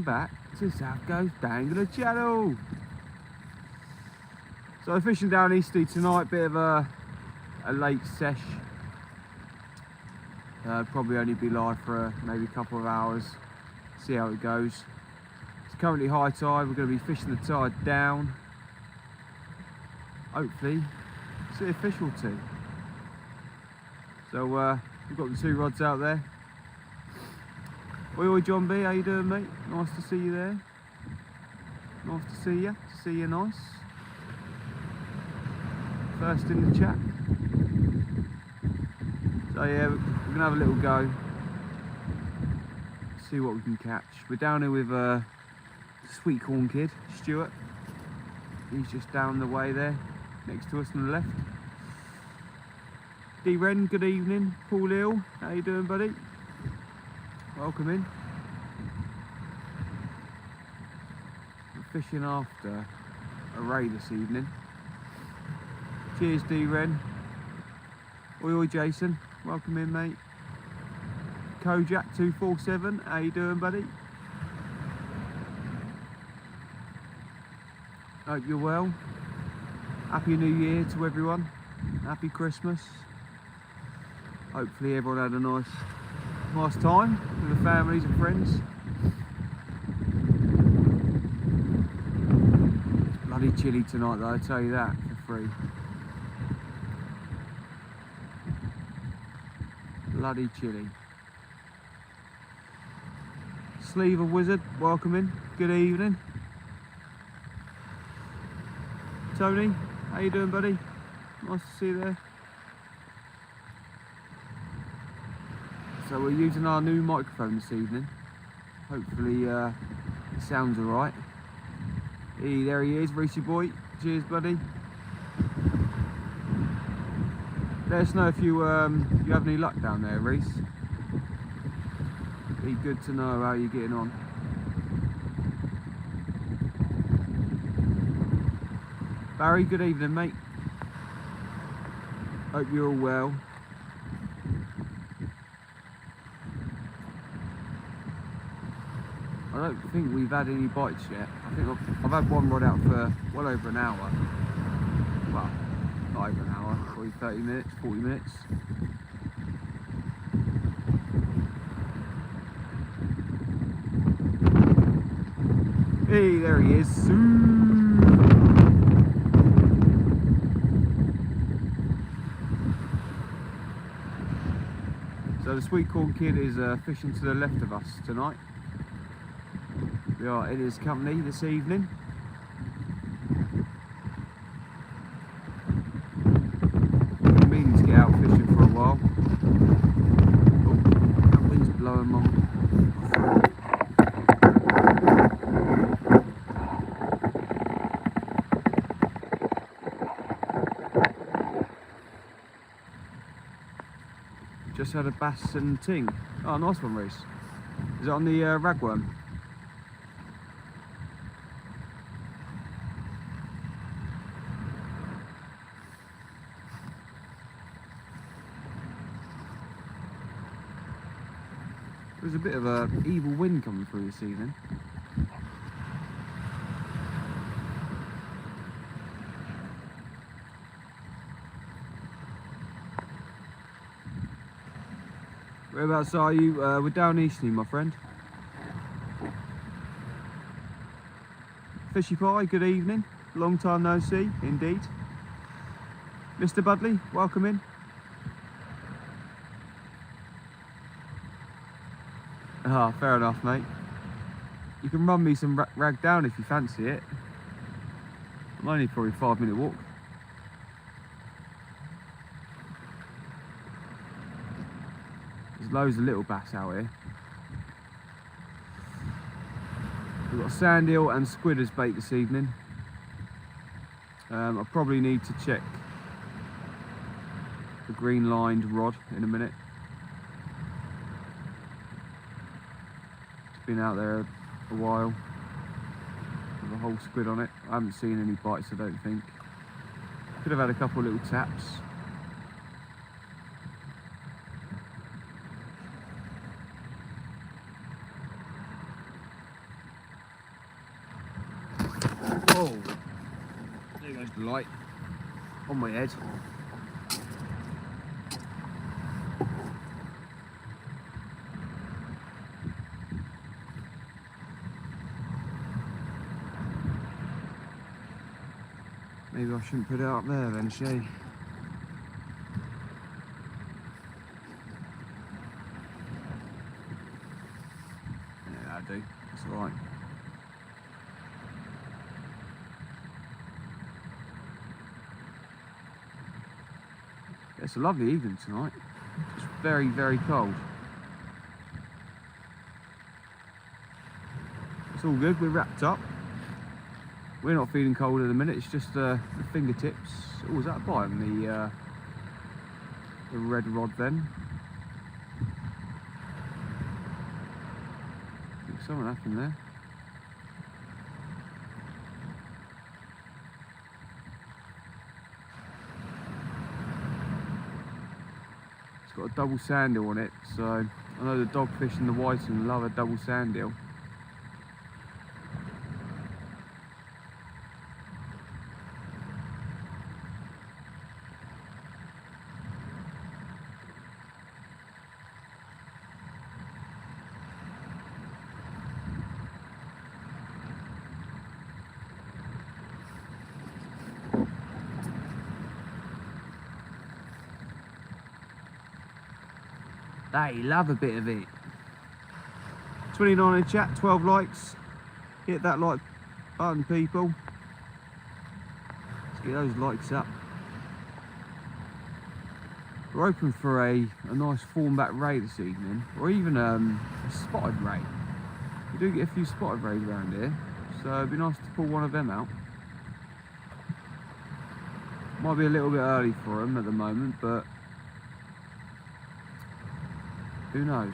Back to South Coast Angler Channel. So fishing down Eastleigh tonight, bit of a late sesh. Probably only be live for maybe a couple of hours, see how it goes. It's currently high tide, we're going to be fishing the tide down. Hopefully see a fish or two. So we've got the two rods out there. Oi, John B, how you doing, mate? Nice to see you there. Nice to see you. See you nice. First in the chat. So yeah, we're gonna have a little go. See what we can catch. We're down here with Sweet Corn Kid, Stuart. He's just down the way there, next to us on the left. D Ren, good evening. Paul Hill, how you doing, buddy? Welcome in. We're fishing after a ray this evening. Cheers, D-Ren. Oi, Jason. Welcome in, mate. Kojak247, how you doing, buddy? Hope you're well. Happy New Year to everyone. Happy Christmas. Hopefully everyone had a nice time with the families and friends. It's bloody chilly tonight though, I tell you that for free. Bloody chilly. Sleever Wizard, welcome in. Good evening. Tony, how you doing, buddy? Nice to see you there. So we're using our new microphone this evening. Hopefully it sounds alright. Hey, there he is, Reese boy. Cheers, buddy. Let us know if you have any luck down there, Reese. Be good to know how you're getting on. Barry, good evening, mate. Hope you're all well. I don't think we've had any bites yet. I think I've had one rod out for well over an hour. Well, not over an hour, probably 30 minutes, 40 minutes. Hey, there he is. So the Sweet Corn Kid is fishing to the left of us tonight. We are in his company this evening. Been meaning to get out fishing for a while. Oh, that wind's blowing on. Just had a bass and ting. Oh, nice one, Reese. Is it on the ragworm? There's a bit of a evil wind coming through this evening. Whereabouts are you? We're down Eastleigh, my friend. Fishy Pie, good evening. Long time no see, indeed. Mr. Budley, welcome in. Ah, fair enough, mate. You can run me some rag down if you fancy it. I'm only probably a 5-minute walk. There's loads of little bass out here. We've got sand eel and squid as bait this evening. I probably need to check the green lined rod in a minute. It's been out there a while with a whole squid on it. I haven't seen any bites, I don't think. Could have had a couple of little taps. Oh, there goes the light on my head. Maybe I shouldn't put it up there then, shall I? Yeah, that'll do. That's alright. It's a lovely evening tonight. It's very, very cold. It's all good, we're wrapped up. We're not feeling cold at the minute, it's just the fingertips. Oh, was that a bite on the red rod then? I think something happened there. It's got a double sandhill on it, so I know the dogfish and the whiting love a double sandhill. They love a bit of it. 29 in chat, 12 likes. Hit that like button, people. Let's get those likes up. We're open for a nice fawn-back ray this evening, or even a spotted ray. We do get a few spotted rays around here, so it'd be nice to pull one of them out. Might be a little bit early for them at the moment, but who knows?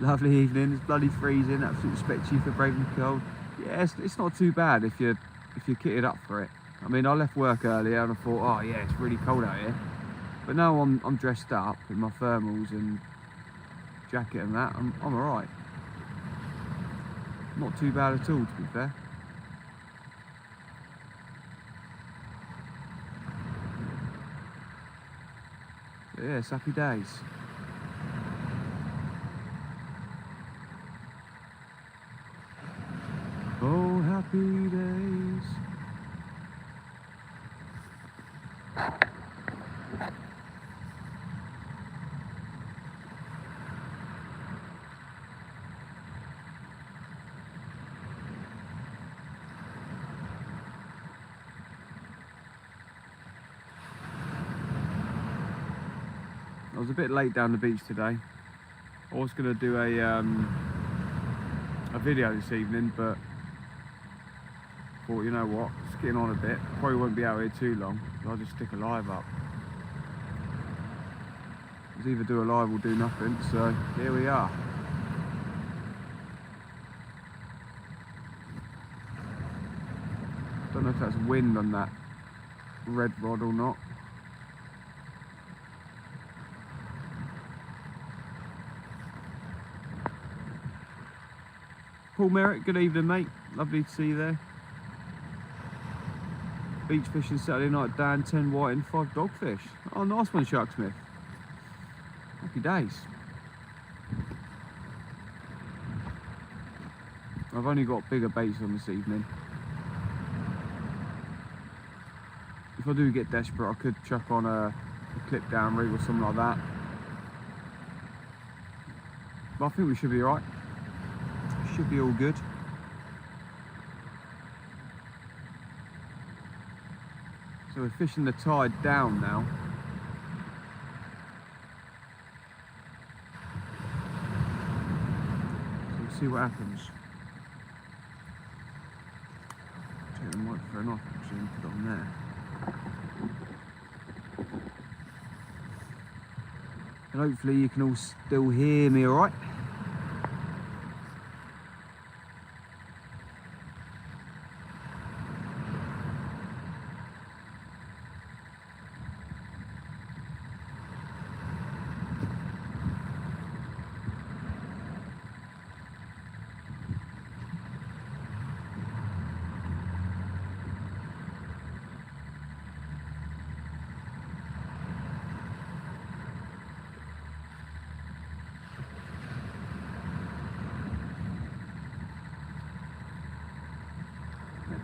Lovely evening. It's bloody freezing. Absolutely respect you for braving the cold. Yeah, it's not too bad if you're kitted up for it. I mean, I left work earlier and I thought, oh yeah, it's really cold out here. But now I'm dressed up in my thermals and jacket and that. I'm alright. Not too bad at all, to be fair. But yeah, it's happy days. Oh, happy days. I was a bit late down the beach today. I was going to do a video this evening, but thought, you know what, it's getting on a bit. Probably won't be out here too long, so I'll just stick a live up. It's either do a live or do nothing, so here we are. Don't know if that's wind on that red rod or not. Paul Merritt, good evening mate, lovely to see you there. Beach fishing Saturday night, Dan, 10 white and 5 dogfish. Oh, nice one, Sharksmith. Happy days. I've only got bigger baits on this evening. If I do get desperate, I could chuck on a clip down rig or something like that. But I think we should be alright. Should be all good. So we're fishing the tide down now. So we'll see what happens. Take the microphone off actually and put it on there. And hopefully you can all still hear me alright.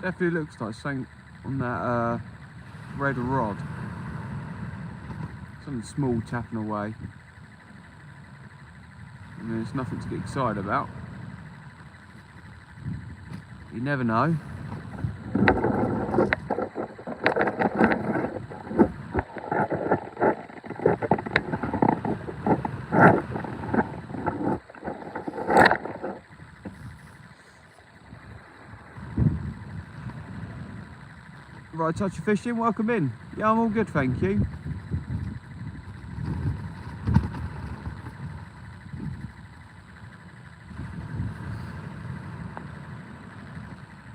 Definitely looks like something on that red rod. Something small tapping away. I mean, it's nothing to get excited about. You never know. Right, touch of fishing, welcome in. Yeah, I'm all good, thank you.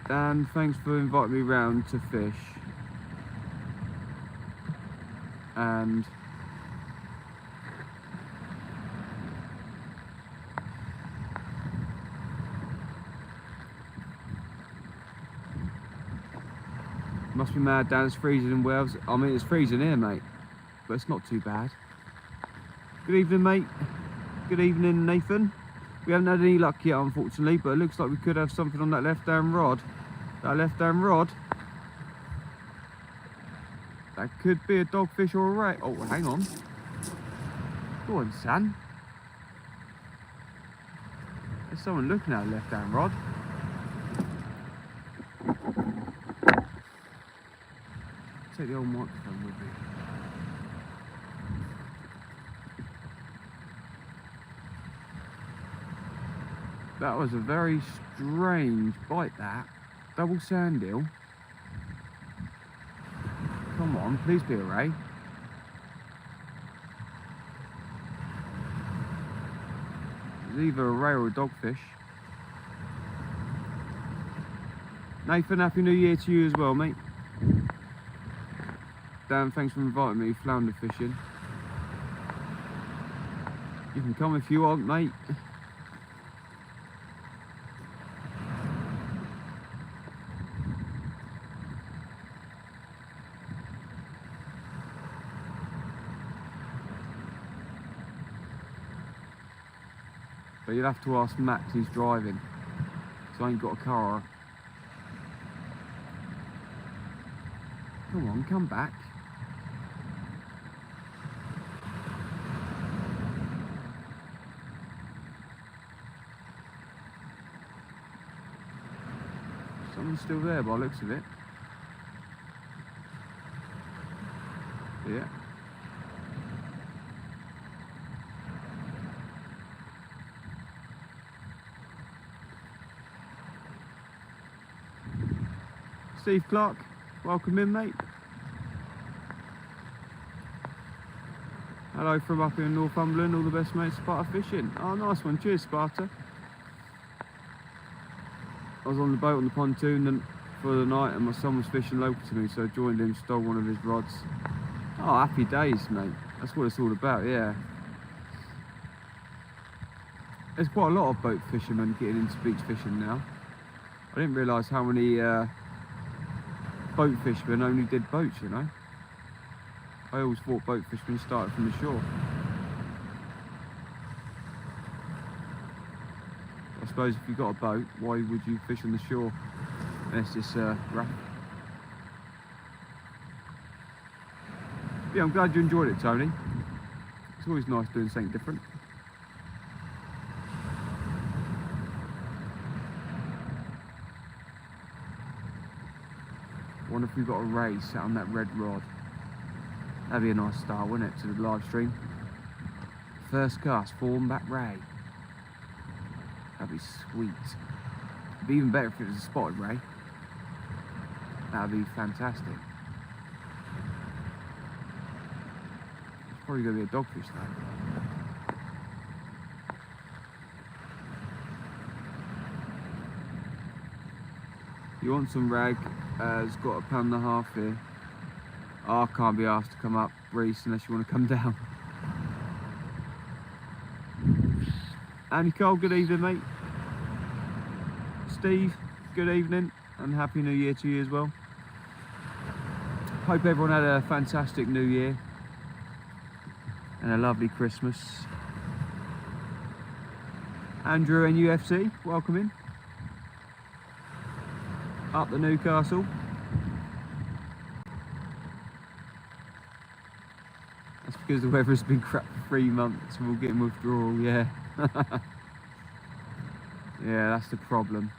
Dan, thanks for inviting me round to fish. And must be mad, Dan, it's freezing in Wales. I mean, it's freezing here, mate, but it's not too bad. Good evening, mate. Good evening, Nathan. We haven't had any luck yet, unfortunately, but it looks like we could have something on that left-hand rod. That left-hand rod. That could be a dogfish or a ray. Oh, hang on. Go on, son. There's someone looking at a left-hand rod. Take the old microphone with me. That was a very strange bite, that. Double sand eel. Come on, please be a ray. It's either a ray or a dogfish. Nathan, Happy New Year to you as well, mate. Dan, thanks for inviting me flounder fishing. You can come if you want, mate. But you'll have to ask Max who's driving, so I ain't got a car. Come on, come back. Someone's still there by the looks of it. Yeah. Steve Clark, welcome in, mate. Hello from up in Northumberland, all the best, mate. Sparta Fishing. Oh, nice one. Cheers, Sparta. I was on the boat on the pontoon for the night, and my son was fishing local to me, so I joined him, stole one of his rods. Oh, happy days, mate. That's what it's all about, yeah. There's quite a lot of boat fishermen getting into beach fishing now. I didn't realise how many boat fishermen only did boats, you know. I always thought boat fishermen started from the shore. I suppose if you've got a boat, why would you fish on the shore? Unless it's rough. Yeah, I'm glad you enjoyed it, Tony. It's always nice doing something different. I wonder if we've got a ray sat on that red rod. That'd be a nice start, wouldn't it, to the live stream? First cast, form back ray. That'd be sweet. It'd be even better if it was a spotted ray. That'd be fantastic. It's probably going to be a dogfish though. You want some rag? It's got £1.50 here. Oh, I can't be asked to come up, Reese, unless you want to come down. Andy Cole, good evening, mate. Steve, good evening, and Happy New Year to you as well. Hope everyone had a fantastic New Year and a lovely Christmas. Andrew and UFC, welcome in. Up to Newcastle. That's because the weather's been crap for 3 months. We'll get withdrawal, yeah. Yeah, that's the problem.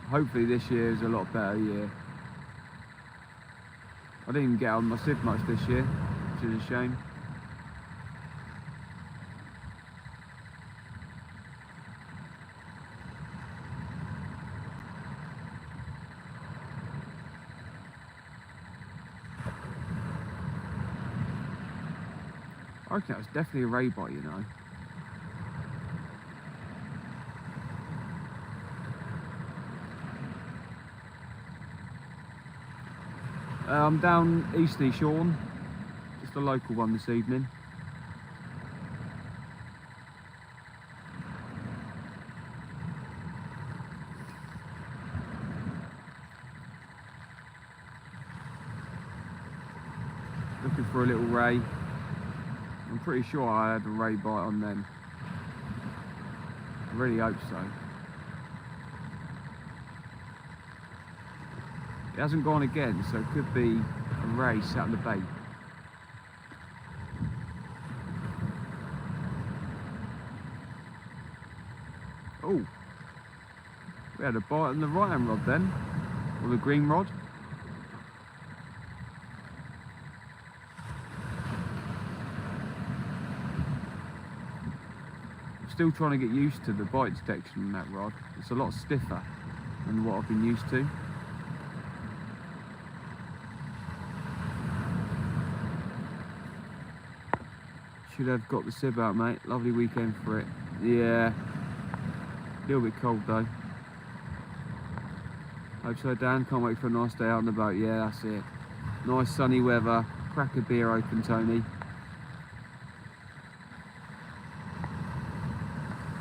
Hopefully this year is a lot better year. I didn't even get on my sieve much this year, which is a shame. I reckon that was definitely a ray bite, you know. I'm down Eastleigh Shorn, just a local one this evening. Looking for a little ray. I'm pretty sure I had a ray bite on them. I really hope so. It hasn't gone again, so it could be a ray sat on the bait. Oh, we had a bite on the right hand rod then, or the green rod. I'm still trying to get used to the bite detection on that rod. It's a lot stiffer than what I've been used to. Should have got the sib out, mate. Lovely weekend for it. Yeah. A little bit cold though. Hope so, Dan. Can't wait for a nice day out on the boat. Yeah, that's it. Nice sunny weather. Crack a beer open, Tony.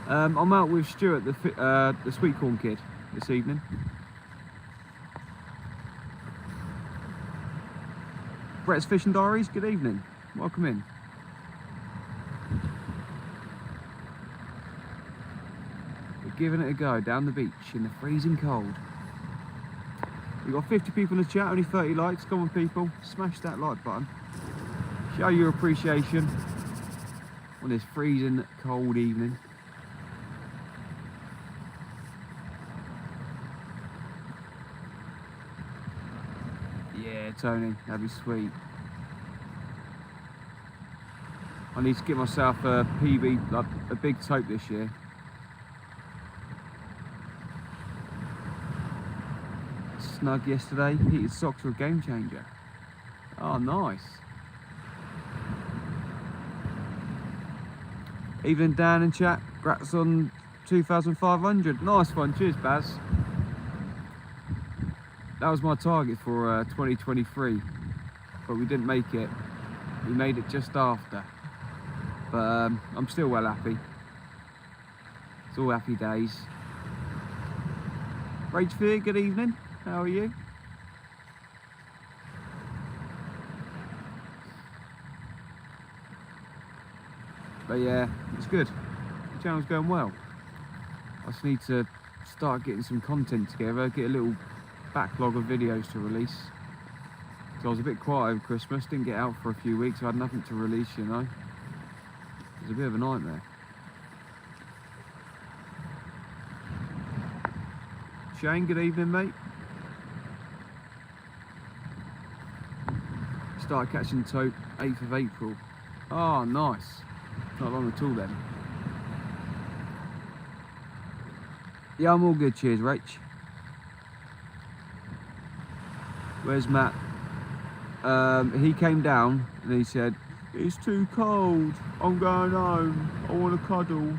I'm out with Stuart, the sweet corn kid, this evening. Brett's Fishing Diaries, good evening. Welcome in. Giving it a go down the beach in the freezing cold. We've got 50 people in the chat, only 30 likes. Come on people, smash that like button. Show your appreciation on this freezing cold evening. Yeah, Tony, that'd be sweet. I need to get myself a PB, like a big tote this year. Snug yesterday. Heated socks are a game changer. Oh, nice. Evening, Dan and chat. Grats on 2,500. Nice one. Cheers, Baz. That was my target for 2023, but we didn't make it. We made it just after. But I'm still well happy. It's all happy days. Rage Fear, good evening. How are you? But yeah, it's good. The channel's going well. I just need to start getting some content together, get a little backlog of videos to release. So I was a bit quiet over Christmas, didn't get out for a few weeks, I had nothing to release, you know. It was a bit of a nightmare. Shane, good evening, mate. Started catching tope 8th of April. Oh, nice. Not long at all then. Yeah, I'm all good. Cheers, Rach. Where's Matt? He came down and he said, "It's too cold. I'm going home. I want to cuddle."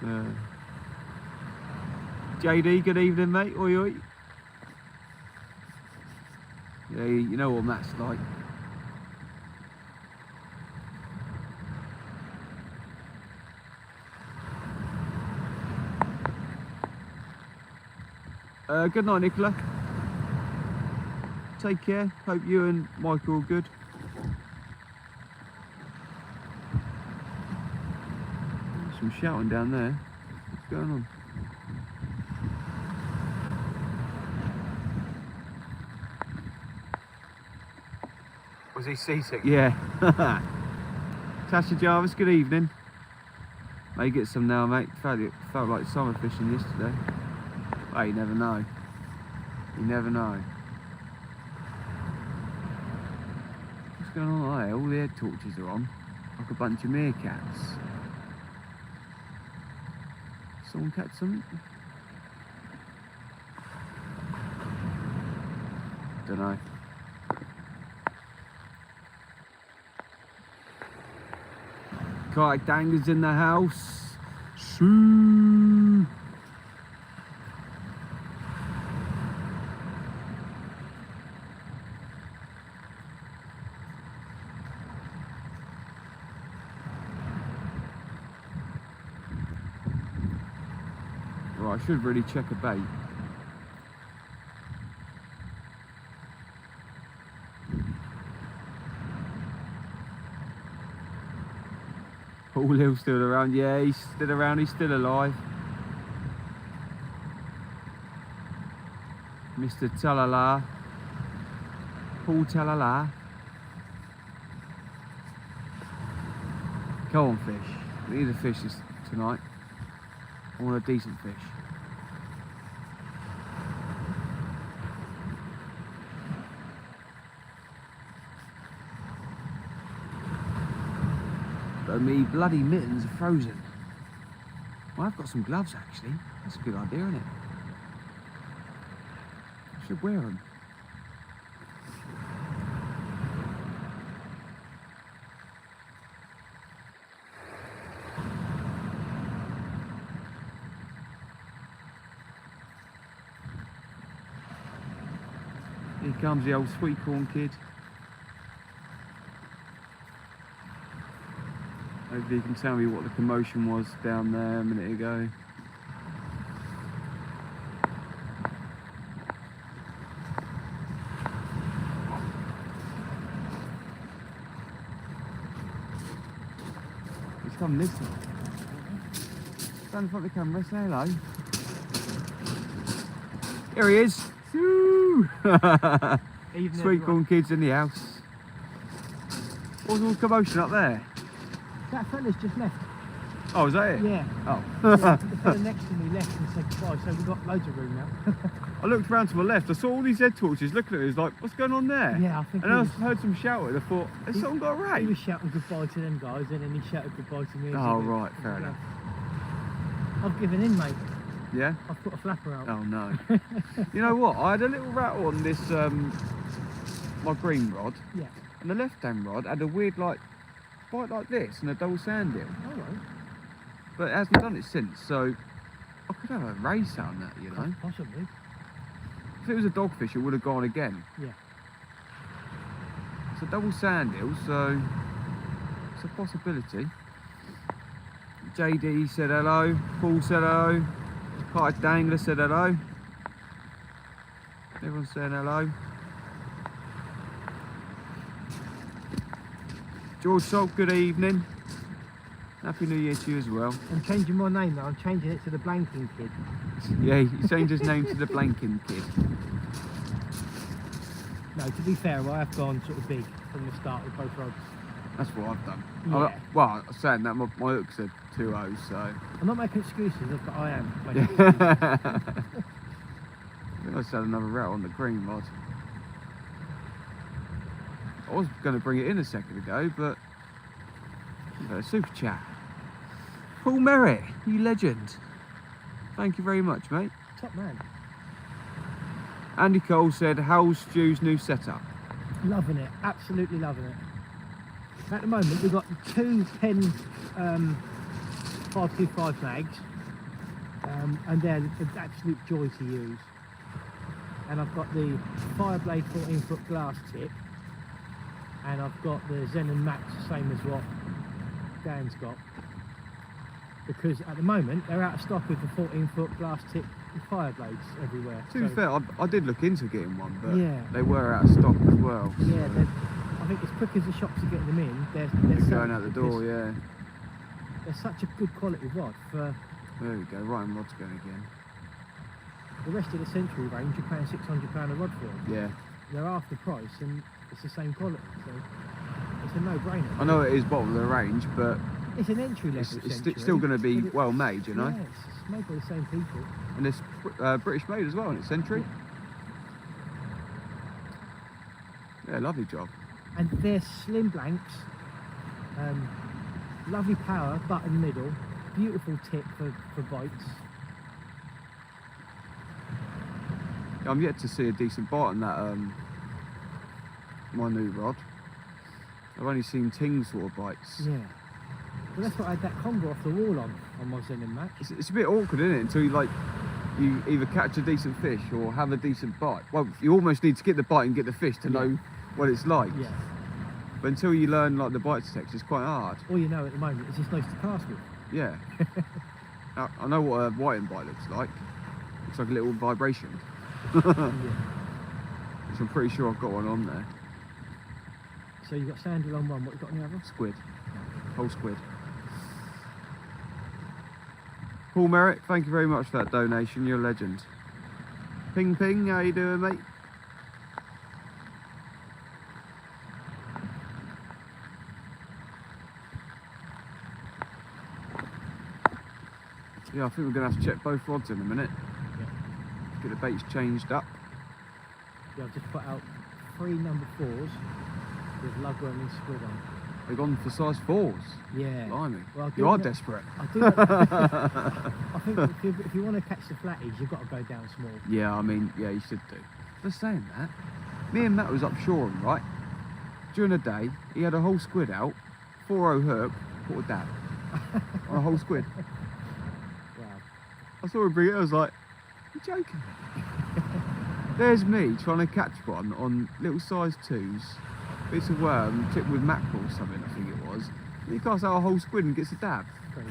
Yeah. JD, good evening, mate. Oi, oi. Yeah, you know what Matt's like. Good night, Nicola. Take care. Hope you and Michael are good. Some shouting down there. What's going on? Was he seasick? Yeah. Tasha Jarvis, good evening. May get some now, mate. Felt like summer fishing yesterday. Well, you never know. You never know. What's going on there? All the head torches are on. Like a bunch of meerkats. Someone catch something? Don't know. Kayak Danger's in the house. Shoo. Right, I should really check a bait. Paul Hill's still around. Yeah, he's still around. He's still alive. Mr. Talala. Paul Talala. Come on, fish. We need a fish tonight. I want a decent fish. But me bloody mittens are frozen. Well, I've got some gloves actually. That's a good idea, isn't it? I should wear them. Here comes the old sweet corn kid. Hopefully you can tell me what the commotion was down there a minute ago. He's come this way. Stand in front of the camera, say hello. Here he is. Woo! Sweet corn kids in the house. What's all the commotion up there? That fella's just left. Oh, is that it? Yeah. Oh. Yeah, the fella next to me left and said goodbye, so we've got loads of room now. I looked around to my left, I saw all these head torches looking at me, I was like, what's going on there? Yeah, I think. And I heard some shouting, I thought, has someone got a He ray? was shouting goodbye to them guys, and then he shouted goodbye to me. Oh, right, fair enough. I've given in, mate. Yeah? I've put a flapper out. Oh, no. You know what? I had a little rattle on this, my green rod, Yeah. and the left-hand rod had a weird, like, bite like this, and a double sand deal. All right. But it hasn't done it since, so I could have a race on that, you know? Possibly. If it was a dogfish, it would have gone again. Yeah. It's a double sand deal, so it's a possibility. JD said hello, Paul said hello, Kai Dangler said hello. Everyone's saying hello. George Salt, good evening. Happy New Year to you as well. I'm changing my name now. I'm changing it to the Blanking Kid. Yeah, he changed his name to the Blanking Kid. No, to be fair, I have gone sort of big from the start with both rods. That's what I've done. Yeah. Well, I'm saying that my hooks are 2-0, so. I'm not making excuses, but I am. I think I just had another route on the green rod. I was going to bring it in a second ago, but super chat. Paul Merritt, you legend. Thank you very much, mate. Top man. Andy Cole said, how's Stu's new setup? Loving it, absolutely loving it. At the moment, we've got 2 Penn 525 mags, and they're an absolute joy to use. And I've got the Fireblade 14-foot glass tip, and I've got the Zen & Max, same as what Dan's got. Because at the moment, they're out of stock with the 14-foot glass tip Fireblades everywhere. To be fair, I did look into getting one, but yeah, they were out of stock as well. yeah, So I think as quick as the shops are getting them in, they're they're selling going out the door, yeah. They're such a good quality rod for There we go, Ryan Rod's going again. the rest of the Century range. You're paying £600 a rod for them. Yeah. They're half the price, and It's the same quality, so it's a no-brainer. I know it is bottom of the range, but It's an entry level it's Century, still going to be but well made, you know. Yeah, it's made by the same people. And it's British made as well, and it's Century. Yeah, lovely job. And they're slim blanks, lovely power, button middle, beautiful tip for bites. I'm yet to see a decent bite on that my new rod. I've only seen ting sort of bites. Yeah. Well, that's what I had that combo off the wall on my Zen and Max. It's a bit awkward, isn't it? Until you either catch a decent fish or have a decent bite. Well, you almost need to get the bite and get the fish to know what it's like. Yeah. But until you learn like the bite text, it's quite hard. All you know at the moment is it's nice to cast with. Yeah. I know what a whiting bite looks like. Looks like a little vibration. Yeah. Which I'm pretty sure I've got one on there. So you've got sandal on one, what you got on the other? Squid. Whole squid. Paul Merrick, thank you very much for that donation. You're a legend. Ping Ping, how you doing, mate? Yeah, I think we're going to have to check both rods in a minute. Yeah. Get the baits changed up. Yeah, I've just put out 3 number 4s with lugworm and squid on. They've gone for size 4s. Yeah. Blimey. Well, You are desperate. I do. I think if you want to catch the flatties, you've got to go down small. Yeah, I mean, yeah, you should do. But saying that, me and Matt was up shoring, right? During the day, he had a whole squid out, 4-0 hook, caught a dab on a whole squid. Wow. I saw him bring it, I was like, you're joking. There's me trying to catch one on little size 2s, bits of worm, tipped with mackerel or something, I think it was. And he casts out a whole squid and gets a dab. Crazy.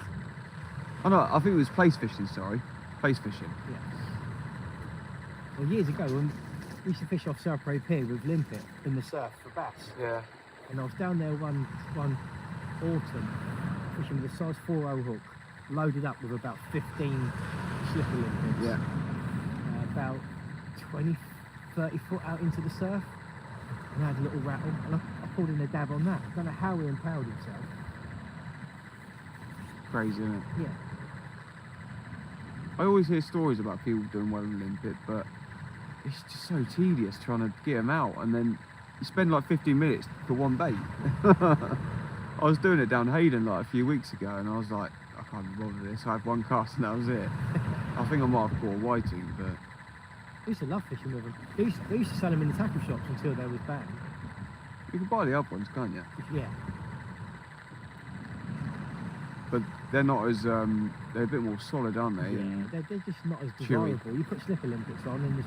Oh no, I think it was place fishing, sorry. Place fishing. Yeah. Well, years ago, when we used to fish off Surrey Pier with limpet in the surf for bass. Yeah. And I was down there one autumn fishing with a size 4-0 hook, loaded up with about 15 slipper limpets. Yeah. About 20, 30 foot out into the surf, and I had a little rattle, and I pulled in a dab on that. I don't know how he impaled himself. Crazy, isn't it? Yeah. I always hear stories about people doing well in limpet, but it's just so tedious trying to get them out, and then you spend like 15 minutes for one bait. I was doing it down Hayden like a few weeks ago, and I was like, I can't be bothered with this. I had one cast and that was it. I think I might have caught a whiting, but I used to love fishing with them. They used to sell them in the tackle shops until they was banned. you can buy the other ones, can't you? Yeah. But they're not as they're a bit more solid, aren't they? And They're just not as chewy. desirable. You put slipper limpets on in the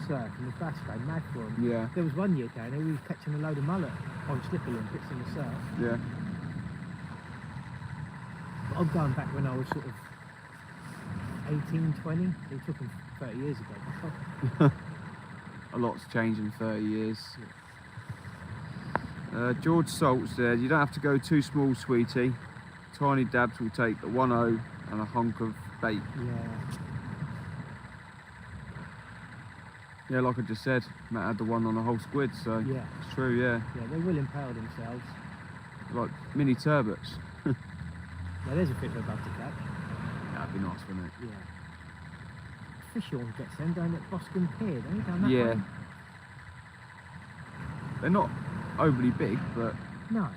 surf, and the bass go mad for them. Yeah. There was one year down there we was catching a load of mullet on slipper limpets in the surf. Yeah. But I'm going back when I was sort of 18, 20. It took them 30 years ago. A lot's changed in 30 years. George Salt said, you don't have to go too small, sweetie. Tiny dabs will take a 1-0 and a hunk of bait. Yeah. Yeah, like I just said, Matt had the one on a whole squid, so Yeah. it's true, yeah. Yeah, they will impale themselves. Like mini turbots. Now there's a fish I'd love to catch. That'd be nice, wouldn't it? Yeah. Fish always gets them down at Boscombe Pier, don't you? Down that Yeah. way? They're not overly big, but No.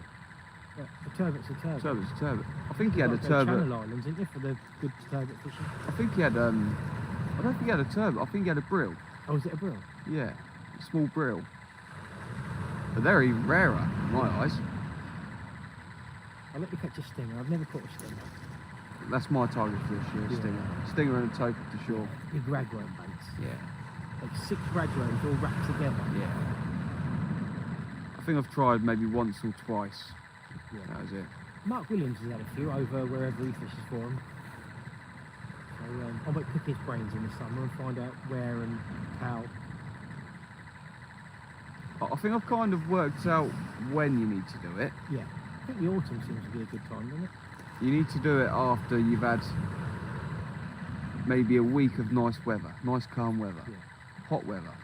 But a turbot's a turbot. turbot's a turbot. I think he had a Like those turbot. Channel Islands, isn't it, for the good turbot fishing? I think he had I don't think he had a turbot, I think he had a brill. Oh, is it a brill? Yeah, a small brill. But they're even rarer, in my eyes. I'll let you catch a stinger. I've never caught a stinger. That's my target for this year, Yeah. stinger. Stinger and a tope to shore. Big ragworm baits. Yeah. Like 6 ragworms all wrapped together. Yeah. I think I've tried maybe once or twice. Yeah. That was it. Mark Williams has had a few over wherever he fishes for him. So I might pick his brains in the summer and find out where and how. I think I've kind of worked out when you need to do it. Yeah. I think the autumn seems to be a good time, doesn't it? You need to do it after you've had maybe a week of nice weather, nice calm weather, Yeah. hot weather.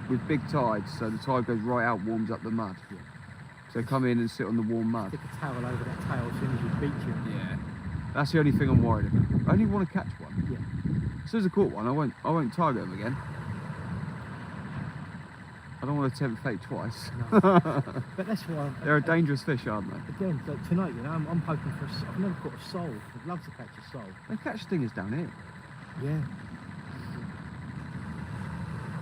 with big tides, so the tide goes right out, warms up the mud. Yeah. So come in and sit on the warm mud. Stick a towel over that tail as soon as you beach it. Yeah. That's the only thing I'm worried about. I only want to catch one. Yeah. As soon as I caught one, I won't target them again. I don't want to tempt fate twice. No. But that's why They're a dangerous fish, aren't they? again, like tonight, you know, I'm hoping for. I've never caught a sole. I'd love to catch a sole. They catch stingers down here. Yeah.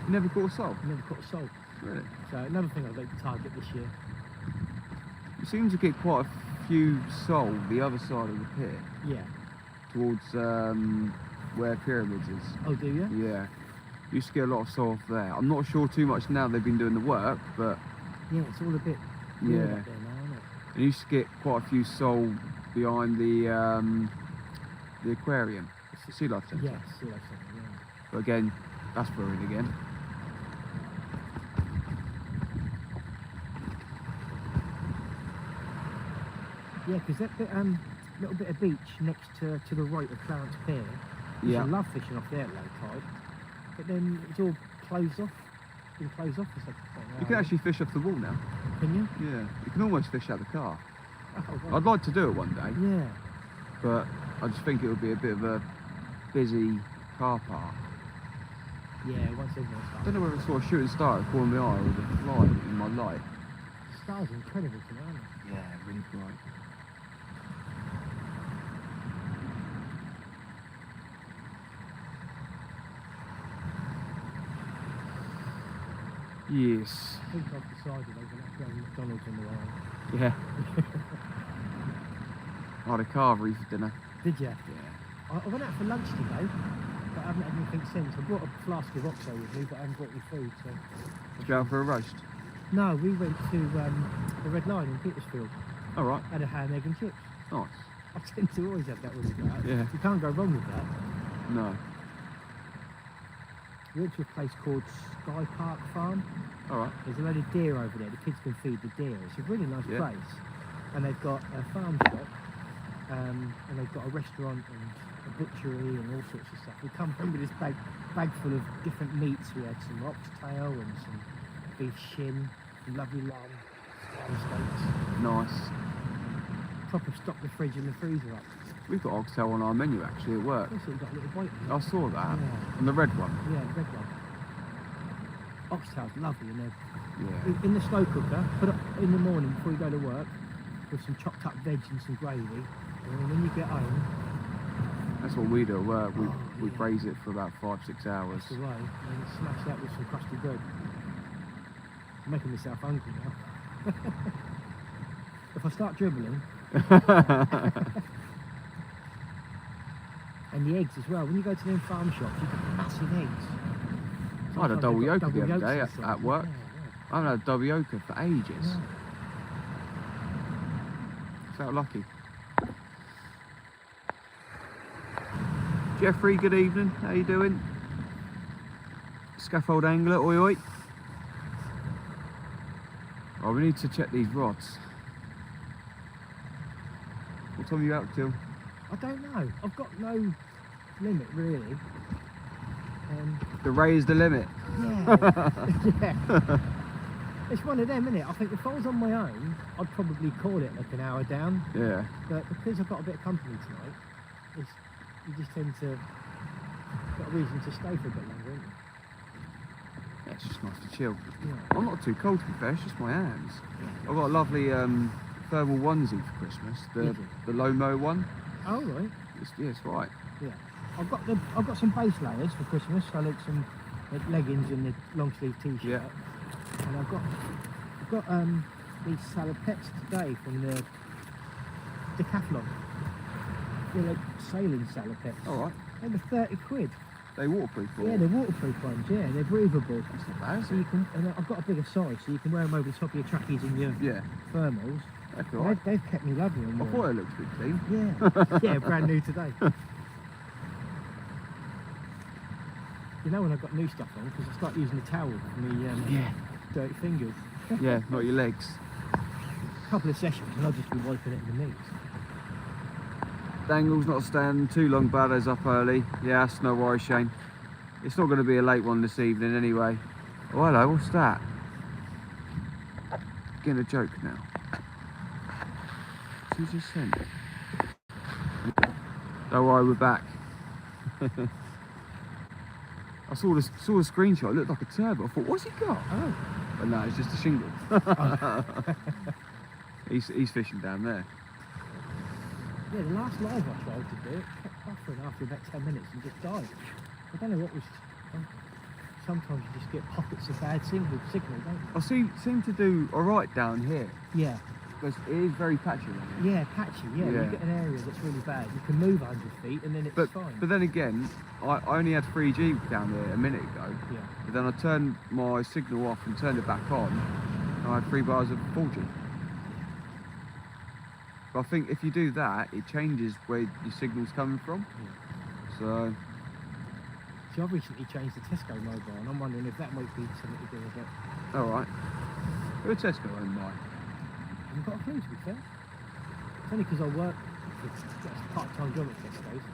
You never caught a sole? I've never caught a sole. Really? So another thing I'd like to target this year. You seem to get quite a few sole the other side of the pit, Yeah. towards where Pyramids is. Oh, do you? Yeah. Used to get a lot of sole off there. I'm not sure too much now they've been doing the work, but Yeah, it's all a bit yeah. weird up there now, isn't it? I used to get quite a few sole behind the aquarium, the sea life centre. Yes, yeah, that's something, yeah. But again, that's brewing again. Yeah, because that bit, little bit of beach next to the right of Clarence Pier, Yeah. I love fishing off there at low tide, but then it's all closed off. Been closed off for such a You can actually fish off the wall now. Can you? Yeah. You can almost fish out the car. Oh, right. I'd like to do it one day, Yeah. but I just think it would be a bit of a busy car park. Yeah, once everyone I starts. don't know whether I saw a shooting star at corner of my eye or the fly in my light. Stars are incredible tonight, aren't they? Yeah, really bright. Yes. I think I've decided I'm going to have to go to McDonald's on the way home. Yeah. I had a carvery for dinner. Did you? Yeah. I went out for lunch today, but I haven't had anything since. I brought a flask of Oxo with me, but I haven't brought any food, so... Did you go out for a roast? No, we went to the Red Lion in Petersfield. All right. Had a ham, egg and chips. Nice. I tend to always have that when we go out. Yeah. You can't go wrong with that. No. We went to a place called Sky Park Farm. All right. There's a load of deer over there. The kids can feed the deer. It's a really nice Yeah. place. And they've got a farm shop, and they've got a restaurant and a butchery and all sorts of stuff. We come home with this bag full of different meats. We had some oxtail and some beef shin, some lovely lamb steaks. Nice. Proper stock the fridge and the freezer up. We've got oxtail on our menu actually at work. Also, we've got a little bite in I there. saw that. Yeah. On the red one. Yeah, the red one. Oxtail's lovely, and they're Yeah. in the slow cooker, put it in the morning before you go to work, with some chopped up veg and some gravy, and then when you get home, That's what we do at work. We Oh, yeah. braise it for about 5-6 hours. that's the way, and then smash that with some crusty bread. I'm making myself hungry now. If I start dribbling, and the eggs as well, when you go to them farm shops, you get massive eggs. I had a Sometimes double they've got yolker the double other day yolks at inside. work. Yeah, I haven't had a double yolker for ages. yeah. Felt lucky. Jeffrey, good evening. How you doing? Scaffold angler, oi oi. Oh, we need to check these rods. What time are you out till? I don't know. I've got no limit really. The raise the limit. Yeah. Yeah. It's one of them, isn't it? I think if I was on my own, I'd probably call it like an hour down. Yeah. But because I've got a bit of company tonight, you just tend to got a reason to stay for a bit longer, isn't Yeah, it's just nice to chill. you? I'm not too cold to be fair, it's just my hands. I've got a lovely thermal onesie for Christmas, Did you? the low-mo one. Oh right. It's right. Yeah. I've got some base layers for Christmas. I like some leggings and the long sleeve t-shirt. Yeah. And I've got these salopettes today from the Decathlon. They're like sailing salopettes. All right. They were 30 quid. They waterproof. Or... Yeah, they're waterproof ones. Yeah, they're breathable. That's not bad, is So it? you can, and I've got a bigger size, so you can wear them over the top of your trackies and your Yeah, thermals. that's all right. They've kept me lovely on I there. thought it looked a bit clean. Yeah, yeah, brand new today. You know when I've got new stuff on, because I start using the towel for me Yeah. dirty fingers. Yeah, not your legs. A couple of sessions and I'll just be wiping it in the knees. Dangle's not standing too long, Badder's up early. Yeah, that's no worry, Shane. It's not going to be a late one this evening anyway. Oh, hello, what's that? Getting a joke now. What's he just sent? Don't worry, we're back. I saw the screenshot, it looked like a turbo. I thought, what's he got? Oh. But no, it's just a shingle. Oh. He's fishing down there. Yeah, the last live I tried to do it kept buffering after about 10 minutes and just died. I don't know what was. Sometimes you just get pockets of bad signal, don't you? I seem to do alright down here. Yeah. Because it is very patchy down here. Yeah, patchy, yeah. You get an area that's really bad. You can move 100 feet and then it's fine. But then again, I only had 3G down there a minute ago. Yeah. But then I turned my signal off and turned it back on, and I had 3 bars of 4G. But I think if you do that, it changes where your signal's coming from. Yeah. So. See, I've recently changed the Tesco mobile, and I'm wondering if that might be something to do with it. Alright. Who are Tesco owned by? I've got a clue, to be fair. It's only because I work, it's a part-time job at Tesco's.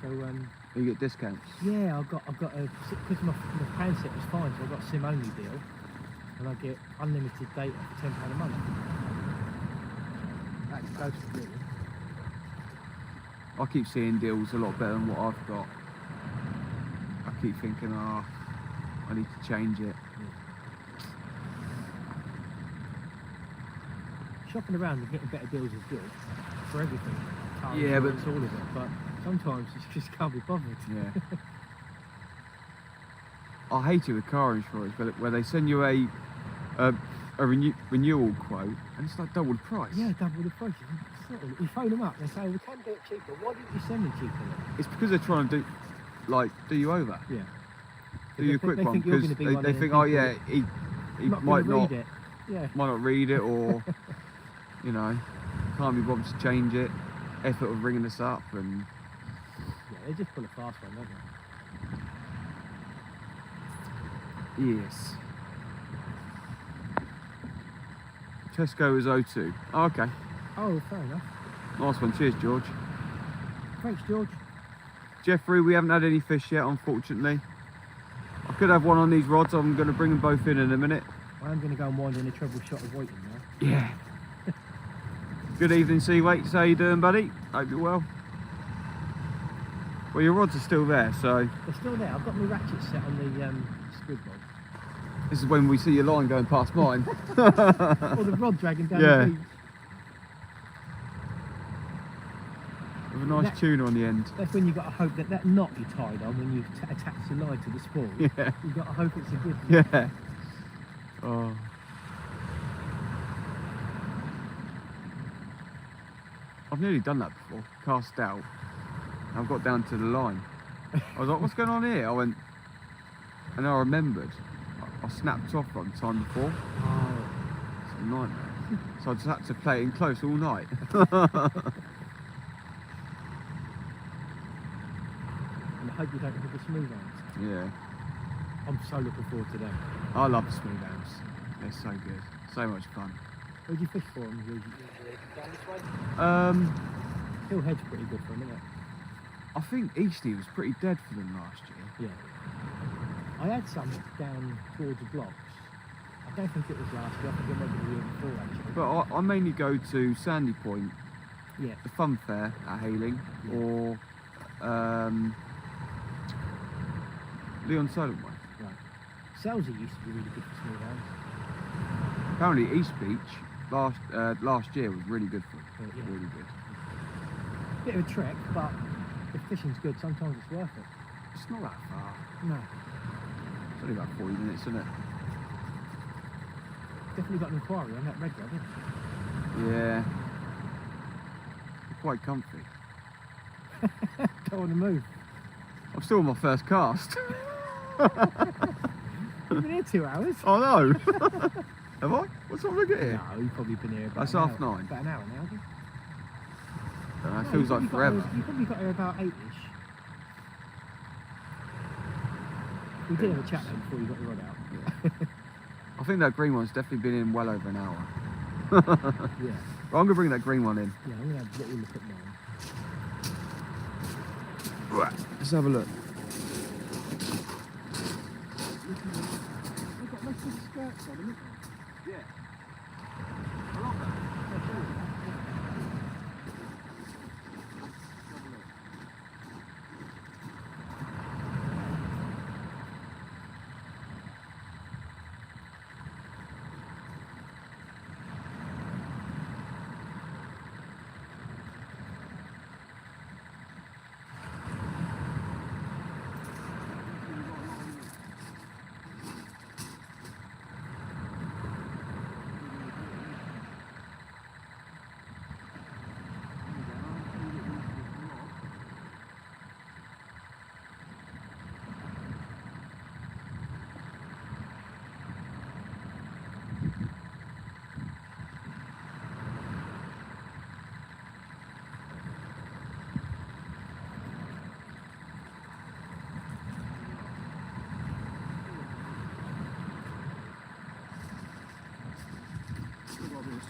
So, You get discounts? yeah, I've got a, because my handset was fine, so I've got a SIM-only deal, and I get unlimited data for £10 a month. That's close to really. I keep seeing deals a lot better than what I've got. I keep thinking, oh, I need to change it. Shopping around and getting better deals is good for everything. Car Yeah, but insurance, all of it. But sometimes you just can't be bothered. Yeah. I hate it with car insurance, where they send you a renewal quote and it's like double the price. Yeah, double the price. You phone them up, they say, we can do it cheaper. Why didn't you send me cheaper then? It's because they're trying to do you over. Yeah. Do you a quick one because they think, oh yeah, he might not read it. Yeah. Might not read it, or you know, can't be bothered to change it. Effort of ringing us up, and yeah, they just pull a fast one, don't they? yes. Tesco is 02. Oh, okay. Oh, fair enough. Nice one. Cheers, George. Thanks, George. Jeffrey, we haven't had any fish yet, unfortunately. I could have one on these rods. I'm going to bring them both in a minute. I am going to go and wind in a treble shot of waiting now. Yeah. Good evening, Seaweights. How you doing, buddy? Hope you're well. Well, your rods are still there, so... They're still there. I've got my ratchet set on the squid rod. This is when we see your line going past mine. Or the rod dragging down the beach. With a nice tuna on the end. That's when you've got to hope that knot you tied on when you attach the line to the spool. Yeah. You've got to hope it's a good one. Yeah. Oh. I've nearly done that before. Cast out. I've got down to the line. I was like, what's going on here? I went, and I remembered. I snapped off like the time before. Oh. It's a nightmare. So I just had to play it in close all night. And I hope you don't have the smooth arms. Yeah. I'm so looking forward to them. I love the smooth arms. They're so good. So much fun. Where do you fish for them usually? Down this way? Hill Head's pretty good for them, isn't it? I think Eastie was pretty dead for them last year. Yeah. I had some down towards the blocks. I don't think it was last year. I think it might be the year before actually. But I mainly go to Sandy Point, Yeah. the fun fair at Hayling, Yeah. or Leon Solomon. Right. Selzy used to be really good for small arms. Apparently East Beach last year was really good for them. Yeah. Really good. Bit of a trek, but if fishing's good, sometimes it's worth it. It's not that far. No. It's only about 40 minutes, isn't it? Definitely got an inquiry on that red rod, didn't Yeah. They're quite comfy. Don't want to move. I'm still on my first cast. You've been here 2 hours. Oh no! Have I? What time did I get here? No, you've probably been here about That's an hour. 9:30. About an hour now, haven't you? It No, feels you like probably forever. You probably got here about 8ish. We did have a chat though before you got your rod out. I think that green one's definitely been in well over an hour. Yeah. Well, I'm going to bring that green one in. Yeah, I'm going to have a little look at mine. Right, let's have a look. nice big skirts on them, isn't there? Yeah. I love that.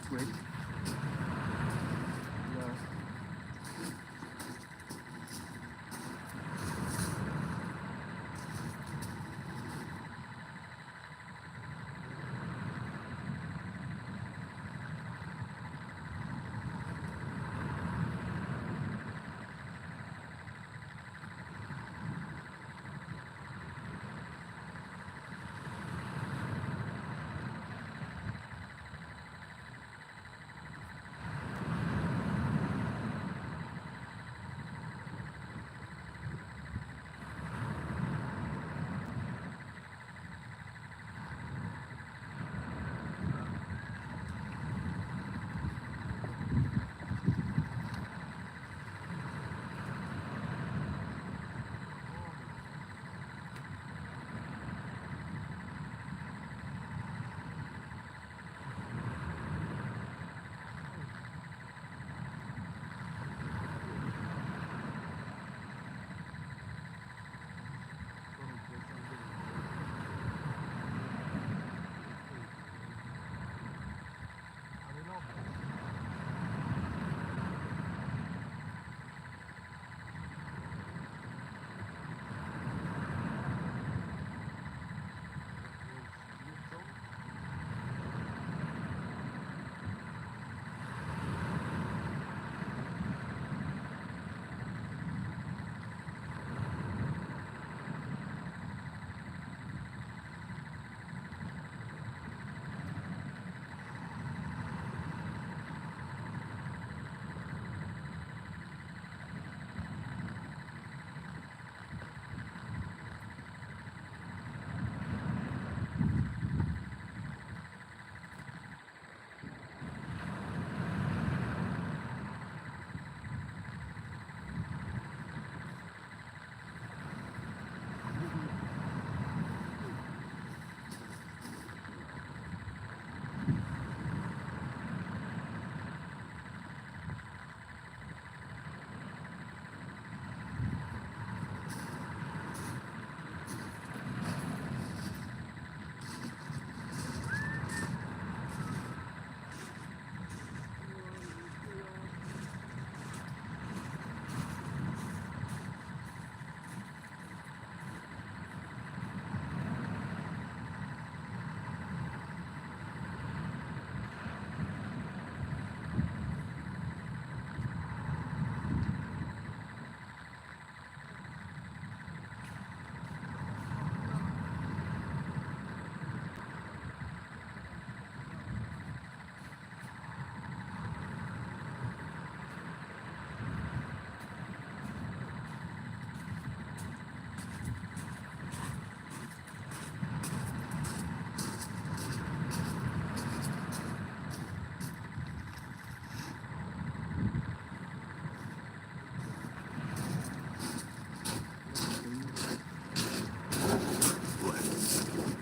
Twig.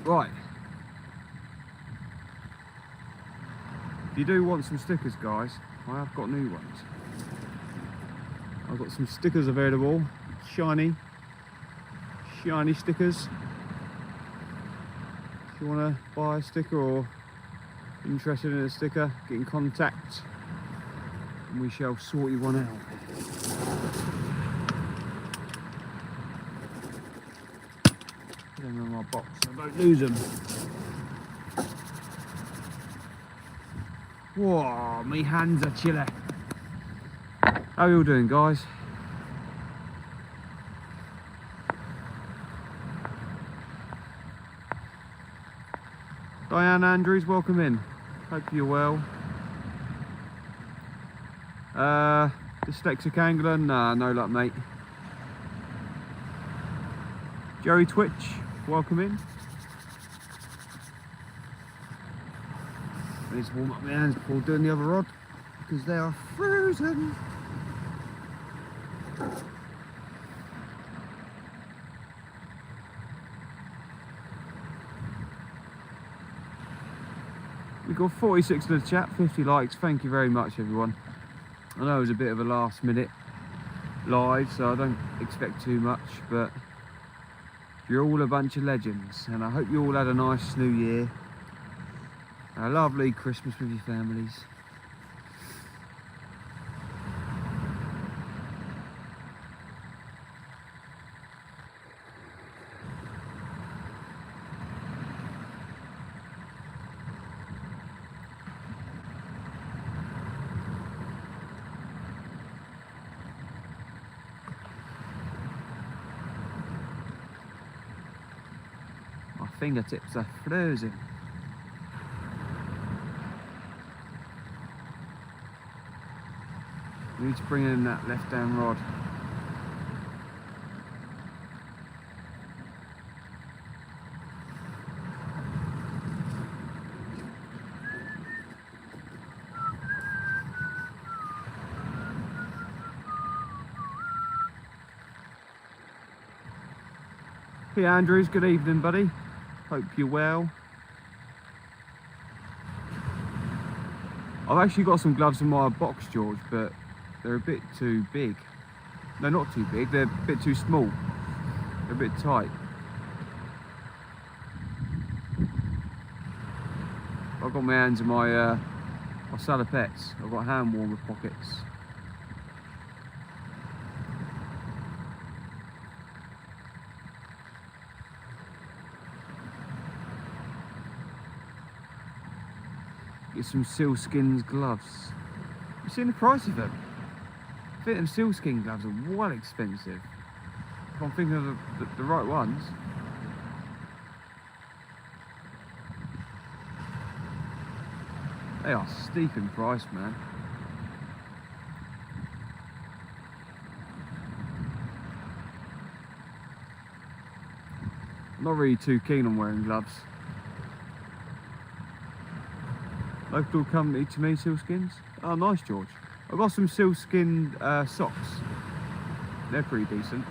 Right. If you do want some stickers, guys, I have got new ones. I've got some stickers available, shiny stickers. If you want to buy a sticker or interested in a sticker, get in contact and we shall sort you one out. Put them in my box so I don't lose them. Whoa, me hands are chilly. How you all doing, guys? Diane Andrews, welcome in. Hope you're well. Dyslexic angler? Nah, no luck, mate. Jerry Twitch, welcome in. I need to warm up my hands before doing the other rod because they are frozen. We've got 46 in the chat, 50 likes. Thank you very much, everyone. I know it was a bit of a last minute live, so I don't expect too much, but you're all a bunch of legends, and I hope you all had a nice new year. A lovely Christmas with your families. My fingertips are frozen. We need to bring in that left-hand rod. Hey Andrews, good evening, buddy. Hope you're well. I've actually got some gloves in my box, George, but they're a bit too big. No, not too big, they're a bit too small. They're a bit tight. I've got my hands in my salopettes. I've got hand warmer pockets. Get some sealskins gloves. You seen the price of them? I think them sealskin gloves are well expensive. If I'm thinking of the right ones. They are steep in price, man. I'm not really too keen on wearing gloves. Local company to me, sealskins. Oh, nice, George. I've got some sealskin socks. They're pretty decent.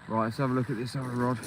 Right, let's have a look at this other rod.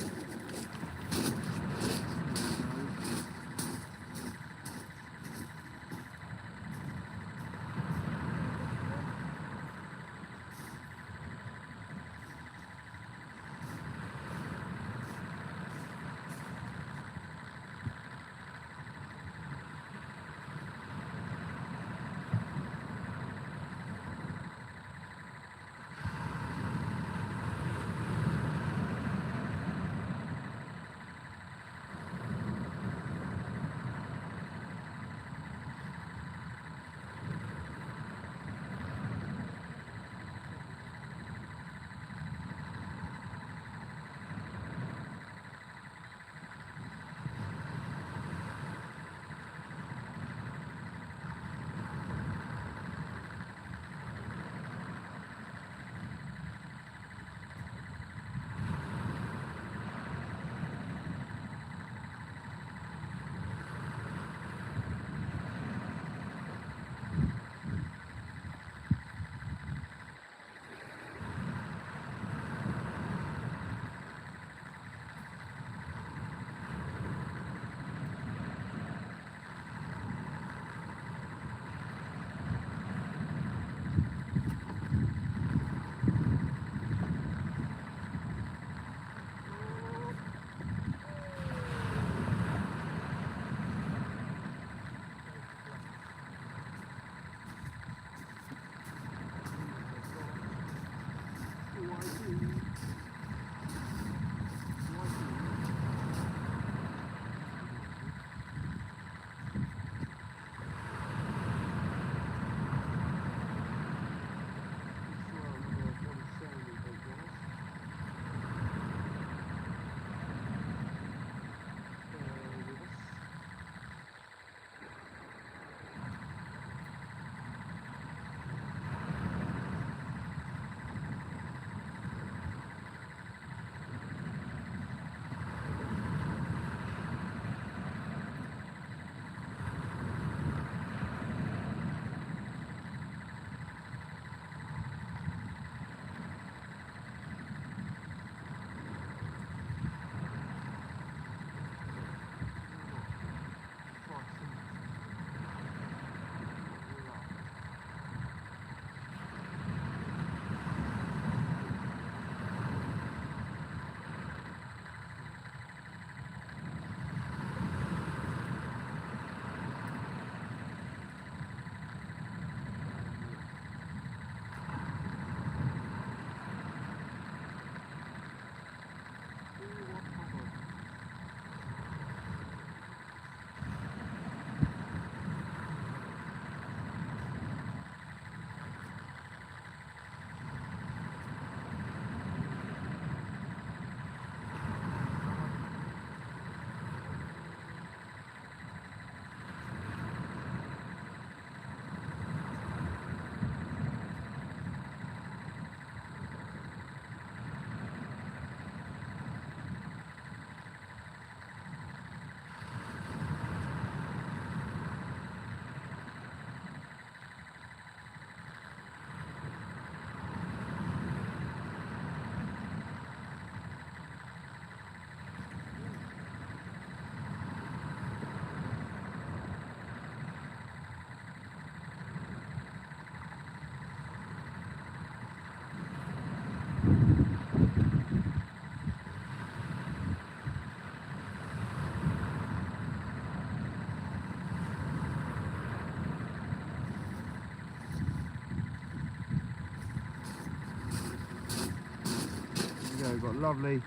lovely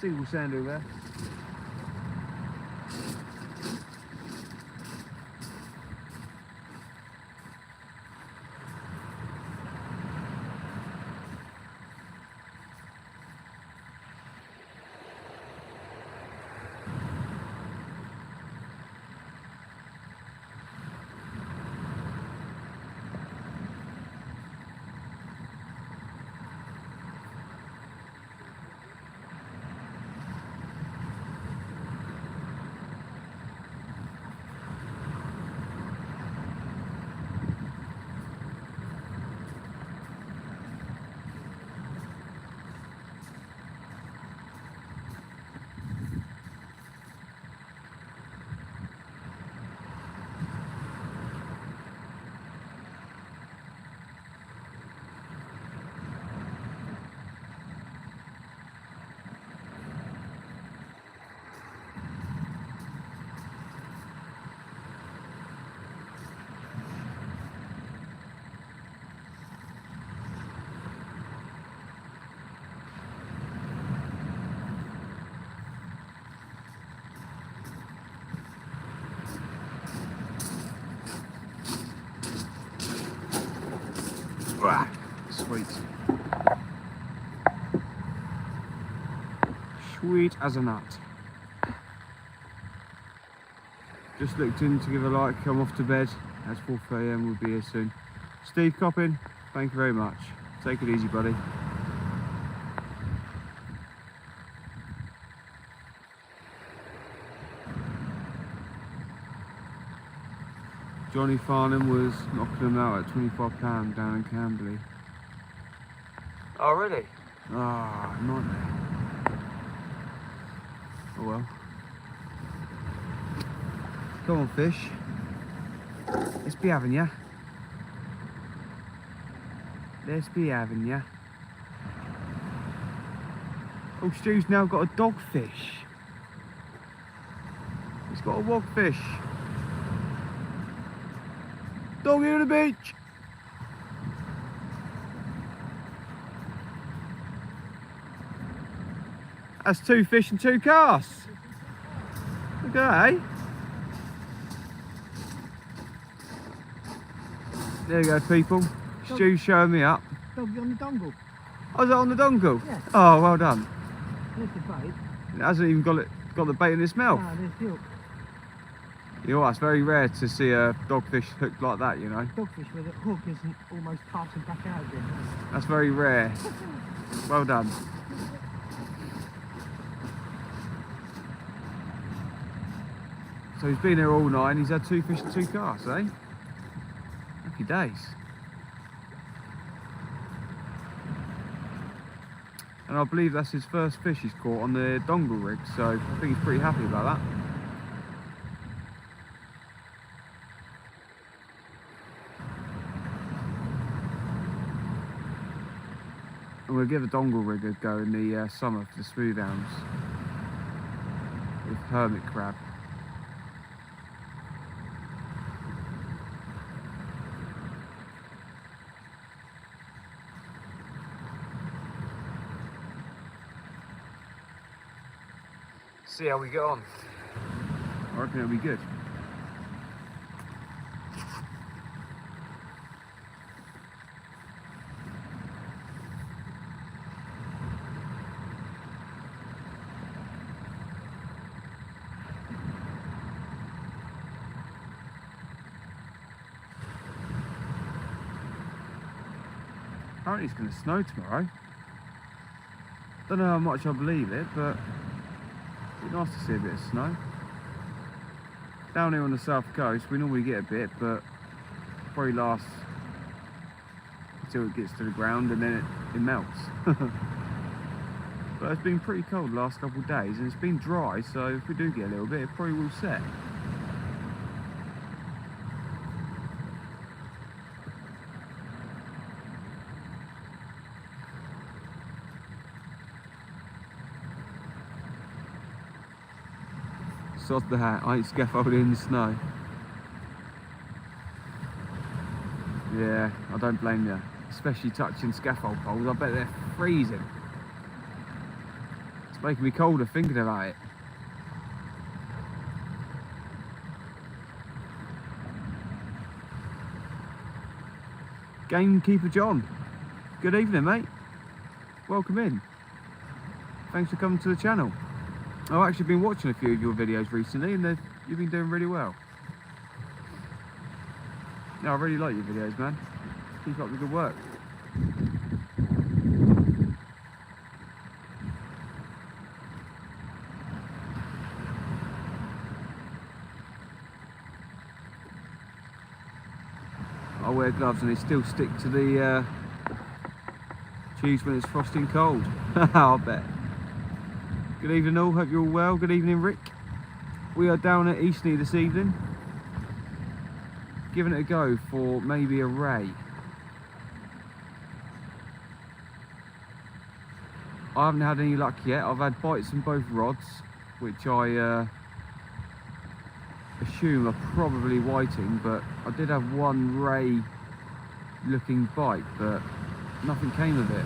single sandal there. Ah, sweet. Sweet as a nut. Just looked in to give a like, come off to bed. As 4:30 AM, we'll be here soon. Steve Coppin, thank you very much. Take it easy, buddy. Johnny Farnham was knocking them out at £25 down in Camberley. Oh, really? Ah, nightmare. Oh well. Come on, fish. Let's be having ya. Let's be having ya. Oh, Stu's now got a dogfish. He's got a wogfish. Doggy on the beach. That's 2 fish and 2 casts. Okay. There you go, people. Stu's showing me up. Doggy on the dongle. Oh, is that on the dongle? Yeah. Oh, well done. There's the bait. It hasn't even got the bait in its mouth. Ah, there's the hook. You know what, it's very rare to see a dogfish hooked like that, you know. Dogfish where the hook isn't almost passing back out again. That's very rare. Well done. So he's been here all night and he's had 2 fish and 2 casts, eh? Happy days. And I believe that's his first fish he's caught on the dongle rig, so I think he's pretty happy about that. And we'll give a dongle rig a go in the summer for the smooth hounds with hermit crab. See how we get on. I reckon it'll be good. Apparently it's going to snow tomorrow. Don't know how much I believe it, but it'd be nice to see a bit of snow. Down here on the south coast we normally get a bit, but probably lasts until it gets to the ground and then it melts. But it's been pretty cold the last couple of days and it's been dry, so if we do get a little bit it probably will set. Sod the hat, I ain't scaffolding in the snow. Yeah, I don't blame you. Especially touching scaffold poles, I bet they're freezing. It's making me colder thinking about it. Gamekeeper John, good evening, mate. Welcome in. Thanks for coming to the channel. I've actually been watching a few of your videos recently and you've been doing really well. No, I really like your videos, man. Keep up the good work. I wear gloves and they still stick to the cheese when it's frosty and cold. I'll bet. Good evening all, hope you're all well. Good evening Rick. We are down at Eastney this evening, giving it a go for maybe a ray. I haven't had any luck yet. I've had bites on both rods, which I assume are probably whiting, but I did have one ray looking bite, but nothing came of it.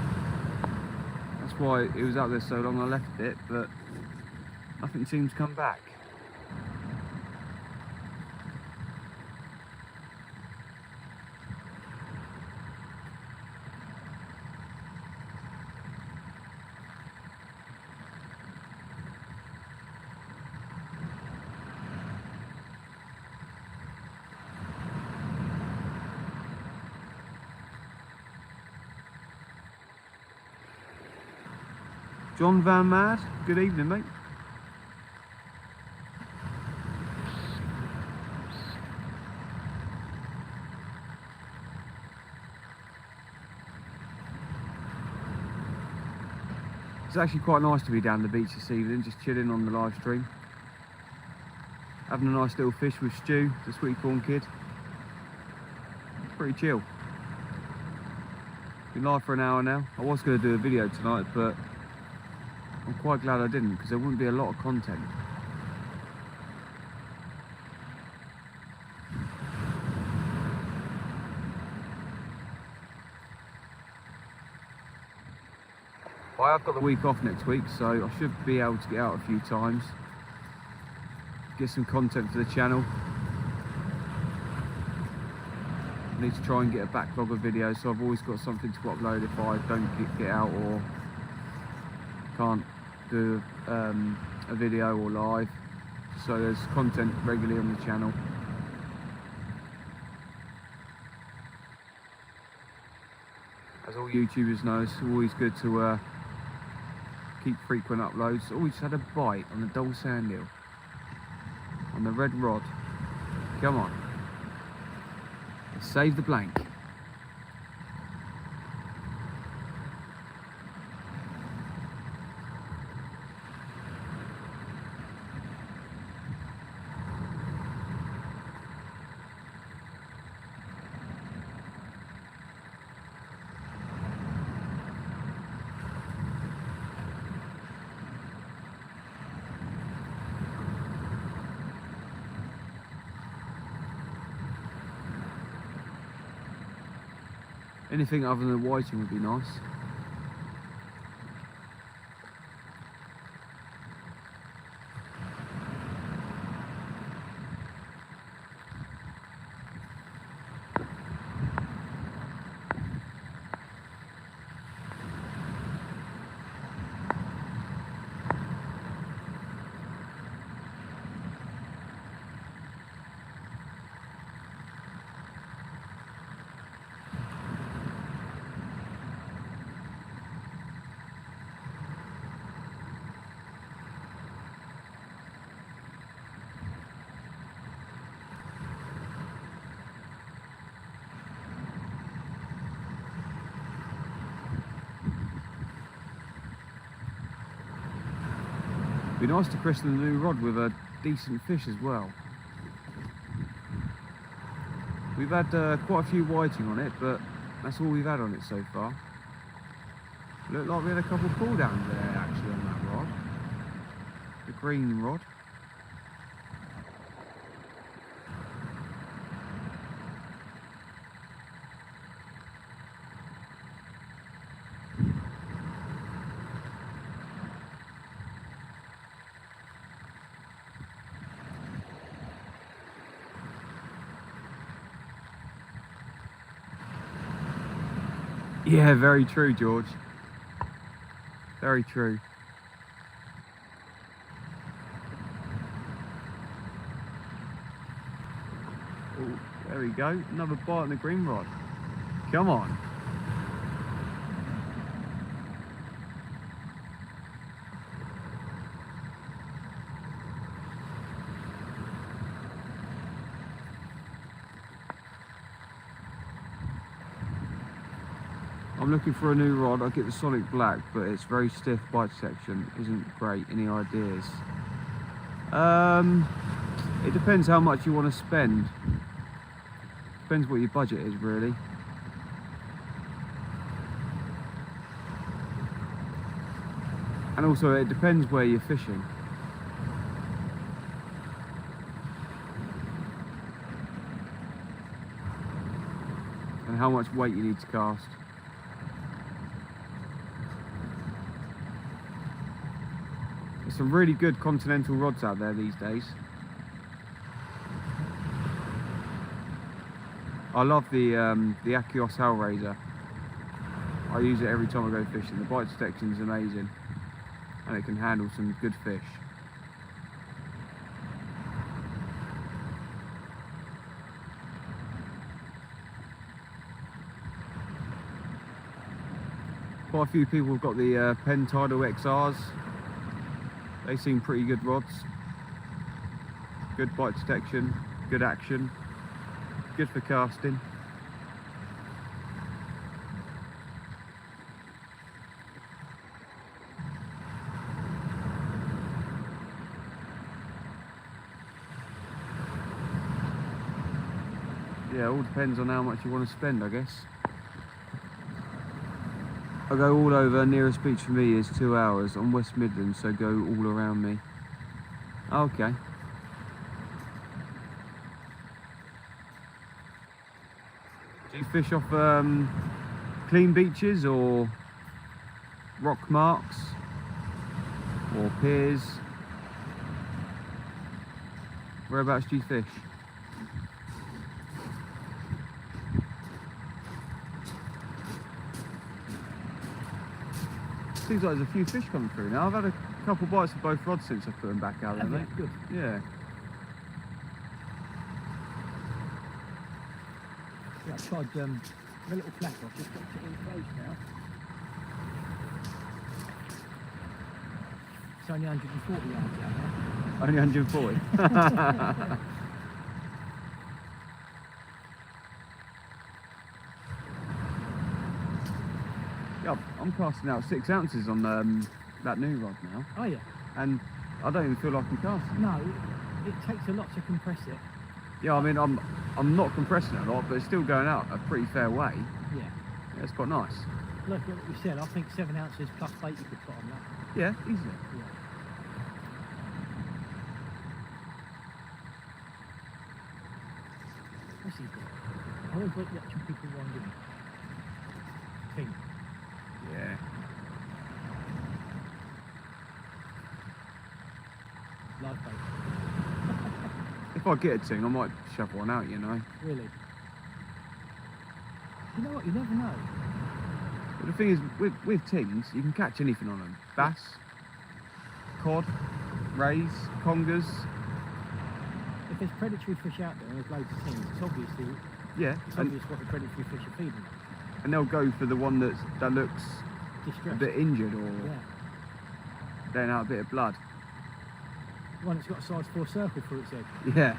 That's why it was out there so long I left it, but nothing seems to come back. John Van Mad, good evening, mate. It's actually quite nice to be down the beach this evening, just chilling on the live stream. Having a nice little fish with Stu, the sweet corn kid. It's pretty chill. Been live for an hour now. I was going to do a video tonight, but I'm quite glad I didn't, because there wouldn't be a lot of content. I have got the week off next week, so I should be able to get out a few times, get some content for the channel. I need to try and get a backlog of videos, so I've always got something to upload if I don't get out or can't do a video or live. So there's content regularly on the channel. As all YouTubers know, it's always good to keep frequent uploads. Oh, we just had a bite on the dull sand hill on the red rod. Come on, let's save the blank. Anything other than whiting would be nice. Be nice to christen the new rod with a decent fish as well. We've had quite a few whiting on it, but that's all we've had on it so far. Looked like we had a couple of pull downs there actually on that rod. The green rod. Yeah, very true, George. Very true. Oh, there we go. Another bite on the green rod. Come on. I'm looking for a new rod. I get the Sonic Black, but it's very stiff bite section. Isn't great. Any ideas? It depends how much you want to spend. Depends what your budget is, really. And also, it depends where you're fishing. And how much weight you need to cast. There's some really good continental rods out there these days. I love the Akios Hellraiser. I use it every time I go fishing. The bite detection is amazing, and it can handle some good fish. Quite a few people have got the Penn Tidal XRs. They seem pretty good rods. Good bite detection, good action, good for casting. Yeah, it all depends on how much you want to spend, I guess. I go all over. Nearest beach for me is 2 hours on West Midlands, so go all around me. Okay. Do you fish off clean beaches or rock marks or piers? Whereabouts do you fish? Seems like there's a few fish coming through now. I've had a couple bites of both rods since I put them back out there, mate. Good. Yeah. Yeah, I tried the little flat. I've just got it in close now. It's only 140 yards out there. Only 140. Yeah, I'm casting out 6 ounces on that new rod now, Oh yeah. and I don't even feel like I'm casting. No, it takes a lot to compress it. Yeah, I mean I'm not compressing it a lot, but it's still going out a pretty fair way. Yeah. Yeah, it's quite nice. Look what we said. I think 7 ounces plus weight you could put on that. Yeah, easily. Yeah. What's he doing? I always like watching people wandering. Pink. Yeah. Lifeboat. If I get a ting, I might shove one out, you know. Really? You know what? You never know. But the thing is, with tings, you can catch anything on them. Bass, cod, rays, congers. If there's predatory fish out there and there's loads of things, it's obviously Yeah, obvious what the predatory fish are feeding on. and they'll go for the one that looks a Distressed. bit injured or Yeah. letting out a bit of blood. One that's got a size 4 circle through its head. Yeah.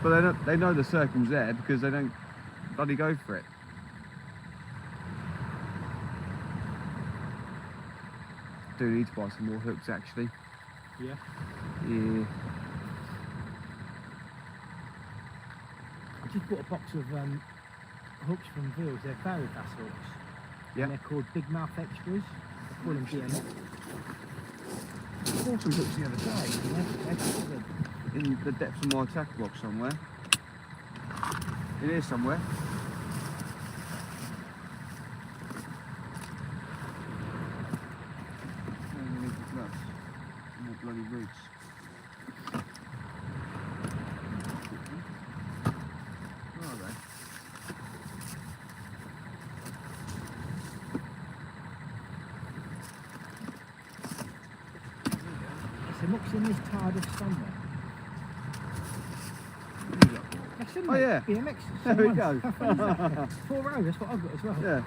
But they know the circle's there because they don't bloody go for it. Do need to buy some more hooks actually. Yeah. Yeah. I just bought a box of hooks from Veals. They're Barry Bass hooks. Yeah. And they're called Big Mouth Extras. I call them BMX. I bought some hooks the other day They're good. in the depths of my tackle box somewhere. In here somewhere. Underneath the gloves. More bloody roots. Where are they? So Mock's in this TARDIS somewhere. That's him, Oh, mate. yeah. BMX. There we Same go. one. How fun is that? 4-row, that's what I've got as well. Yeah.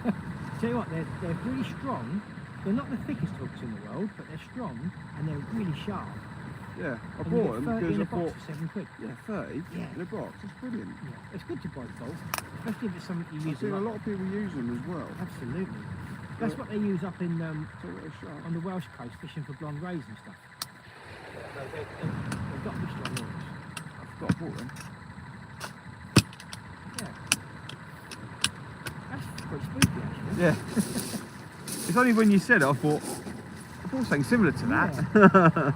Tell you what, they're really strong. They're not the thickest hooks in the world, but they're strong and they're really sharp. Yeah. I And you bought get them 30 because in I a box thought, for £7. yeah, 30 Yeah. in a box. That's brilliant. Yeah, it's good to buy both, especially if it's something you I've use seen a lot. lot of people use them as well. Absolutely. That's what they use up in So what a sharp. on the Welsh coast fishing for blonde rays and stuff. They've got to be strong hooks. I've got bought them. Yeah. That's quite spooky actually. Yeah. It's only when you said it I thought something similar to that. Yeah.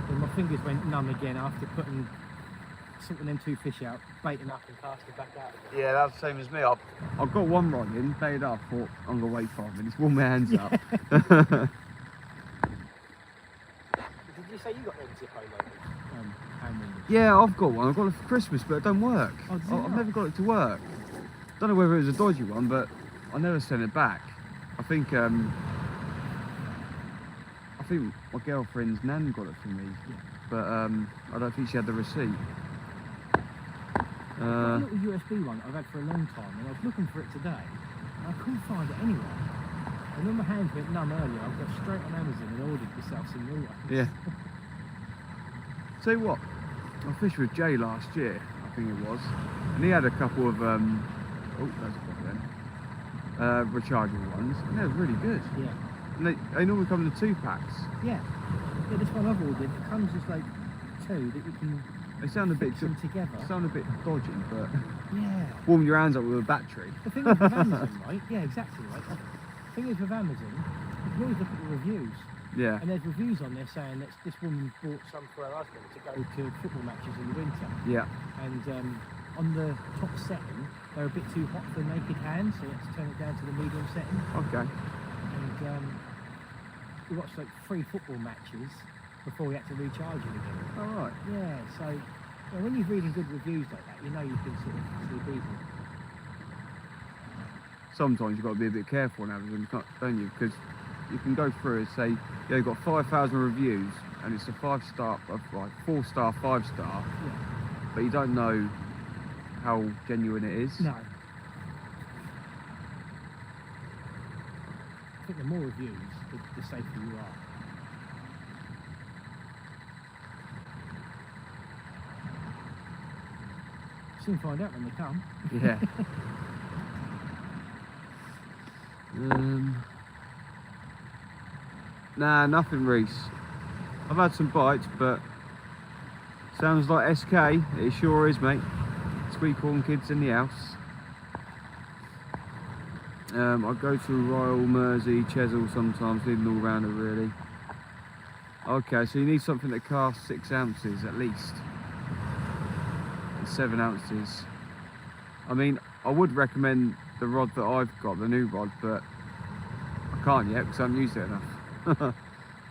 Then my fingers went numb again after sorting them 2 fish out, baiting up and casting back out again. Yeah, that's the same as me. I've got one rod in, baited up, thought I'm gonna wait 5 minutes, warm my hands up. Did you say you got them Zippo loaders? Hand windows? Yeah, I've got one. I've got it for Christmas, but it don't work. Oh, does it I've not? never got it to work. Don't know whether it was a dodgy one, but I never sent it back. I think my girlfriend's nan got it for me, Yeah. but I don't think she had the receipt. I've got a little USB one that I've had for a long time, and I was looking for it today, and I couldn't find it anywhere. And when my hands went numb earlier, I got straight on Amazon and ordered myself some new ones. Yeah. Tell you what, I fished with Jay last year, I think it was, and he had a couple of oh, there's a couple then, rechargeable ones, and they were really good. Yeah. And they normally come in the 2-packs. Yeah. Yeah, this one I've ordered, it comes as like 2 that you can They sound a bit fix them together. dodgy, but Yeah. warm your hands up with a battery. The thing is with Amazon, right? Yeah, exactly, right? The thing is with Amazon, you can always look at the reviews. Yeah. And there's reviews on there saying that this woman bought some for her husband to go to football matches in the winter. Yeah. And on the top setting, they're a bit too hot for naked hands, so you have to turn it down to the medium setting. Okay. And we watched like 3 football matches before we had to recharge it again. All right. Yeah, so when you're reading good reviews like that, you know you can sort of sleep easy. Sometimes you've got to be a bit careful on Amazon, don't you? Because you can go through and say, yeah, you've got 5,000 reviews, and it's a 5-star, like 4-star, 5-star, Yeah. but you don't know how genuine it is. No. I think the more reviews, the safer you are. Soon find out when they come. Yeah. Nah, nothing, Reese. I've had some bites, but sounds like SK. It sure is, mate. Sweet corn kids in the house. I go to Royal, Mersey, Chesil sometimes, leading all rounder really. Okay, so you need something that casts 6 ounces at least. And 7 ounces. I mean, I would recommend the rod that I've got, the new rod, but I can't yet because I haven't used it enough.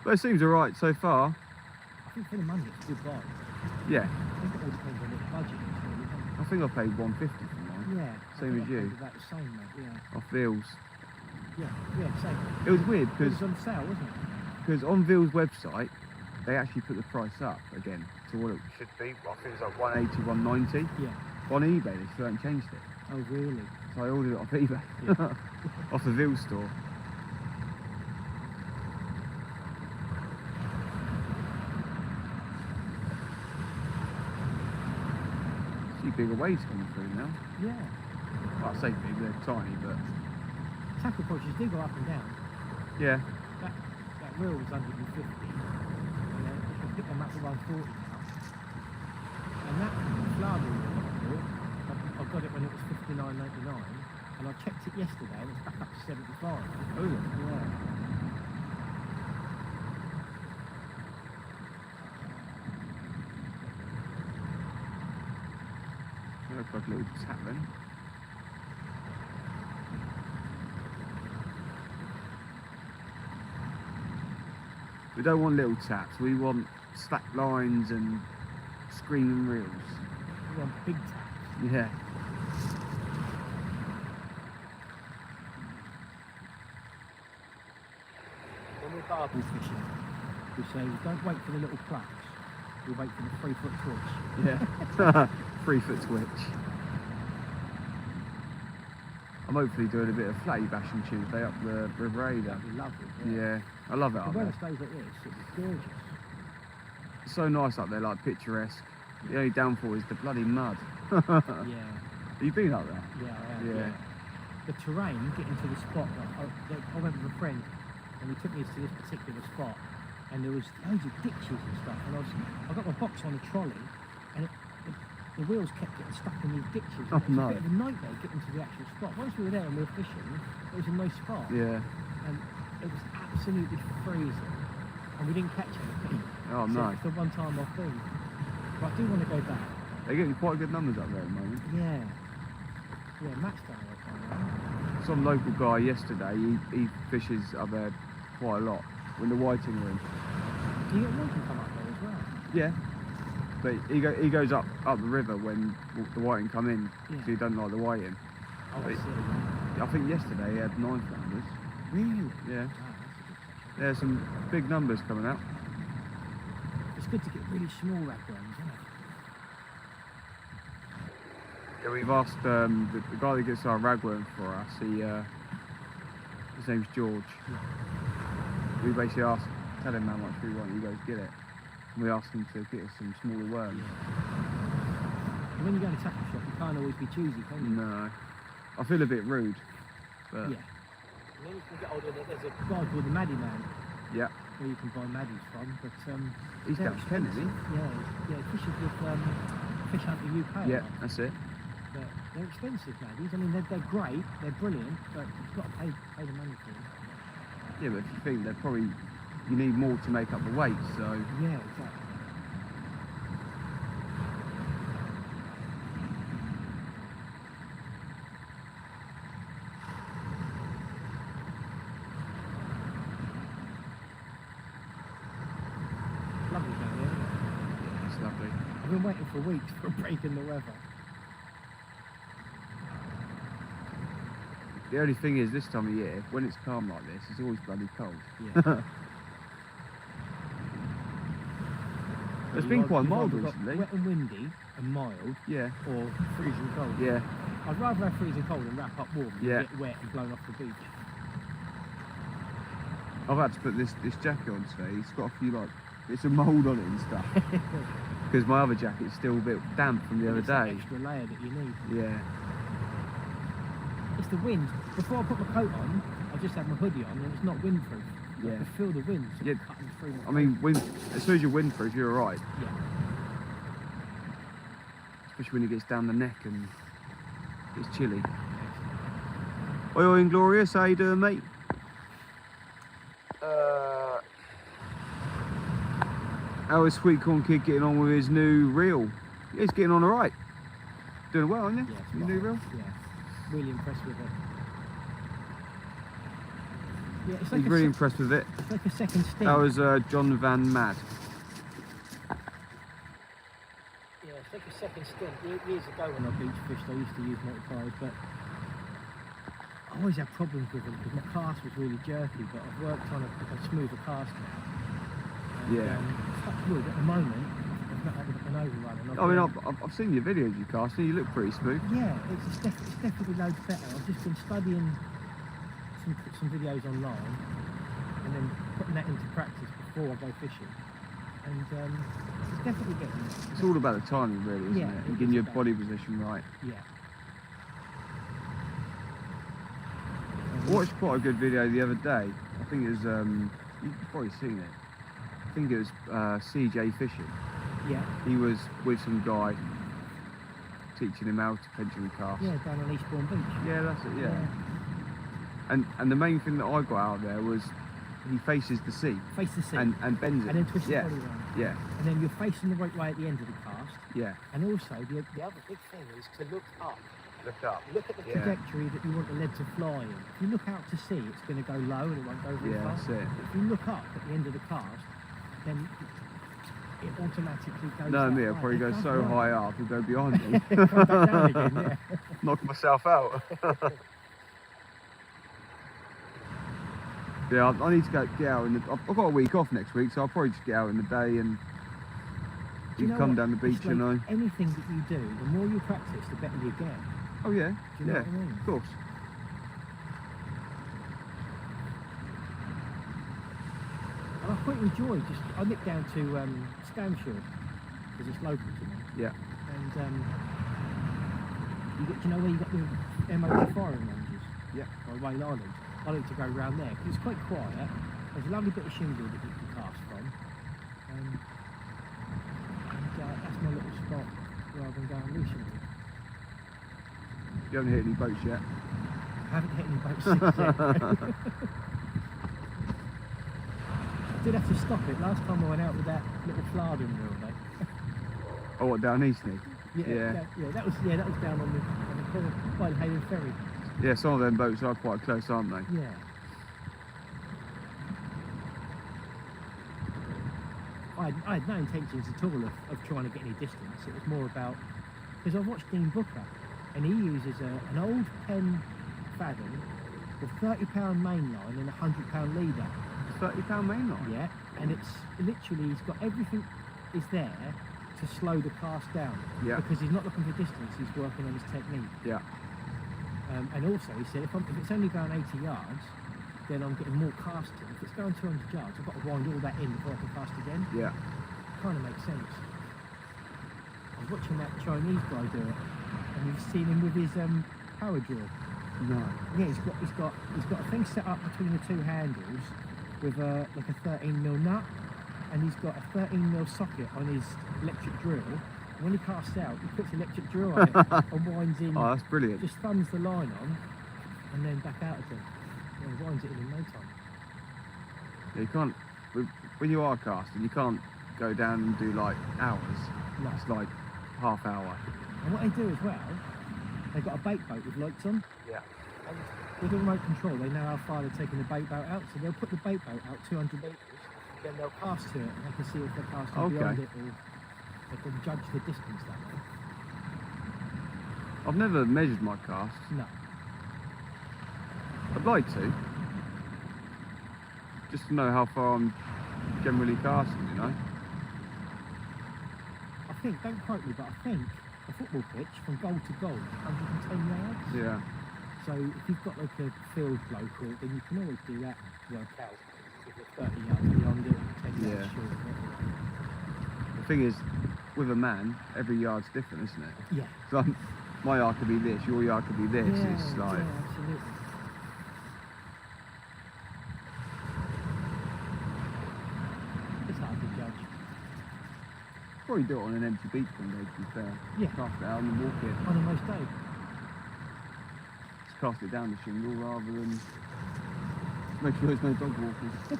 But it seems alright so far. I think for the money it's a good buy. Yeah, I think it all depends on what the budget is really, doesn't it? I think I paid 150 for mine. Yeah. Same I as think I you. paid about the same, mate, yeah. Off Veals. Yeah, same. It was weird It because was on sale, wasn't it? on Veals' website they actually put the price up again to what it should be. I think it's like 180, 190. Yeah. On eBay they still haven't changed it. Oh, really? So I ordered it off eBay. Yeah. Off the Veals store. See bigger waves coming through now. Yeah. Well, I say big, they're tiny, but Tackle approaches do go up and down. yeah. That reel was 150. You know, you can pick them up at 140 now. And that flower reel that I bought, I got it when it was $59.99, and I checked it yesterday and it's back up to 75. Oh, Yeah. that looks like a little tap then. We don't want little taps, we want slack lines and screaming reels. You want big taps. Yeah. when we're barbel fishing, we say don't wait for the little plucks, we wait for the 3-foot twitch. Yeah. 3-foot twitch. I'm hopefully doing a bit of flatty bashing Tuesday up the River Ada. That'd be lovely. Yeah, I love it The up weather there. stays like this, it'd be gorgeous. It's so nice up there, like picturesque. The only downfall is the bloody mud. Yeah, Have you been up there? yeah, I have, Yeah. yeah. The terrain, getting to the spot, I went with a friend and he took me to this particular spot and there was loads of ditches and stuff and I got my box on a trolley and the wheels kept getting stuck in these ditches. Oh, It was no. a bit of a nightmare getting to the actual spot. Once we were there and we were fishing, it was a nice spot. Yeah. And it was absolutely freezing and we didn't catch anything. Oh, So no. it's the one time off thing. But I do want to go back. They're getting quite good numbers up there at the moment. Yeah. Yeah, Matt's down there somewhere. Some local guy yesterday, he fishes up there quite a lot when the whiting are in. Do you get one can come up there as well? Yeah. But he goes up the river when the whiting come in, because he don't like the whiting. Oh, I But- see. I think yesterday he had 9 flounders. Really? Yeah. Wow, that's a good catch. There's some big numbers coming out. It's good to get really small ragworms, isn't it? Yeah, we've asked the guy that gets our ragworm for us. His name's George. Yeah. We basically tell him how much we want. He goes get it. And we asked him to get us some smaller worms. And when you go to a tackle shop, you can't always be choosy, can you? No, I feel a bit rude, but Yeah. And then you can get older. There's a guy called the Maddie Man. Yeah. Where you can buy Maddies from, but he's they're down to Kent, isn't expensive. Yeah, he fishes with Fish Hunter UK. he? Yeah, that's it. But they're expensive Maddies. I mean, they're great, they're brilliant, but you've got to pay the money for them. Yeah, but if you think they're probably, you need more to make up the weight, so Yeah, exactly. Lovely down here, isn't it? yeah, it's lovely. I've been waiting for weeks for a break in the weather. The only thing is, this time of year, when it's calm like this, it's always bloody cold. Yeah. It's been quite You've mild either got recently. Wet and windy and mild, Yeah, or freezing cold. yeah. I'd rather have freezing cold and wrap up warm than Yeah. get wet and blown off the beach. I've had to put this jacket on today. It's got a few bits of mould on it and stuff. Because my other jacket's still a bit damp from the other It's that day. extra layer that you need. Yeah. It's the wind. Before I put my coat on, I just had my hoodie on and it's not windproof. I Yeah. can feel the wind sort Yeah. of cutting through my I mean, as soon as you're windproof, you're alright. coat. Yeah. Especially when it gets down the neck and it's chilly. Oi, oi, Inglorious, how you doing, mate? How is Sweet Corn Kid getting on with his new reel? Yeah, he's getting on alright. Doing well, aren't you? Yeah, it's Your fine. new reel? Yeah. Really impressed with it. Yeah, it's like, He's really impressed with it. it's like a second stint. That was John Van Mad. Yeah, it's like a second stint. Years ago when I beach fished, I used to use multi-pies, but I always had problems with them because my cast was really jerky, but I've worked on a smoother cast now. And, Yeah. touch wood, at the moment, I've not had an overrun. And I mean, I've seen your videos you cast and you look pretty smooth. yeah, it's definitely loads better. I've just been studying some videos online and then putting that into practice before I go fishing. And it's definitely getting there. It's all about the timing, really, isn't Yeah, it? it And getting is your about- body position right. Yeah. I watched quite a good video the other day. I think it was, you've probably seen it. I think it was CJ Fishing. Yeah. He was with some guy teaching him how to pension cast. Yeah, down on Eastbourne Beach. Yeah, that's it, yeah. And the main thing that I got out of there was he faces the sea Face the sea. and bends it. And then twist yeah. the body around. Yeah, And then you're facing the right way at the end of the cast. yeah. And also, the other big thing is to look up. Look up. Look at the Yeah. trajectory that you want the lead to fly in. If you look out to sea, it's going to go low and it won't go very Yeah, far. that's it. If you look up at the end of the cast, then it automatically goes No, that me, I'll way. probably It go does so work. high up, he'll go behind me. Come back down again, yeah. Knock myself out. Yeah, I need to get out in the. I've got a week off next week, so I'll probably just get out in the day and Do you know come what? down the beach, It's you know. anything that you do, the more you practice, the better you get. Oh yeah, Do you know yeah, what I mean? of course. And I quite enjoy I nipped down to Scanshaw because it's local to me. Yeah. And you know where you got the MOT firing ranges? Yeah. By Whale Island. I like to go around there because it's quite quiet. There's a lovely bit of shingle that you can cast from. And that's my little spot rather than going recently. You haven't hit any boats yet. I haven't hit any boats since yet. I did have to stop it last time I went out with that little flarding reel, mate. Oh, what, down east, Nick? Yeah. That was down on the corner by the Hayden Ferry. Yeah, some of them boats are quite close, aren't they? Yeah. I had no intentions at all of trying to get any distance. It was more about, because I've watched Dean Booker and he uses an old Penn fathom with £30 main line and a £100 leader. £30 mainline? Yeah, and it's literally, he's got everything is there to slow the cast down. Yeah. Because he's not looking for distance, he's working on his technique. Yeah. And also he said if it's only going 80 yards, then I'm getting more casting. If it's going 200 yards, I've got to wind all that in before I can cast again. Yeah. Kind of makes sense. I was watching that Chinese guy do it, and you've seen him with his power drill. No. Yeah, he's got a thing set up between the two handles with like a 13mm nut, and he's got a 13mm socket on his electric drill. And when he casts out, he puts the electric drill on it and winds in. Oh, that's brilliant. Just thumbs the line on, and then back out again. Yeah, winds it in no time. Yeah, you can't, when you are casting, you can't go down and do like hours. No. It's like half hour. And what they do as well, they've got a bait boat with lights on. Yeah. And with the remote control, they know how far they're taking the bait boat out, so they'll put the bait boat out 200 metres, then they'll cast to it, and they can see if they're casting beyond it, or they can judge the distance that way. I've never measured my casts. No. I'd like to. Just to know how far I'm generally casting, you know? I think, don't quote me, but I think a football pitch from goal to goal, 110 yards. Yeah. So if you've got like a field local, then you can always do that work out. If you're 30 yards beyond it, 10 yards Yeah. short of it. The thing is, with a man, every yard's different, isn't it? Yeah. So my yard could be this, your yard could be this. Yeah, It's like, yeah, absolutely. It's hard to judge. probably do it on an empty beach one day, to be fair. Yeah. Cast it out and walk it. On a most day. Just cast it down the shingle rather than make sure there's no dog walkers.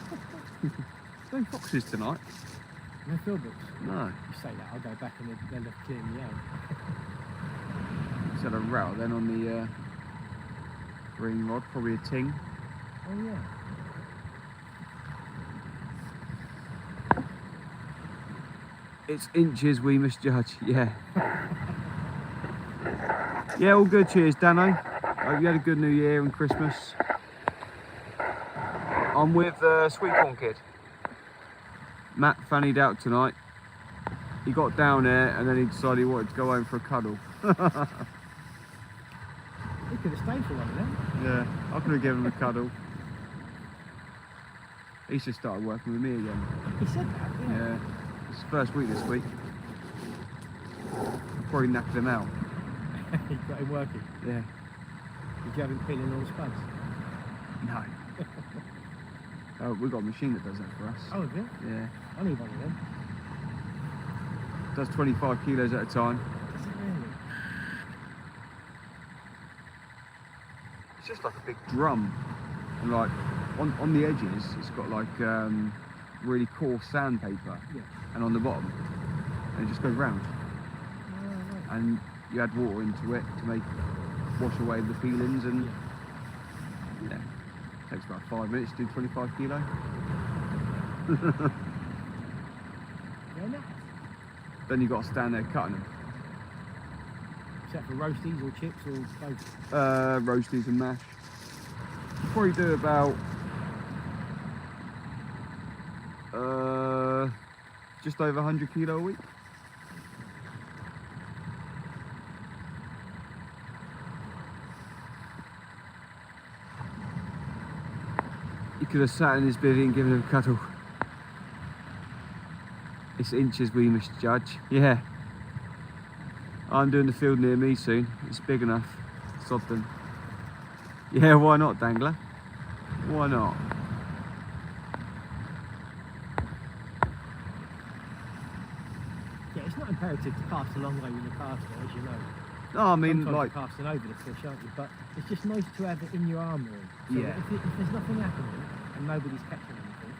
No foxes tonight. No field books. No. You say that, I'll go back and they'll have cleared me out. Just had a rattle then on the green rod, probably a ting. Oh yeah. It's inches we misjudge, yeah. Yeah, all good, cheers Dano. Hope you had a good New Year and Christmas. I'm with Sweet Corn Kid. Matt fannied out tonight. He got down there and then he decided he wanted to go home for a cuddle. You could have stayed for one of them. Yeah, I could have given him a cuddle. He's just started working with me again. He said that, yeah. Yeah, it's his first week this week. Probably knackered him out. You got him working. Yeah. Did you have him peeling all the spuds? No. Oh, we've got a machine that does that for us. Oh, have you? Yeah. I need one of them. Does 25 kilos at a time. Is it really? It's just like a big drum. And like, on the edges, it's got like really coarse sandpaper. Yeah. And on the bottom, and it just goes round. Oh, right. And you add water into it to wash away the peelings and yeah. Takes about 5 minutes to do 25 kilo. Yeah, no. Then you've got to stand there cutting them. Is that for roasties or chips or both? Roasties and mash. Probably do about Just over 100 kilo a week. You could have sat in his bivvy and given him a cuddle. It's inches we must judge. Yeah. I'm doing the field near me soon. It's big enough. Sodden. Yeah, why not, Dangler? Why not? Yeah, it's not imperative to cast a long way with a caster, as you know. No, I mean, Sometimes like, you're casting over the fish, aren't you? But it's just nice to have it in your armoury. So Yeah. if there's nothing happening and nobody's catching anything,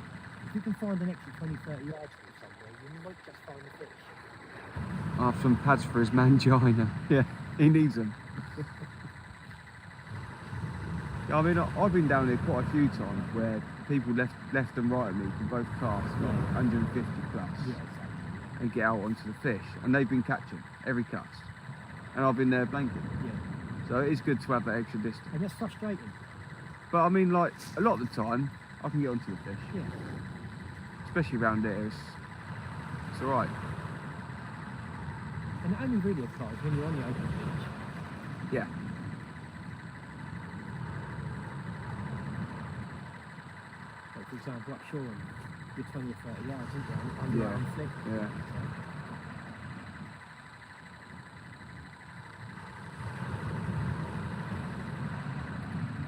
if you can find an extra 20, 30 yards from somewhere, you might just find a fish. some pads for his mangina. Yeah, he needs them. Yeah, I mean, I've been down here quite a few times where people left and right of me can both cast like 150 plus Yeah, exactly. and get out onto the fish, and they've been catching every cast, and I've been there blanking. Yeah. So it is good to have that extra distance. And that's frustrating. But I mean, like, a lot of the time, I can get onto the fish, Yeah. especially around here. It's all right. And it only really applies when you're on the open beach. Yeah. Like, for example, up shore, you're 20 or 30 yards, isn't it? On your Yeah. own flick. Yeah.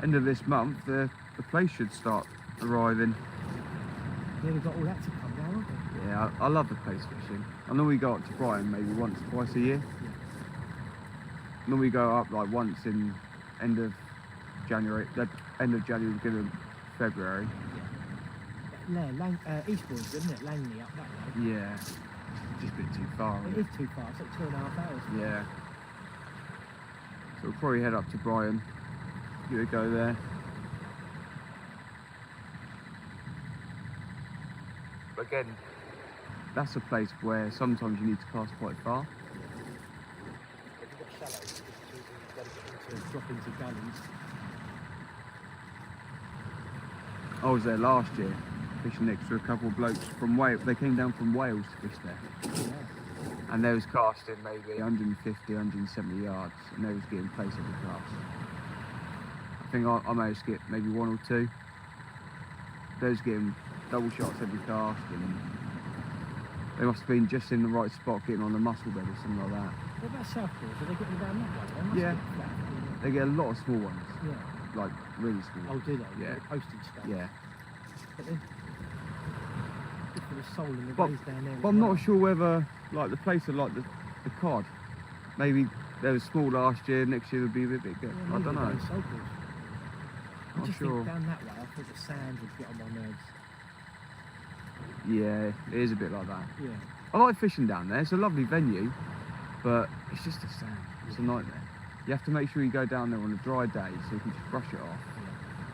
End of this month, the place should start arriving. Yeah, we've got all that to come now, haven't we? Yeah, I love the place fishing. I normally go up to Brighton maybe once, twice a year. Yeah. Normally go up like once in end of January, beginning of February. Yeah, Eastbourne, isn't it? Langley up that way. Yeah, just a bit too far. It is too far, it's like 2.5 hours. Yeah. So we'll probably head up to Brighton, give it a go there. But again, that's a place where sometimes you need to cast quite far. If you've got shallows, it's too easy to drop into gullies. I was there last year, fishing next to a couple of blokes from Wales. They came down from Wales to fish there. Yeah. And they was casting maybe 150, 170 yards, and they was getting place every cast. I think I managed to get maybe one or two. They was getting double shots every cast, and they must have been just in the right spot, getting on the mussel bed or something like that. What about Southport? Are they getting down that way? They must Yeah. get flat, yeah. They get a lot of small ones, Yeah. like really small. Oh, do they? Yeah. The postage stuff. Yeah. But then, good for the soul and the But- rays down there. But I'm not sure whether, like, the place of like the cod, maybe they were small last year, next year would be a bit bigger. Yeah, I don't know. I Not just sure. think down that way, I think the sand would get on my nerves. Yeah, it is a bit like that. Yeah. I like fishing down there. It's a lovely venue, but it's just the sand. It's a nightmare. You have to make sure you go down there on a dry day so you can just brush it off.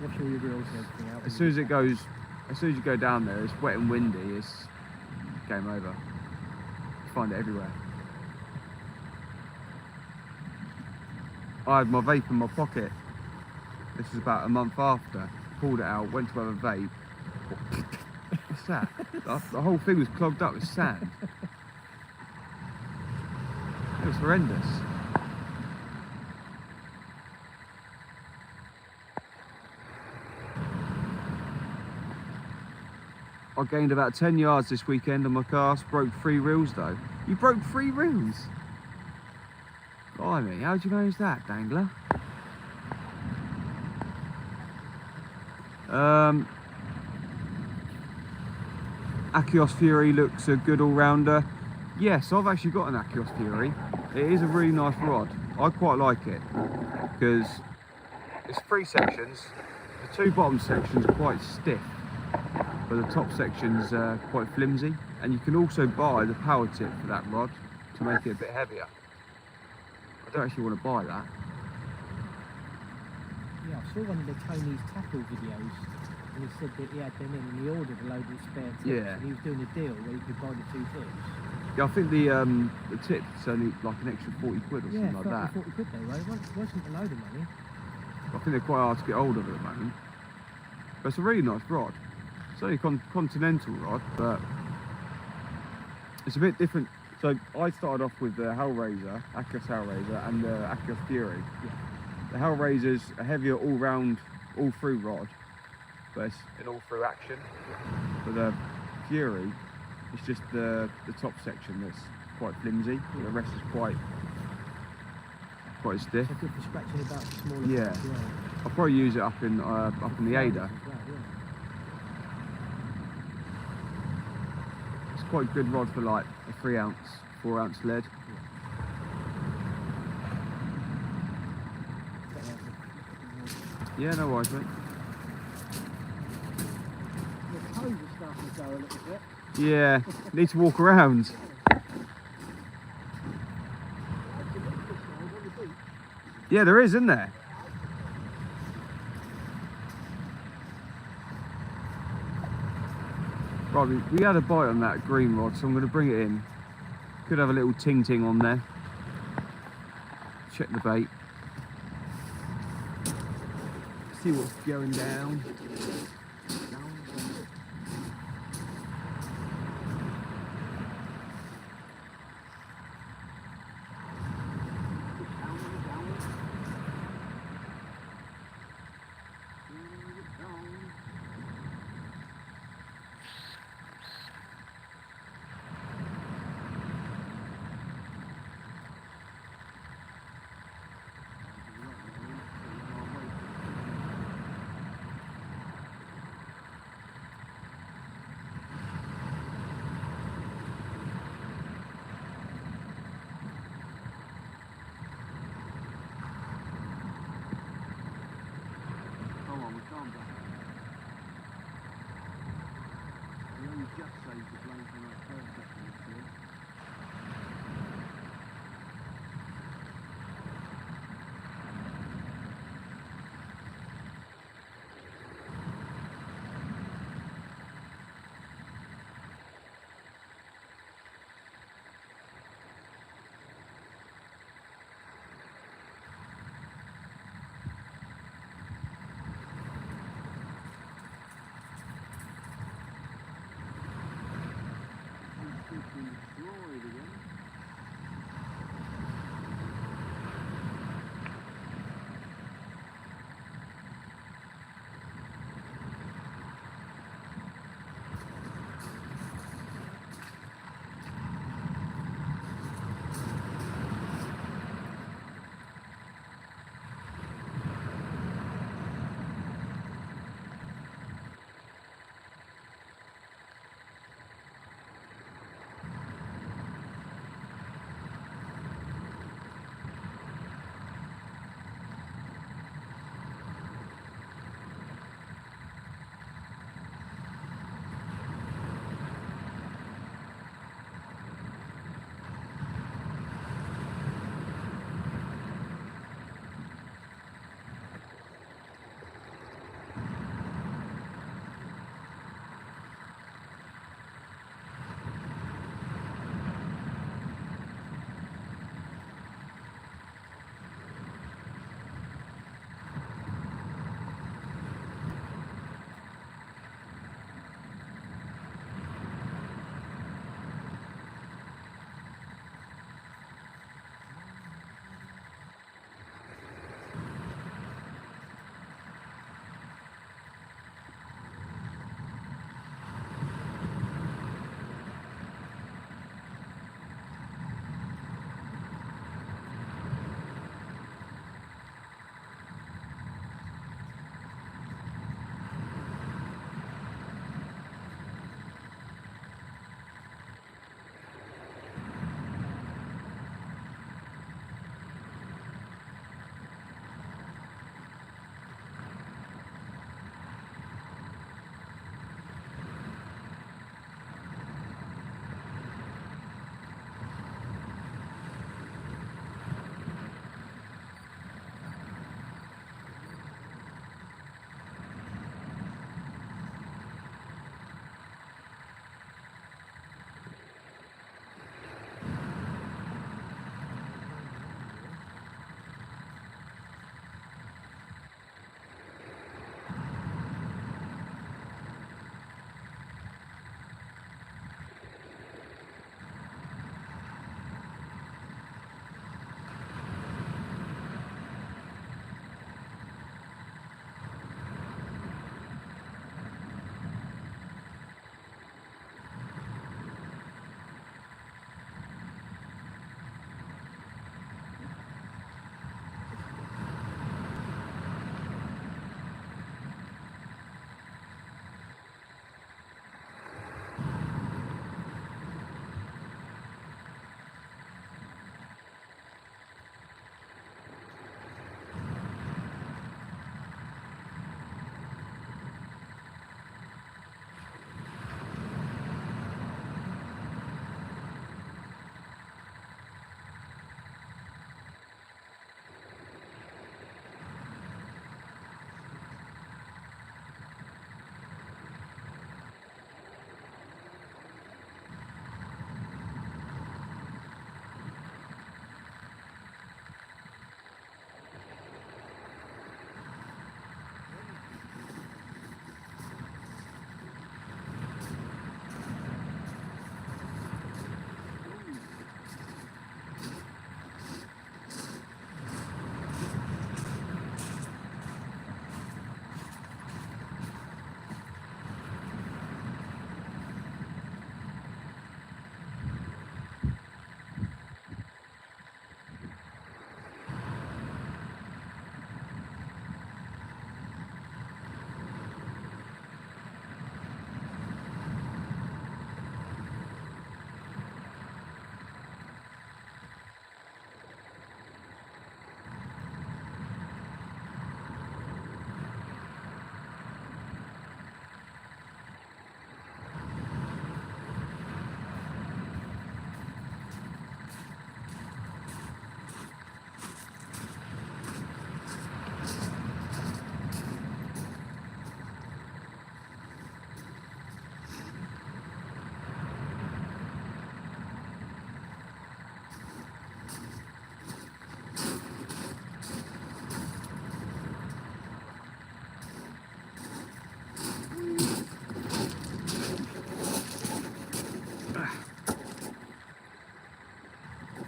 Yeah. Wash all your reels and everything out. As soon as you go down there, it's wet and windy. It's game over. You find it everywhere. I had my vape in my pocket. This was about a month after. Pulled it out, went to have a vape. What's that? The whole thing was clogged up with sand. It was horrendous. I gained about 10 yards this weekend on my cast, broke 3 reels though. You broke 3 reels? Blimey, how'd you manage that, Dangler? Achios Fury looks a good all-rounder. Yes, I've actually got an Achios Fury. It is a really nice rod. I quite like it because it's 3 sections. The 2 bottom sections are quite stiff, but the top section's quite flimsy. And you can also buy the power tip for that rod to make it a bit heavier. I don't actually want to buy that. Yeah, I saw one of the Chinese tackle videos, and he said that he had them in and he ordered a load of spare tips, Yeah. and he was doing a deal where you could buy the 2 tips. Yeah, I think the tip's only like an extra 40 quid or Yeah, something like that. 40 quid they were. It wasn't a load of money. I think they're quite hard to get hold of at the moment. But it's a really nice rod. It's only a continental rod, but it's a bit different. So I started off with the Hellraiser, Acros Hellraiser, and the Acros Fury. Yeah. The Hellraiser's a heavier all-round, all-through rod, but it's an all-through action. For the Fury, it's just the top section that's quite flimsy. The rest is quite stiff. So good for scratching about smaller Yeah. parts, yeah. I'll probably use it up in the Ada. As well, yeah. It's quite a good rod for like a 3 ounce, 4 ounce lead. Yeah, no worries, mate. The toes are starting to go a little bit. Yeah, need to walk around. Yeah, there is, isn't there? Right, we had a bite on that green rod, so I'm going to bring it in. Could have a little ting-ting on there. Check the bait. See what's going down.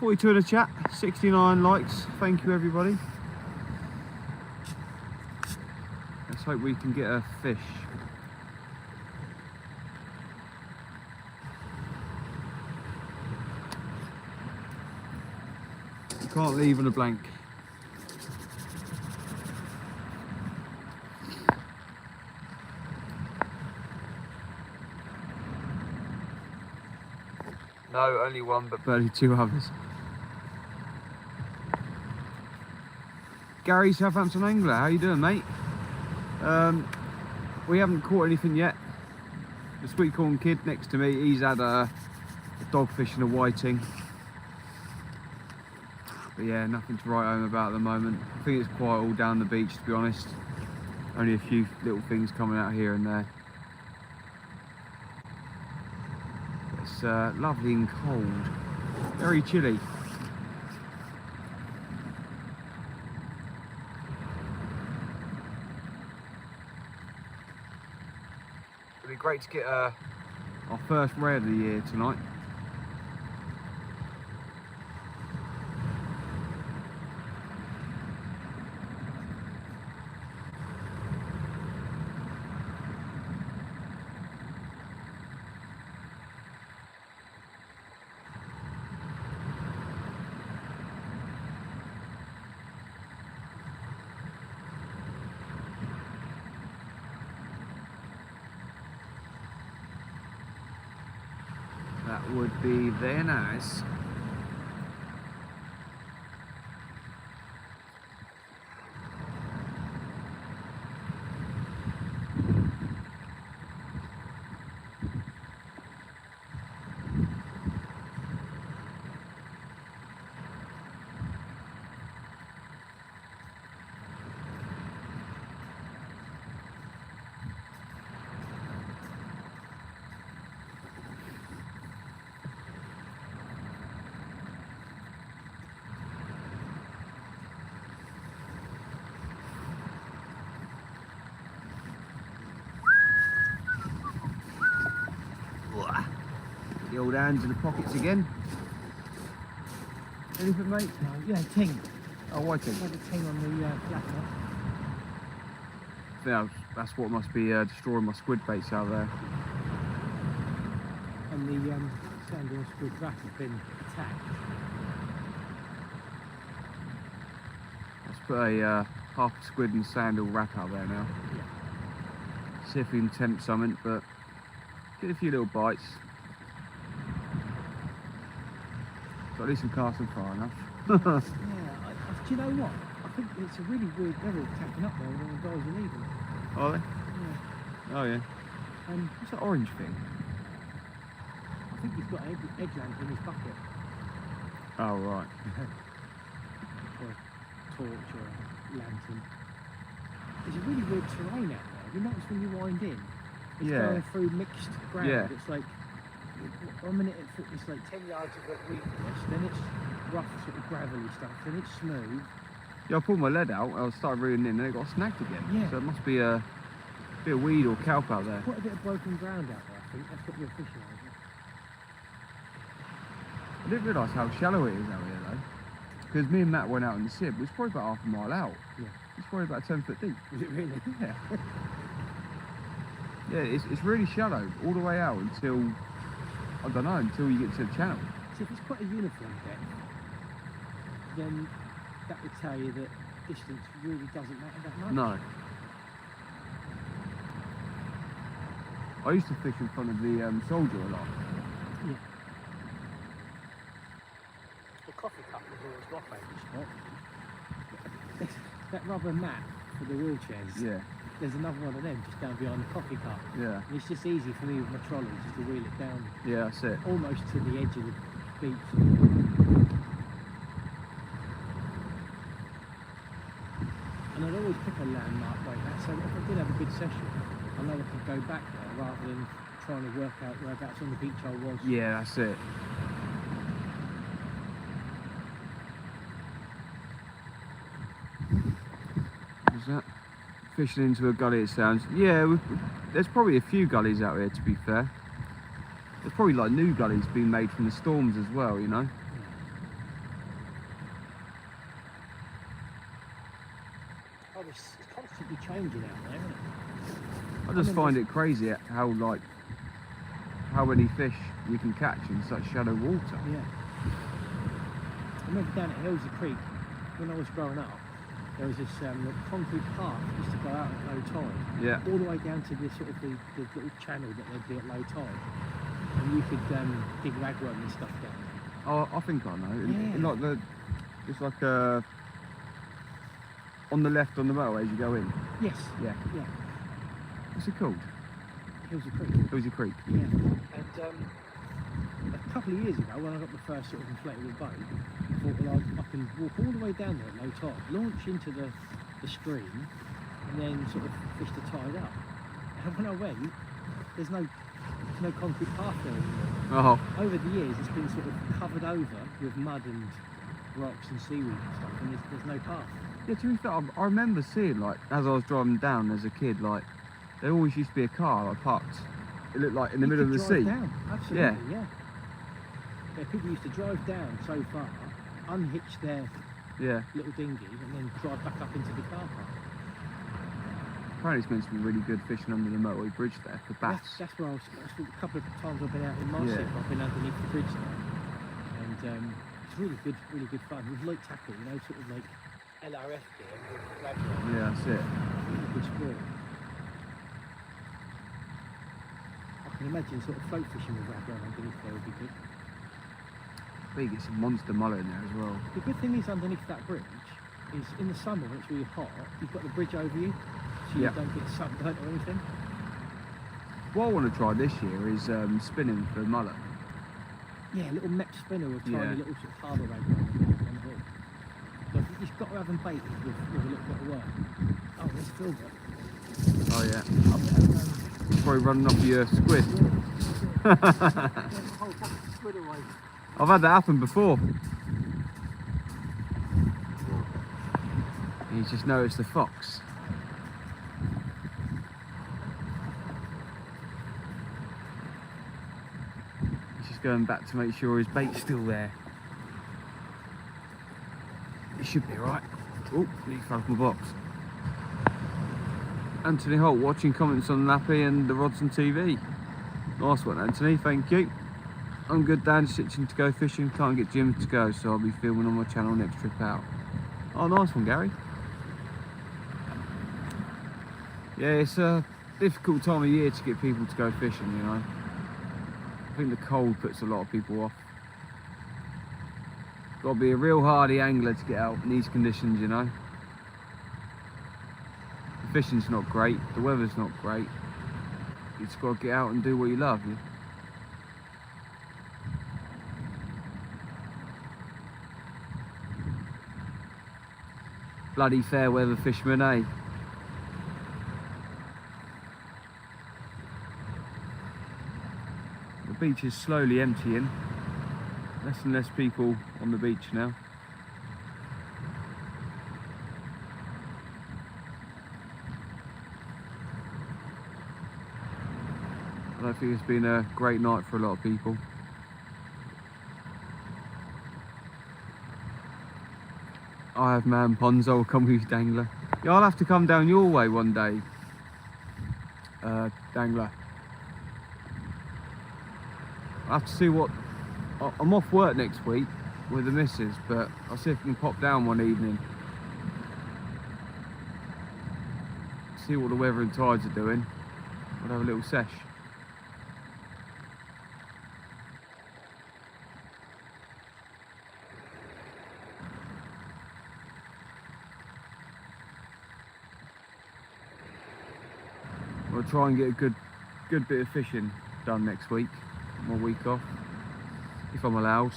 42 in the chat, 69 likes. Thank you, everybody. Let's hope we can get a fish. You can't leave on a blank. No, only one, but barely two others. Gary, Southampton Angler, how you doing, mate? We haven't caught anything yet. The sweet corn kid next to me, he's had a dogfish and a whiting. But yeah, nothing to write home about at the moment. I think it's quiet all down the beach, to be honest. Only a few little things coming out here and there. It's lovely and cold, very chilly. It'll be great to get our first ray of the year tonight. That would be very nice. The old hands in the pockets again. Anything, mate? Yeah, ting. Oh, whiting. Had a ting on the flat knot. Yeah, that's what must be destroying my squid baits out there. And the sandal squid wrap has been attacked. Let's put a half a squid and sandal wrap out there now. Yeah. See if we can tempt something, but get a few little bites. So at least I'm casting far enough. Yeah, do you know what? I think it's a really weird level tapping up there when the guys are leaving. Are they? Yeah. Oh yeah. What's that orange thing? I think he's got an egg lamp in his bucket. Oh right. Or a torch or a lantern. It's a really weird terrain out there. You notice when you wind in, it's going through mixed ground. Yeah. It's like, 1 minute it's like 10 yards of weakness, then it's rough sort of gravelly stuff, then it's smooth. Yeah, I pulled my lead out, I started reeling in, and it got snagged again. Yeah. So it must be a bit of weed or kelp out there. Quite a bit of broken ground out there, I think. That's what you're fishing over. I didn't realise how shallow it is out here though. Because me and Matt went out in the Sib, it was probably about half a mile out. Yeah. It's probably about 10 foot deep. Was it really? Yeah. Yeah, it's really shallow all the way out until, I don't know, until you get to the channel. See, if it's quite a uniform depth, then that would tell you that distance really doesn't matter that much. No. I used to fish in front of the Soldier a lot. Yeah. The coffee cup was always my favourite spot. That rubber mat for the wheelchairs. Yeah. There's another one of them just down behind the coffee cup. Yeah. And it's just easy for me with my trolley just to wheel it down Yeah, that's it. almost to the edge of the beach. And I'd always pick a landmark like that, so that if I did have a good session, I know I could go back there rather than trying to work out whereabouts on the beach I was. Yeah, that's it. What's that? Fishing into a gully, it sounds. Yeah, there's probably a few gullies out here, to be fair. There's probably like new gullies being made from the storms as well, you know. changing out there, isn't it? I just find it crazy how many fish you can catch in such shallow water. Yeah. I remember down at Hillsy Creek, when I was growing up, there was this concrete path used to go out at low tide. Yeah. All the way down to the sort of the little channel that there'd be at low tide. And you could dig ragworm and stuff down there. Oh, I think I know. Yeah. It's like on the left on the motorway as you go in. Yes. Yeah. Yeah. What's it called? Hillsy Creek. Hillsy Creek. Yeah. And a couple of years ago, when I got the first sort of inflatable boat, I thought, well, I can walk all the way down there at low tide, launch into the stream, and then sort of fish the tide up. And when I went, there's no concrete path there anymore. Oh. Over the years, it's been sort of covered over with mud and rocks and seaweed and stuff, and there's no path. Yeah, to be fair, I remember seeing, like, as I was driving down as a kid, like, there always used to be a car, like, parked. It looked like in the middle of the sea. Down. Absolutely, Yeah. yeah. Yeah, people used to drive down so far, unhitch their Yeah. little dinghy, and then drive back up into the car park. Apparently it's meant to be really good fishing under the motorway bridge there for bass. That's where that's a couple of times I've been out in my Yeah. ship, I've been underneath the bridge there. And it's really good fun. With light tackle, you know, sort of like LRF gear with ragworm. Yeah, that's it. Really good sport. I can imagine sort of float fishing with ragworm underneath there would be good. I think it's a monster mullet in there as well. The good thing is underneath that bridge is in the summer when it's really hot, you've got the bridge over you, so you Yeah. don't get sunburnt or anything. What I want to try this year is spinning for mullet. Yeah, a little mech spinner with tiny Yeah. little sort of harbour ragworm on the hook. So you've got to have them baited with a little bit of work. Oh, there's Philbert. Oh yeah. Oh, yeah, Probably running off your squid. yeah, the whole box of squid away. I've had that happen before. He's just noticed the fox. He's just going back to make sure his bait's still there. It should be right. Oh, he fell off my box. Anthony Holt watching comments on Nappy and the rods and TV. Nice one, Anthony, thank you. I'm good, Dan, just itching to go fishing. Can't get Jim to go, so I'll be filming on my channel next trip out. Oh, nice one, Gary. Yeah, it's a difficult time of year to get people to go fishing, you know. I think the cold puts a lot of people off. Got to be a real hardy angler to get out in these conditions, you know. The fishing's not great, the weather's not great. You just got to get out and do what you love. Yeah? Bloody fair weather fishermen, eh? The beach is slowly emptying. Less and less people on the beach now. I don't think it's been a great night for a lot of people. I have man ponds, I'll come with you, Dangler. Yeah, I'll have to come down your way one day, Dangler. I have to see what... I'm off work next week with the missus, but I'll see if I can pop down one evening. See what the weather and tides are doing. We'll have a little sesh. I'll try and get a good bit of fishing done next week, my week off, if I'm allowed.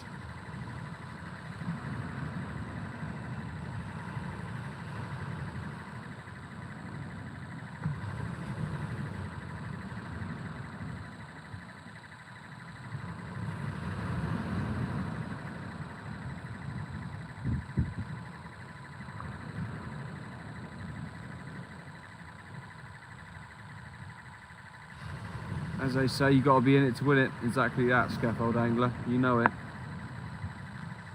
As they say, you got to be in it to win it. Exactly that, scaffold angler. You know it.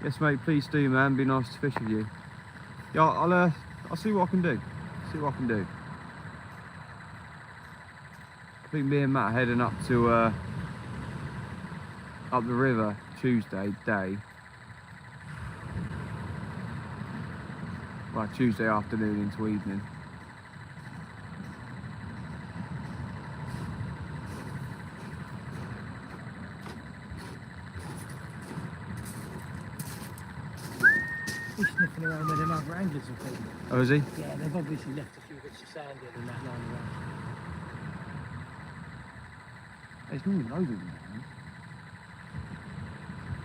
Yes, mate. Please do, man. Be nice to fish with you. Yeah, I'll see what I can do. See what I can do. think me and Matt are heading up to up the river Tuesday day. Well, Tuesday afternoon into evening. He's sniffing around with them other anglers and things. Oh, is he? Yeah, they've obviously left a few bits of sand in that line around. There's normally loads of them. Man.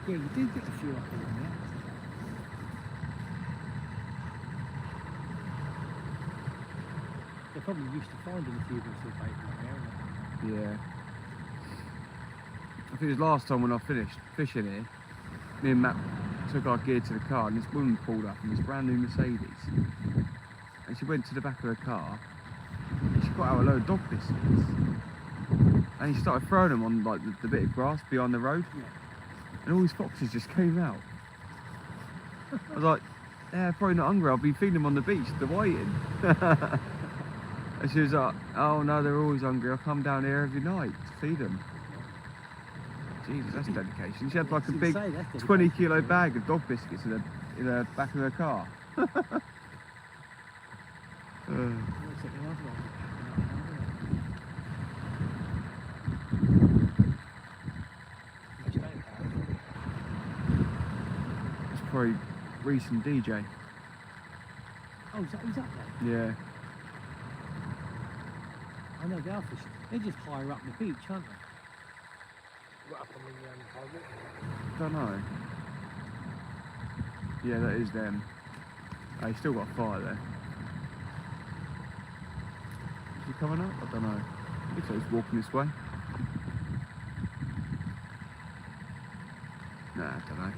Yeah, you do get a few up in there. They're probably used to finding a few bits of bait in there, aren't Yeah. I think it was last time when I finished fishing here, me and Matt took our gear to the car and this woman pulled up in this brand new Mercedes. And she went to the back of her car and she got out a load of dog biscuits. And she started throwing them on like the bit of grass behind the road. Yeah. And all these foxes just came out. I was like, yeah, probably not hungry, I'll be feeding them on the beach, they're waiting. And she was like, oh no, they're always hungry, I'll come down here every night to feed them. Jesus, that's dedication. She had like a big 20-kilo bag of dog biscuits in the back of her car. It's probably Reese and DJ. Oh, is that who's up there? Yeah. I know they are fishing. They're just higher up the beach, aren't they? Right up on the high water. Don't know. Yeah, that is them. Oh, he's still got a fire there. Is he coming up? I don't know. Looks like he's walking this way. Nah, I don't know.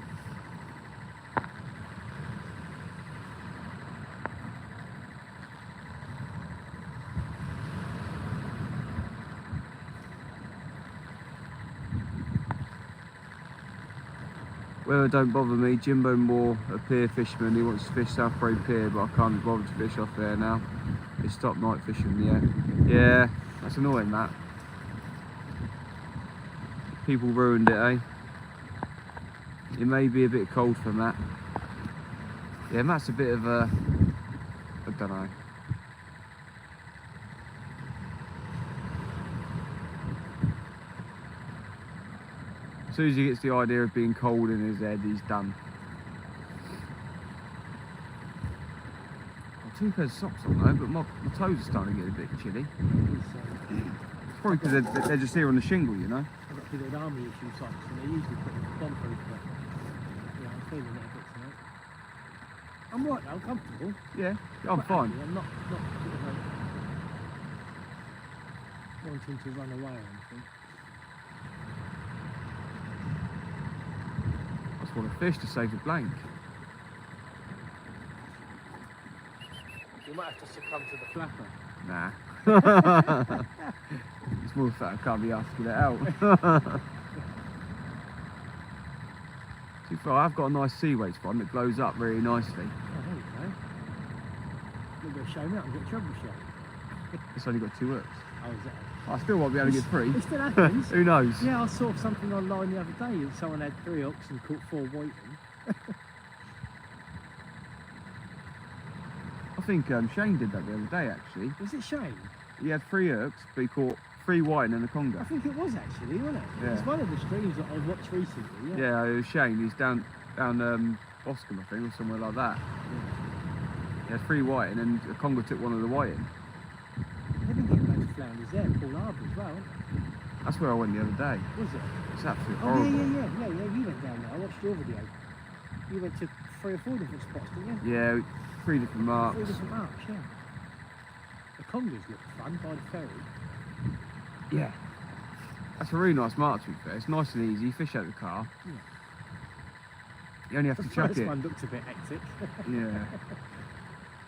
Weather don't bother me. Jimbo Moore, a pier fisherman, he wants to fish South Brae Pier, but I can't be bothered to fish off there now. It's stopped night fishing, yeah. Yeah, that's annoying, Matt. People ruined it, eh? It may be a bit cold for Matt. Yeah, Matt's a bit of a... I don't know. As soon as he gets the idea of being cold in his head, he's done. I've 2 pairs of socks on though, but my toes are starting to get a bit chilly. It's probably because they're just here on the shingle, you know? I've got to do an army issue socks and they're usually pretty bomb-proof, but yeah, I'm feeling it a bit tonight. I'm right now, comfortable. Yeah, I'm fine. Happy. I'm not sort of wanting to run away or anything. I just want to fish to save the blank. You might have to succumb to the flapper. Nah. It's more the fact I can't be asked to get it out. Too far, I've got a nice sea weights one that blows up really nicely. Oh, there you go. You're going to show me up and get trouble shot. It's only got 2 hooks. Oh, is that? I still won't be able to get 3. It still happens. Who knows? Yeah, I saw something online the other day and someone had 3 hooks and caught 4 whiting. I think Shane did that the other day actually. Was it Shane? He had 3 hooks, but he caught 3 whiting and a I conger. think it was actually, wasn't it? Yeah. It's one of the streams that I watched recently. Yeah. Yeah, it was Shane. He's down Boscombe, I think, or somewhere like that. He had 3 whiting and a conger took one of the whiting. They've been getting loads of flounders there, Paul Harbour as well, isn't it? That's where I went the other day. Was it? It's absolutely Oh, horrible. yeah, you went down there. I watched your video. You went to 3 or 4 different spots, didn't you? Yeah, 3 different marks. 3 different marks, yeah. The congers look fun by the ferry. Yeah. That's a really nice mark to be fair. It's nice and easy. You fish out of the car. Yeah. You only have The to chuck first it. one looked a bit hectic. Yeah.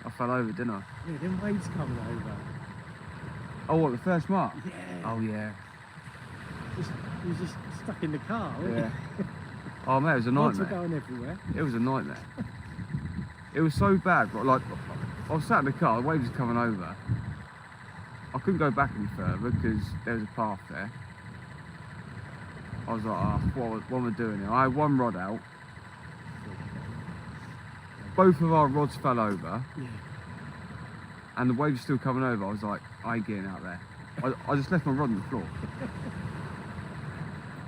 I fell over, didn't I? Yeah, them waves coming over. Oh, what, the first mark? Yeah. Oh, yeah. You was just stuck in the car, weren't Yeah. Oh, mate, it was a Lights were nightmare. going everywhere. It was a nightmare. It was so bad, but like, I was sat in the car, the waves were coming over, I couldn't go back any further because there was a path there. I was like, oh, what am I doing here? I had one rod out. Both of our rods fell over, Yeah. and the wave was still coming over. I was like, I ain't getting out there. I just left my rod on the floor.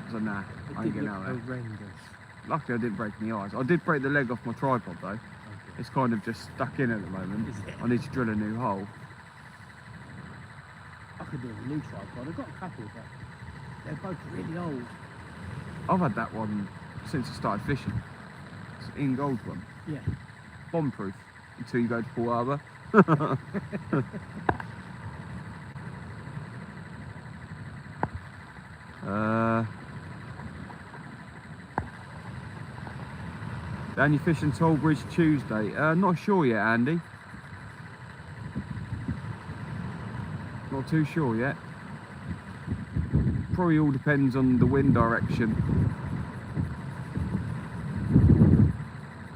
I was like, nah, I ain't getting out there. Horrendous. Luckily, I didn't break any eyes. I did break the leg off my tripod though. Okay. It's kind of just stuck in at the moment. Is it? I need to drill a new hole. I could do with a new tripod. I've got a couple, but they're both really old. I've had that one since I started fishing. It's an in gold one. Yeah. Bomb proof until you go to Port Harbour. Down your fishing Tollbridge Tuesday. Not sure yet, Andy. Not too sure yet. Probably all depends on the wind direction.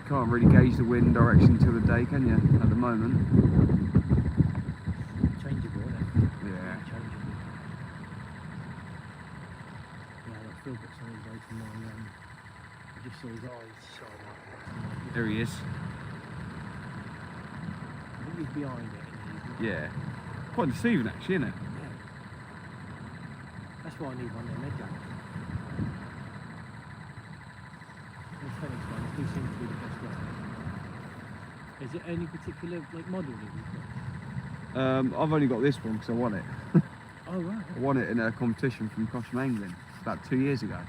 Can't really gauge the wind direction till the day, can you? At the moment. Changeable, isn't it? Yeah. Changeable. Yeah, I've still got something to go to my, I just saw his eyes shine up. There he is. I think he's behind it, isn't he? Yeah. Quite deceiving actually, isn't it? Yeah. That's why I need one of them head lamps. The Phoenix ones do seem to be the best ones. Is it any particular like model that you've got? I've only got this one because I won it. Oh right. I won it in a competition from Cosham Angling about 2 years ago.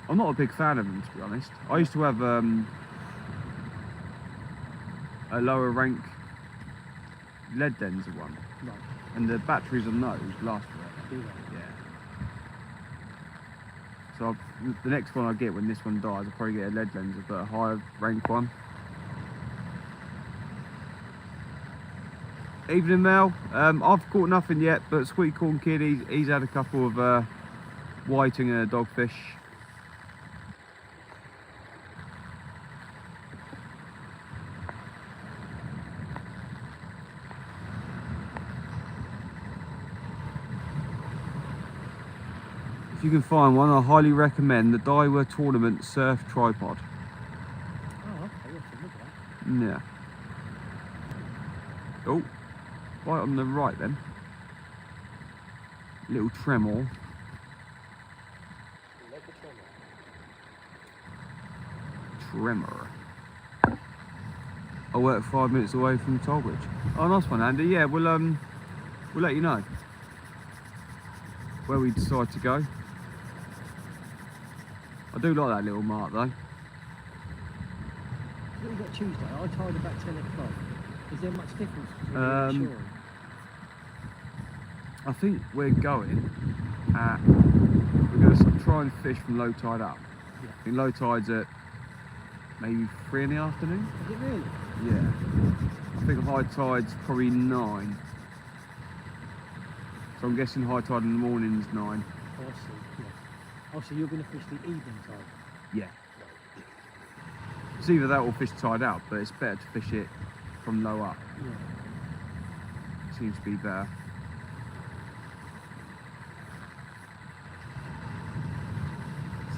I'm not a big fan of them, to be honest. I used to have a lower rank lead denser one, Right. and the batteries on those last forever. Do that. Yeah. So the next one I get when this one dies, I'll probably get a lead lenser, but a higher rank one. Evening, Mel. I've caught nothing yet, but Sweet Corn Kid, he's had a couple of whiting and a dogfish. If you can find one, I highly recommend the Daiwa Tournament Surf Tripod. Oh, okay. Yes, I look at that. Yeah. Oh, right on the right then. Little tremor. Like a tremor. Tremor. I work 5 minutes away from Tollbridge. Oh, nice one, Andy. Yeah, we'll let you know where we decide to go. I do like that little mark though. What you got Tuesday? I tied about 10 o'clock. Is there much difference between the shore? I think we're going at, we're going to try and fish from low tide up. Yeah. I think low tide's at maybe 3 in the afternoon. Is it really? Yeah. I think high tide's probably 9. So I'm guessing high tide in the morning's 9. Oh, I see. Yeah. Oh, so you're going to fish the evening tide? Yeah. It's either that or fish tide out, but it's better to fish it from low up. Yeah. Seems to be better.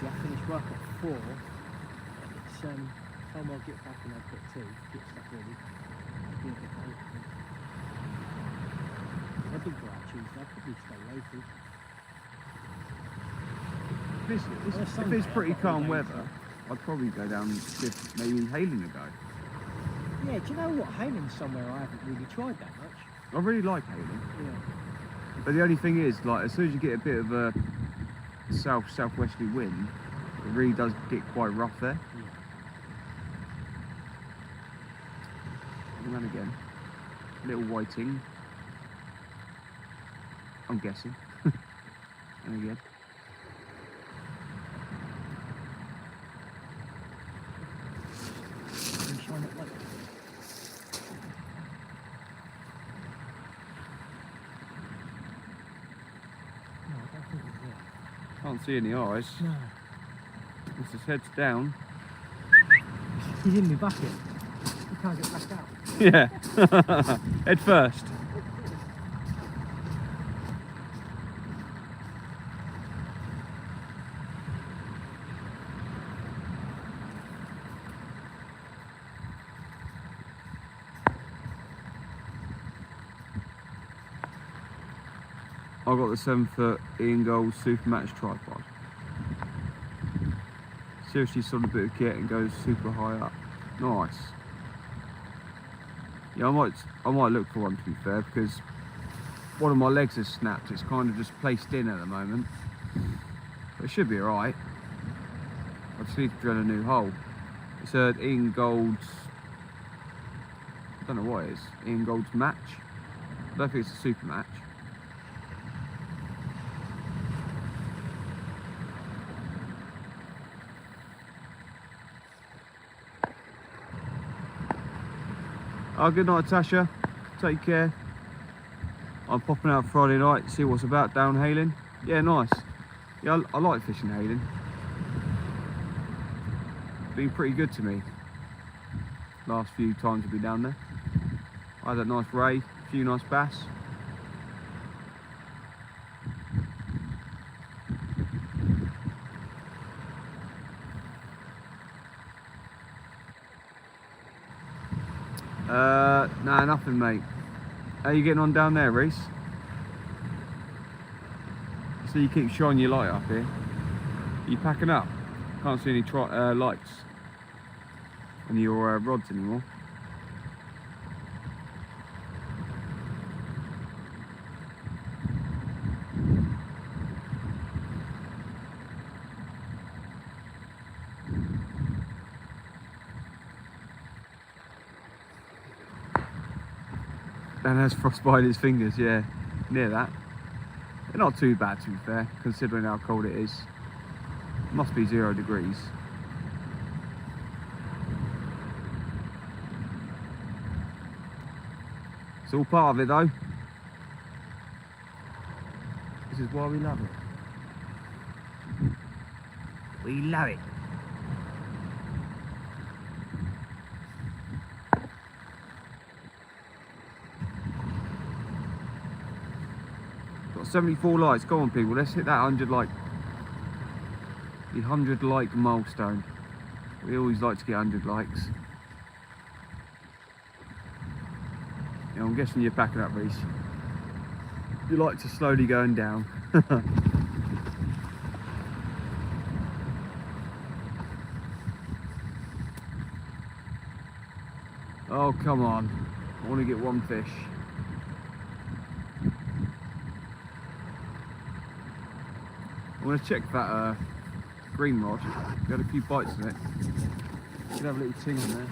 See, I finish work at 4. It's time I'll get back and I'll get tea, get stuff ready. I'll be a bit late. I did go out Tuesday, I'll probably stay local. If it's pretty calm weather, I'd probably go down and give maybe Hailing a go. Yeah, do you know what? Hailing's somewhere I haven't really tried that much. I really like Hailing. Yeah. But the only thing is, like, as soon as you get a bit of a southwesterly wind, it really does get quite rough there. Yeah. And then again, little whiting, I'm guessing. And again. Can you shine it light? No, I don't think it's there. Can't see any eyes. No. Once his head's down. He's in my bucket. He can't get back out. Yeah. Head first. I got the 7-foot Ian Gold Supermatch tripod. Seriously solid bit of kit and goes super high up. Nice. Yeah, I might look for one, to be fair, because one of my legs has snapped. It's kind of just placed in at the moment. But it should be alright. I just need to drill a new hole. It's a Ian Gold's, I don't know what it is, Ian Gold's match. I don't think it's a super match. Oh, good night, Tasha. Take care. I'm popping out Friday night to see what's about down Hailing. Yeah, nice. Yeah, I like fishing Hailing. Been pretty good to me last few times I've been down there. I had that nice ray, a few nice bass. Nah, nothing, mate. How you getting on down there, Reese? So you keep shining your light up here. Are you packing up? Can't see any lights on your rods anymore. Dan has frostbite in his fingers, yeah, near that. They're not too bad, to be fair, considering how cold it is. It must be 0 degrees. It's all part of it, though. This is why we love it. We love it. Got 74 likes. Go on, people. Let's hit that 100 like. The 100 like milestone. We always like to get 100 likes. Yeah, I'm guessing you're packing up, Reese. You like to slowly going down. Oh, come on. I want to get one fish. I'm going to check that green rod. Got a few bites in it. Could have a little ting in there.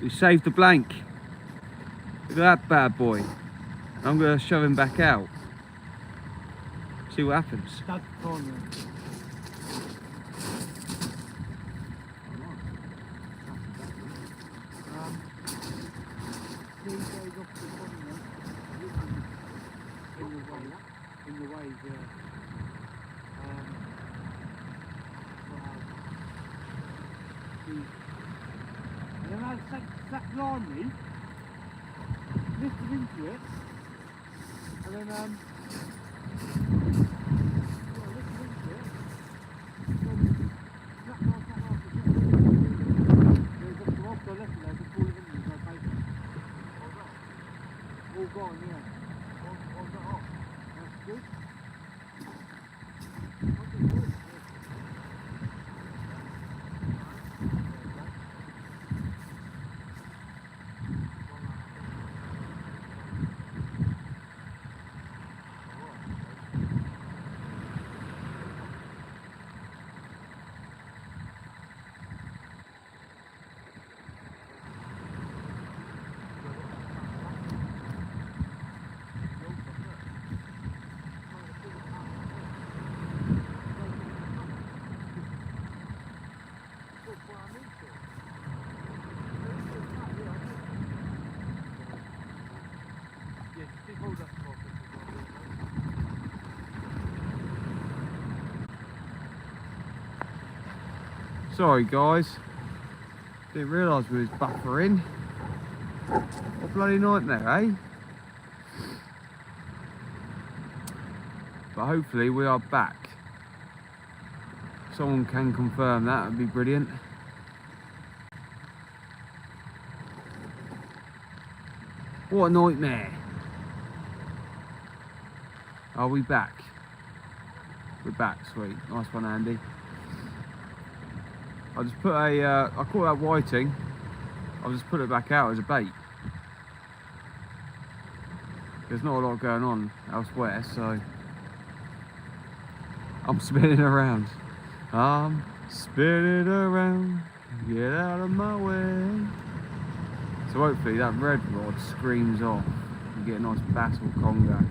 You saved the blank. Look at that bad boy. I'm going to shove him back out. See what happens. Stuck corner. These days off the continent, in the way, and then I sat blindly, lifted into it, and then lifted into it, sat off, there's a off the left and there's a full of there's no paper. All gone, yeah. All got off. That's good. Sorry guys, didn't realise we was buffering. What a bloody nightmare, eh? But hopefully we are back. Someone can confirm that, would be brilliant. What a nightmare. Are we back? We're back, sweet. Nice one, Andy. I just put a, I caught that whiting, I'll just put it back out as a bait. There's not a lot going on elsewhere, so I'm spinning around. I'm spinning around, get out of my way. So hopefully that red rod screams off and get a nice bass or conga.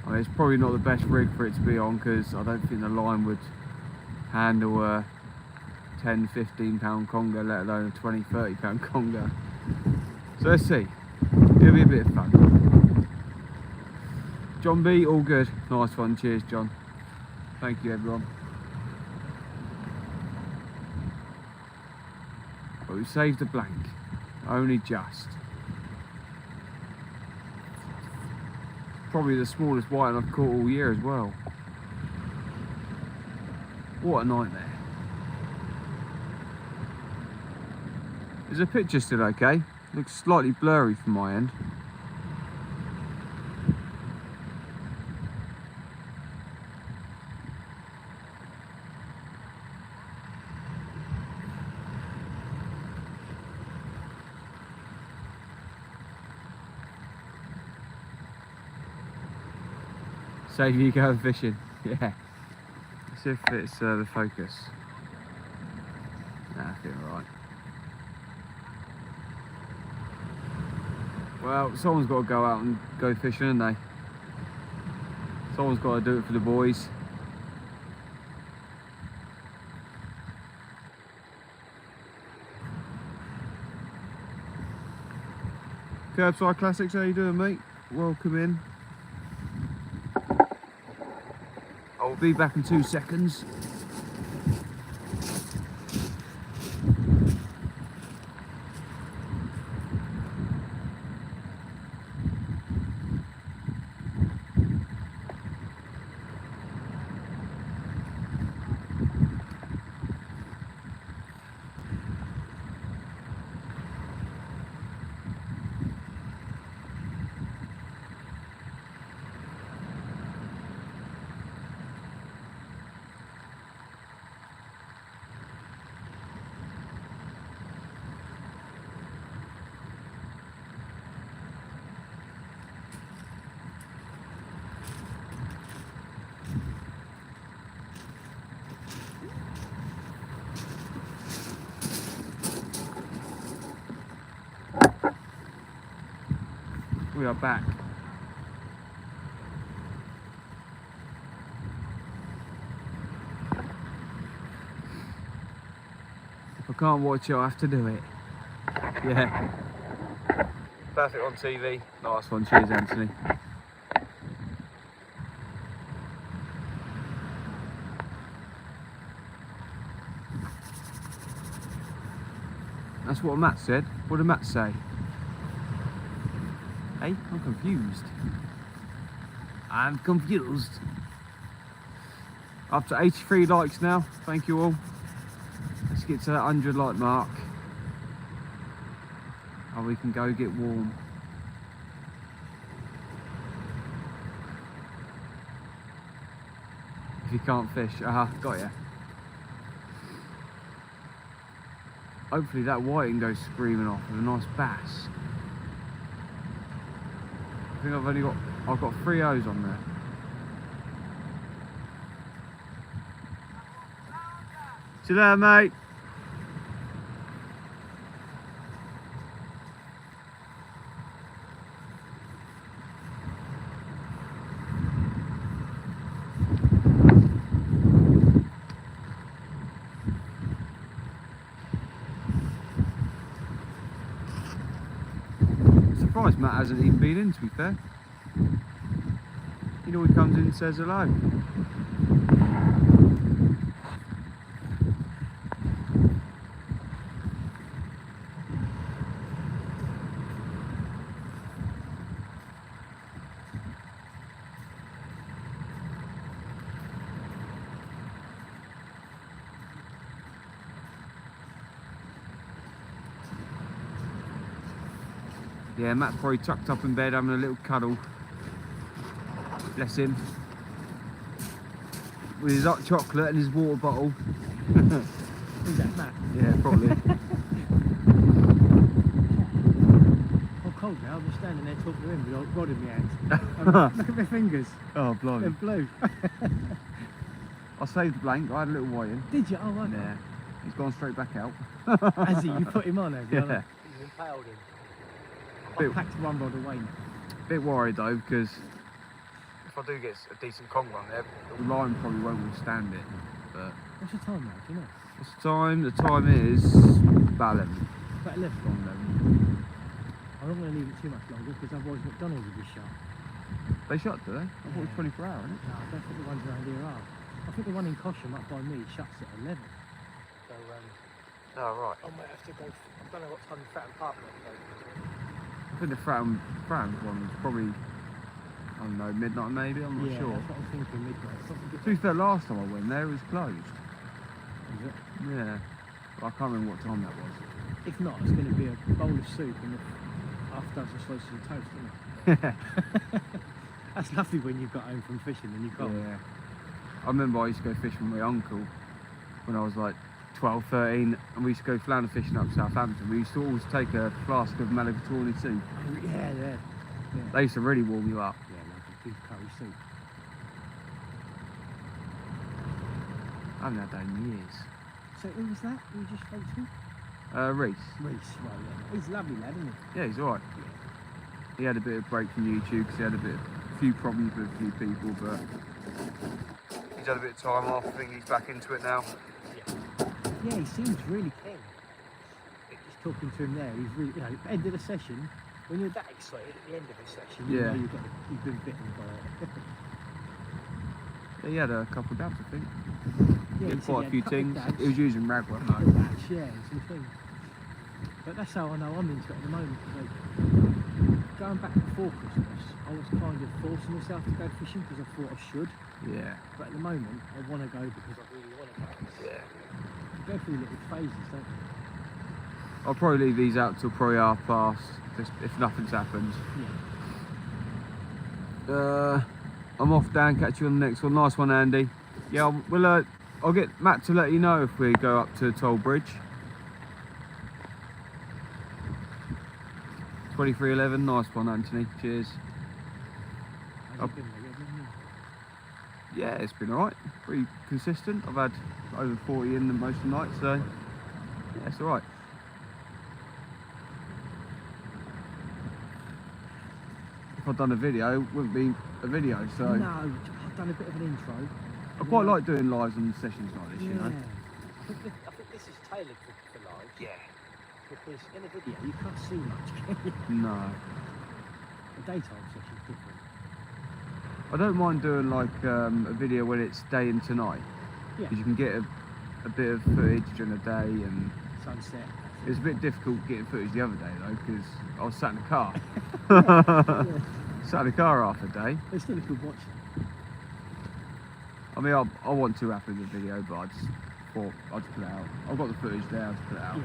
I mean, it's probably not the best rig for it to be on because I don't think the line would handle a 10, 15 pound conga, let alone a 20, 30 pound conga. So let's see, it'll be a bit of fun. John B, all good. Nice one, cheers John. Thank you everyone. But we saved a blank, only just. Probably the smallest white I've caught all year as well. What a nightmare. Is the picture still okay? Looks slightly blurry from my end. Save you going fishing. Yeah. Let's see if it's the focus. Nah, I think we're right. Well, someone's got to go out and go fishing, haven't they? Someone's got to do it for the boys. Curbside Classics, how you doing, mate? Welcome in. I'll be back in 2 seconds. are back. If I can't watch it, I have to do it. Yeah. Perfect on TV. Nice one. Cheers, Anthony. That's what Matt said. What did Matt say? Hey, I'm confused. I'm confused. Up to 83 likes now. Thank you all. Let's get to that 100 like mark. And we can go get warm. If you can't fish, got ya. Hopefully that whiting goes screaming off with a nice bass. I think I've got 3 O's on there. See you later, mate. Surprised Matt hasn't even been in, to be fair. He always comes in and says hello. Yeah, Matt's probably tucked up in bed having a little cuddle. Bless him. With his hot chocolate and his water bottle. Who's that, Matt? Yeah, probably. I'm cold now. I'm just standing there talking to him with a rod in my hands. Look at my fingers. Oh, blimey. They're blue. I saved the blank. I had a little whiting. Did you? Oh, right. Yeah. He's gone straight back out. Has he? You put him on, have you? Yeah. You've impaled him. Bit- I've packed one rod away now. Bit worried though, because if I do get a decent conger on there, the line probably won't withstand it. But What's the time now? Do you know? what's the time? The time is about 11. About 11. Gone 11. I'm not going to leave it too much longer because otherwise McDonald's will be shut. They shut, do they? I thought it was 24 hour, isn't it? No, I don't think the ones around here are. I think the one in Cosham up by me shuts at 11. So, Oh, right. I might have to go. I don't know what time the Fratton Park might go. I think the Fratton one was probably, I don't know, midnight maybe, I'm not Yeah, sure. that's what I'm thinking, midnight. Something To be fair, last time I went there, it was closed. Is it? Yeah. But I can't remember what time that was. If not, it's going to be a bowl of soup and half a dozen slices of toast, isn't it? That's lovely when you've got home from fishing and you can't. Yeah. I remember I used to go fishing with my uncle when I was like 12, 13, and we used to go flounder fishing up Southampton. We used to always take a flask of mulligatawny soup. Oh, yeah. They used to really warm you up. Yeah, like a beef curry soup. I haven't had that in years. So who was that? Who you just spoke to? Reese. Reese, well, yeah. He's a lovely lad, isn't he? Yeah, he's alright. He had a bit of break from YouTube because he had a few problems with a few people, but he's had a bit of time off. I think he's back into it now. Yeah, he seems really keen. Just talking to him there, he's really, you know, at the end of the session, when you're that excited at the end of a session, you Yeah. know you've been bitten by it. Yeah, he had a couple of dabs, I think. Yeah, He he had said quite a few couple of things. dabs, He was using ragwort couple though. of bats, yeah, and some things. But that's how I know I'm into it at the moment. Like, going back before Christmas, I was kind of forcing myself to go fishing because I thought I should. Yeah. But at the moment, I want to go because I really want to go. Yeah. You go through little phases, don't you? I'll probably leave these out till probably 1:30, just if nothing's happened. Yeah. I'm off, Dan. Catch you on the next one. Nice one, Andy. Yeah, I'll get Matt to let you know if we go up to Toll Bridge. 23:11. Nice one, Anthony. Cheers. How's it been, mate? Yeah, it's been alright. Pretty consistent. I've had over 40 in the most of the night, so yeah, it's alright. if I'd done a video, it wouldn't be a video. So No, I've done a bit of an intro. I quite like doing lives on sessions like this, you know. I think this is tailored for live. Yeah. Because in a video you can't see much, can you? No. A daytime session's different. I don't mind doing like a video when it's day and tonight. Yeah. Because you can get a bit of footage during the day, and Sunset. it was a bit difficult getting footage the other day though, because I was sat in the car. Sat in the car half a day. It's still a good watch. I mean, I want to happen in the video, but I just thought I'd just put it out. I've got the footage there, I'll just put it out.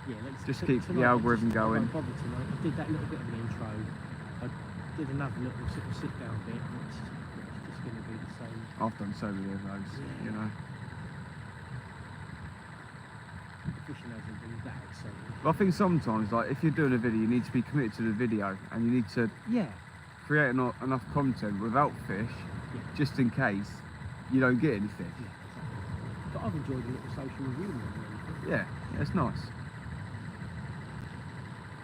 Yeah, let's Just keep the algorithm going. I won't bother tonight. I did that little bit of an intro. I did another little sort of sit down bit, and it's just going to be the same. I've done so many of those, you know. Fishing hasn't been that exciting. But I think sometimes, like, if you're doing a video, you need to be committed to the video, and you need to Yeah. create enough content without fish, just in case you don't get anything. Yeah, exactly. But I've enjoyed the little social review one. Yeah, it's nice.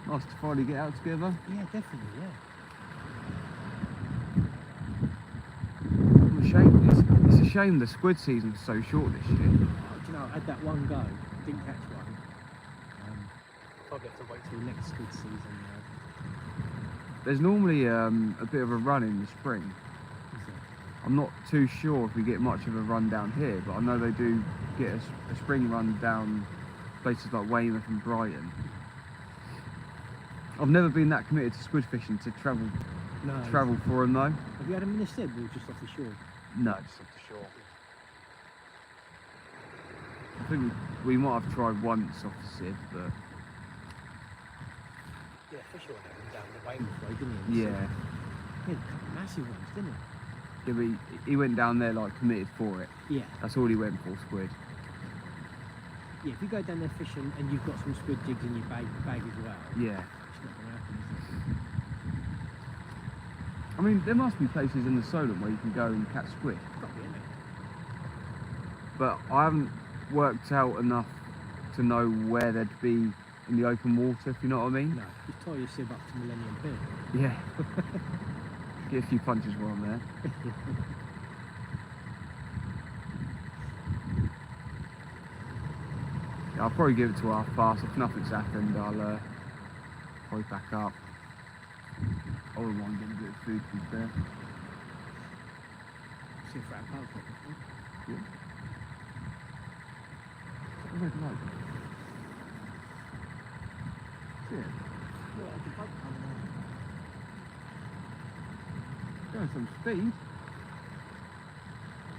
Nice to finally get out together. Yeah, definitely, yeah. I'm ashamed. It's a shame the squid season's so short this year. Do you know, I had that one go, didn't catch one. Probably have to wait till next squid season now. There's normally a bit of a run in the spring. Is it? I'm not too sure if we get much of a run down here, but I know they do get a spring run down places like Weymouth and Brighton. I've never been that committed to squid fishing to travel for them though. Have you had them in the stead or just off the shore? No, just off the shore. I think we might have tried once off the Sid, but Yeah, Fisher went down the Weymouth way, didn't he? yeah. He had a couple of massive ones, didn't Yeah, but he went down there like committed for it. he? Yeah. That's all he went for, squid. Yeah, if you go down there fishing and you've got some squid jigs in your bag as well, Yeah. it's not going to happen, is it? I mean, there must be places in the Solent where you can go and catch squid, It's got to be, isn't it? but I haven't worked out enough to know where they'd be in the open water, if you know what I mean. No, just tie your sieve up to Millennium Pier. Yeah. Get a few punches while I'm there. Yeah, I'll probably give it to 1:30. If nothing's happened, I'll probably back up. I wouldn't mind getting a bit of food, to be fair. See if we're out of power. Yeah. What's that red light? See it? Yeah, the boat coming out. Going some speed.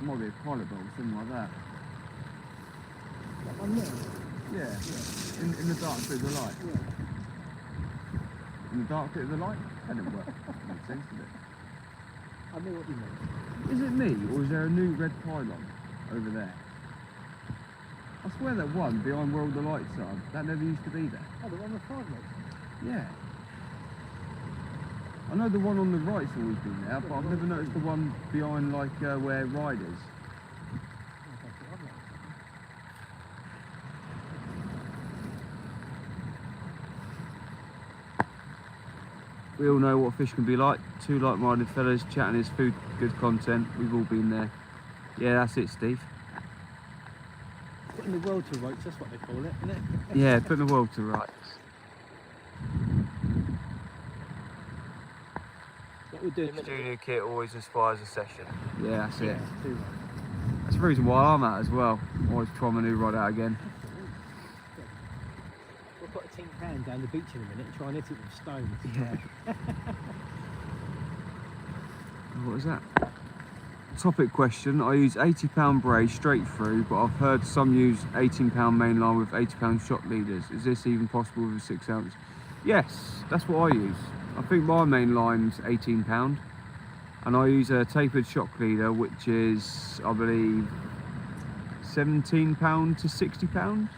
Might be a pilot boat or something like that. That one there? Yeah. In the dark bit of the light. Yeah. In the dark bit of the light? That didn't work. Makes sense, does it? I know what you mean. Is it me, or is there a new red pylon over there? I swear that one behind where all the lights are, that never used to be there. Oh, the one with 5 legs? Yeah. I know the one on the right's always been there, but I've never noticed the one behind, like, where Riders. We all know what fish can be like. Two like-minded fellas chatting is food, good content. We've all been there. Yeah, that's it, Steve. Putting the world to rights, that's what they call it, isn't it? Yeah, putting the world to rights. What we're doing. Studio kit always inspires a session. Yeah, that's it. Yeah, too right. That's the reason why I'm at as well. Always try my new rod out again. We'll put a tin can down the beach in a minute and try and hit it with stones. Yeah. What is that? Topic question. I use 80-pound braid straight through, but I've heard some use 18-pound mainline with 80-pound shot leaders. Is this even possible with a 6 ounce? Yes, that's what I use. I think my main line's 18-pound, and I use a tapered shock leader, which is, I believe, 17-pound to 60-pound,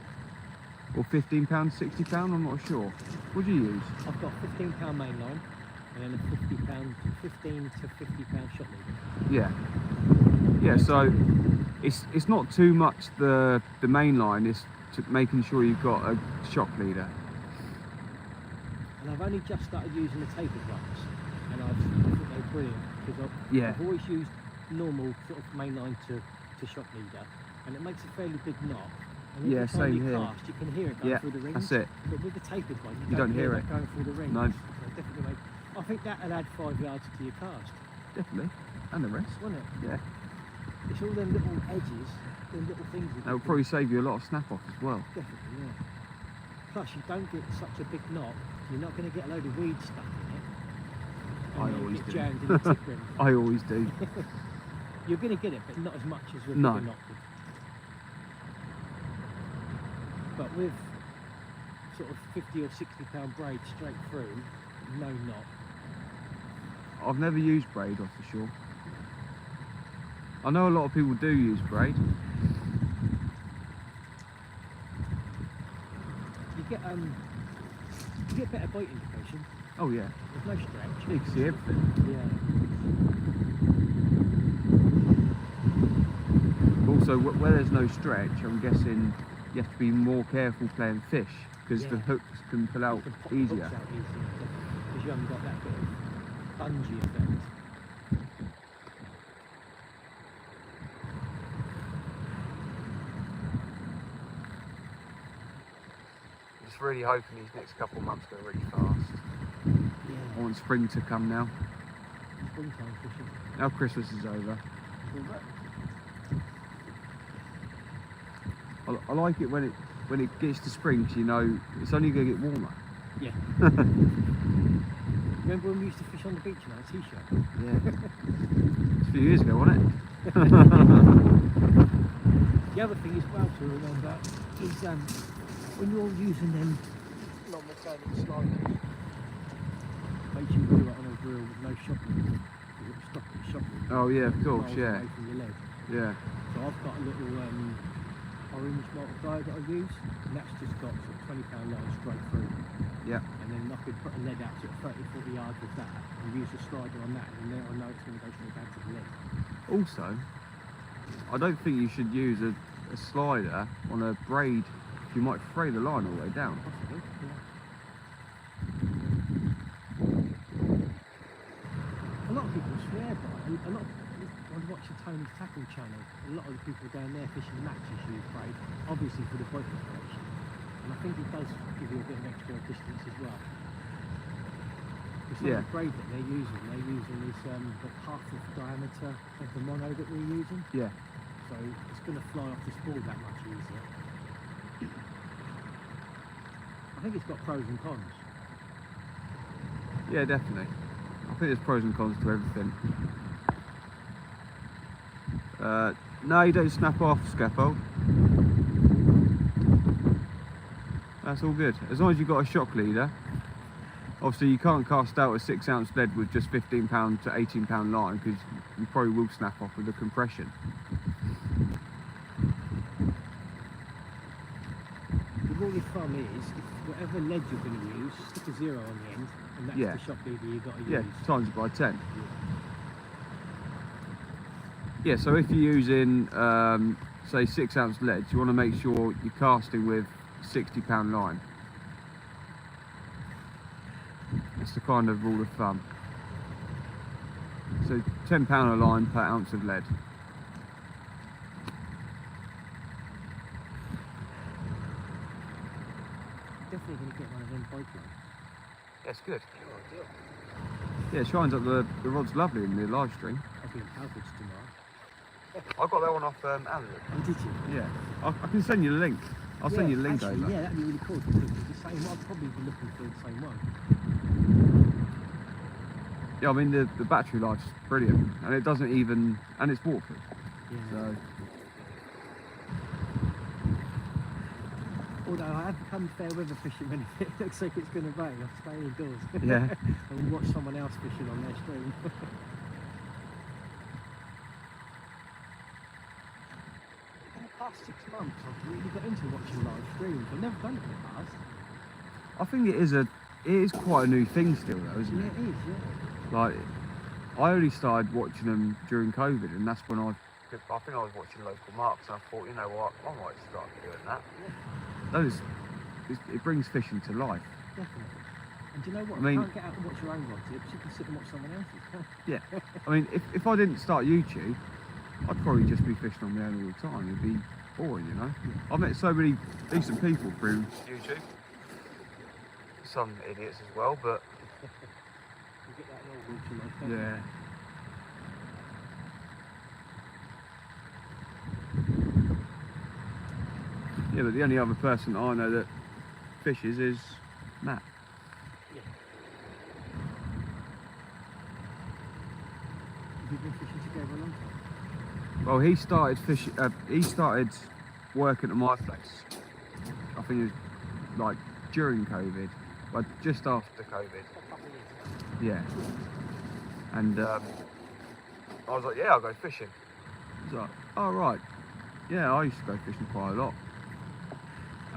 or 15-pound to 60-pound. I'm not sure. What do you use? I've got 15-pound main line and then a 15 to 50-pound shot leader. Yeah. Yeah. So it's not too much the main line. It's making sure you've got a shock leader. And I've only just started using the tapered ones, and I think they're brilliant because Yeah. I've always used normal sort of mainline to shock leader, and it makes a fairly big knot. And Yeah, every time same you here. cast, you can hear it going Yeah, through the rings. that's it. But with the tapered one, You don't hear that it. going through the rings. No. So definitely make. I think that'll add 5 yards to your cast, Definitely. And the rest. won't it? Yeah. It's all them little edges, them little things. That will probably save you a lot of snap off as well. Definitely, yeah. Plus, you don't get such a big knot. You're not going to get a load of weeds stuck in it. And I then always get do. jammed in the tip ring. I always do. You're going to get it, but not as much as with No. a knot would. But with sort of 50 or 60 pound braid straight through, no knot. I've never used braid off the shore. I know a lot of people do use braid. You get better bite indication. Oh yeah. There's no stretch. You can see everything. Yeah. Also, where there's no stretch, I'm guessing you have to be more careful playing fish because the Yeah. hooks can pull out You can pop the easier. hooks out easier because you haven't got that bit of bungee effect. Just really hoping these next couple of months go really fast. Yeah. I want spring to come now. Springtime fishing. Now Christmas is over. I like it when it gets to spring, 'cause you know it's only going to get warmer. Yeah. Remember when we used to fish on the beach in our t-shirt? Yeah. It's a few years ago, wasn't it? The other thing as well to remember is when you're using them non-metallic sliders, make sure you do it on a reel with no shocking because it'll stop it shocking. Oh yeah, of course, miles yeah, away from your leg. yeah. So I've got a little orange multiplier that I use, and that's just got sort of 20 pound line straight through. Yeah. And then I could put a lead out sort of 30-40 yards with that and use the slider on that, and then I know it's going to go straight back to the lead. Also, I don't think you should use a slider on a braid. You might fray the line all the way down. Possibly, yeah. A lot of people swear by it. A lot of, I watch the Tony's Tackle channel. A lot of the people down there fishing matches use braid, obviously for the bite operation. And I think it does give you a bit of extra distance as well. Because some of the braid that they're using is like half the diameter of the mono that we're using. Yeah. So it's going to fly off the spool that much easier. I think it's got pros and cons. Yeah, definitely. I think there's pros and cons to everything. No, you don't snap off scaffold. That's all good. As long as you've got a shock leader. Obviously you can't cast out a 6-ounce lead with just 15 pound to 18 pound line because you probably will snap off with the compression. The rule of thumb is, if whatever lead you're going to use, stick a 0 on the end, and that's Yeah. the shock leader you've got to Yeah, use. times it by 10. Yeah, so if you're using, say 6-ounce leads, you want to make sure you're casting with 60 pound line. That's the kind of rule of thumb. So 10 pound of line per ounce of lead. Definitely going to get one of them bike lines. That's good. Yeah, it shines up the rod's lovely in the live stream. I'll be in Halfords tomorrow. I got that one off Amazon. Oh, did you? Yeah, I can send you the link. I'll send you the link actually, over. yeah, that'd be really cool. Because it's the same. I'd probably be looking for the same one. Yeah, I mean the battery life's brilliant, and it doesn't even, and it's waterproof. Yeah. So Although I have become fair weather fishing when it looks like it's going to rain, I'll stay indoors. yeah, And watch someone else fishing on their stream. In the past 6 months, I've really got into watching live streams. I've never done it in the past. I think it is quite a new thing still though, isn't Yeah, it? it is, yeah. Like, I only started watching them during COVID, and that's when I think I was watching local marks, and I thought, you know what, I might start doing that. It brings fishing to life. Definitely. And do you know what? I mean- you can't get out and watch your own rod tips, you can sit and watch someone else's. can't you? I mean, if I didn't start YouTube, I'd probably just be fishing on my own all the time. It'd be boring, you know. I've met so many decent people through YouTube. Some idiots as well, but You get that in all walks of life, don't you? yeah. Yeah, but the only other person I know that fishes is Matt. Yeah. Have you been fishing together a long time? Well, he started fishing. He started working at my place. I think it was like during COVID, but just after COVID. A couple of years ago. Yeah. And I was like, yeah, I'll go fishing. He's like, oh right. Yeah, I used to go fishing quite a lot.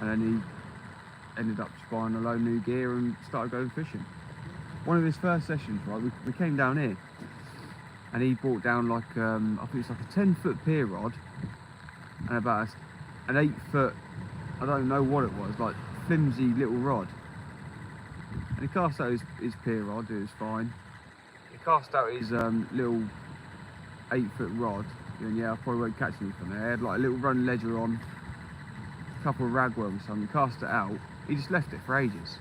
And then he ended up just buying a load of new gear and started going fishing. One of his first sessions, right, we came down here and he brought down like, I think it's like a 10-foot pier rod and about an 8-foot, I don't know what it was, like flimsy little rod. And he cast out his pier rod, it was fine. He cast out his little 8-foot rod, and yeah, I probably won't catch anything there. He had like a little run ledger on, a couple of ragworms or something, cast it out. He just left it for ages.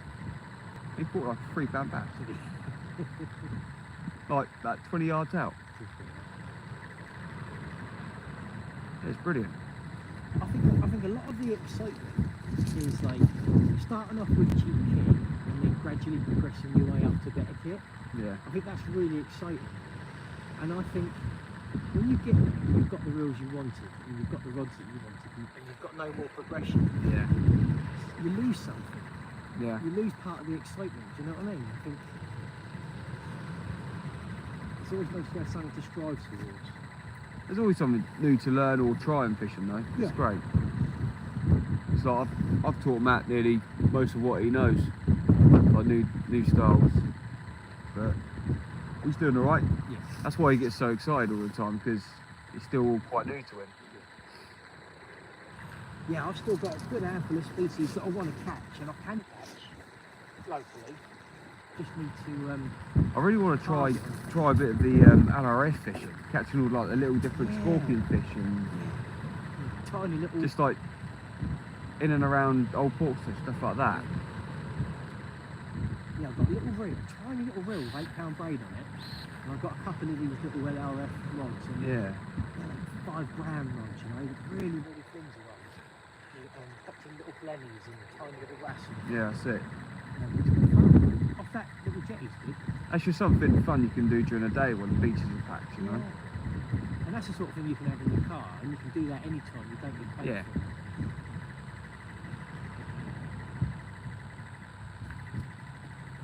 He caught like a £3 bass. Like that 20 yards out. It's brilliant. I think a lot of the excitement is like starting off with cheap kit and then gradually progressing your way up to better kit. Yeah. I think that's really exciting. And I think when you get there, you've got the reels you wanted and you've got the rods that you wanted and you've got no more progression. Yeah. You lose something. Yeah. You lose part of the excitement. Do you know what I mean? I think it's always nice to have something to strive towards. There's always something new to learn or try in fishing though. It's Yeah. great. It's like I've taught Matt nearly most of what he knows. Like new styles. But he's doing alright. Yes. That's why he gets so excited all the time, because it's still all quite new to him. Yeah, I've still got a good handful of species that I want to catch, and I can catch locally. Just need to. I really want to try a bit of the LRF fishing, catching all like the little different Yeah. scorpion fish and Tiny little. just like in and around old Portsmouth, stuff like that. Yeah, I've got a little reel, tiny little reel with £8 braid on it, and I've got a couple of these little LRF rods, and Yeah. they're like 5 gram rods, you know, really flimsy ones. Catching little blennies and tiny little wrasses. Yeah, that's it. Off that little jetty's good. That's just something fun you can do during the day when the beaches are packed, you know? Yeah. And that's the sort of thing you can have in your car, and you can do that anytime, you don't get paid Yeah. for it.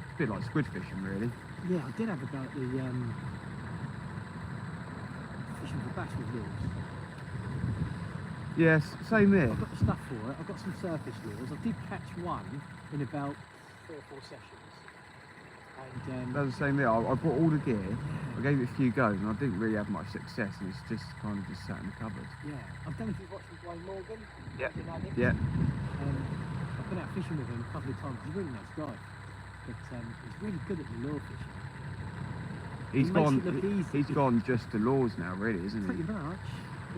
It's a bit like squid fishing, really. Yeah, I did have a go at the fishing for bass with lures. Yes, same there. I've got the stuff for it, I've got some surface lures. I did catch one in about 3 or 4 sessions. And That's the same there. I brought all the gear, I gave it a few goes, and I didn't really have much success, and it's just kind of just sat in the cupboard. yeah, I don't know if you've watched Wayne Morgan. Yeah. He's an addict. Yeah. I've been out fishing with him a couple of times. He's a really nice guy, but he's really good at the lure fishing. He's He makes gone. it look easy. He's gone just to lures now, really, isn't Pretty he? much.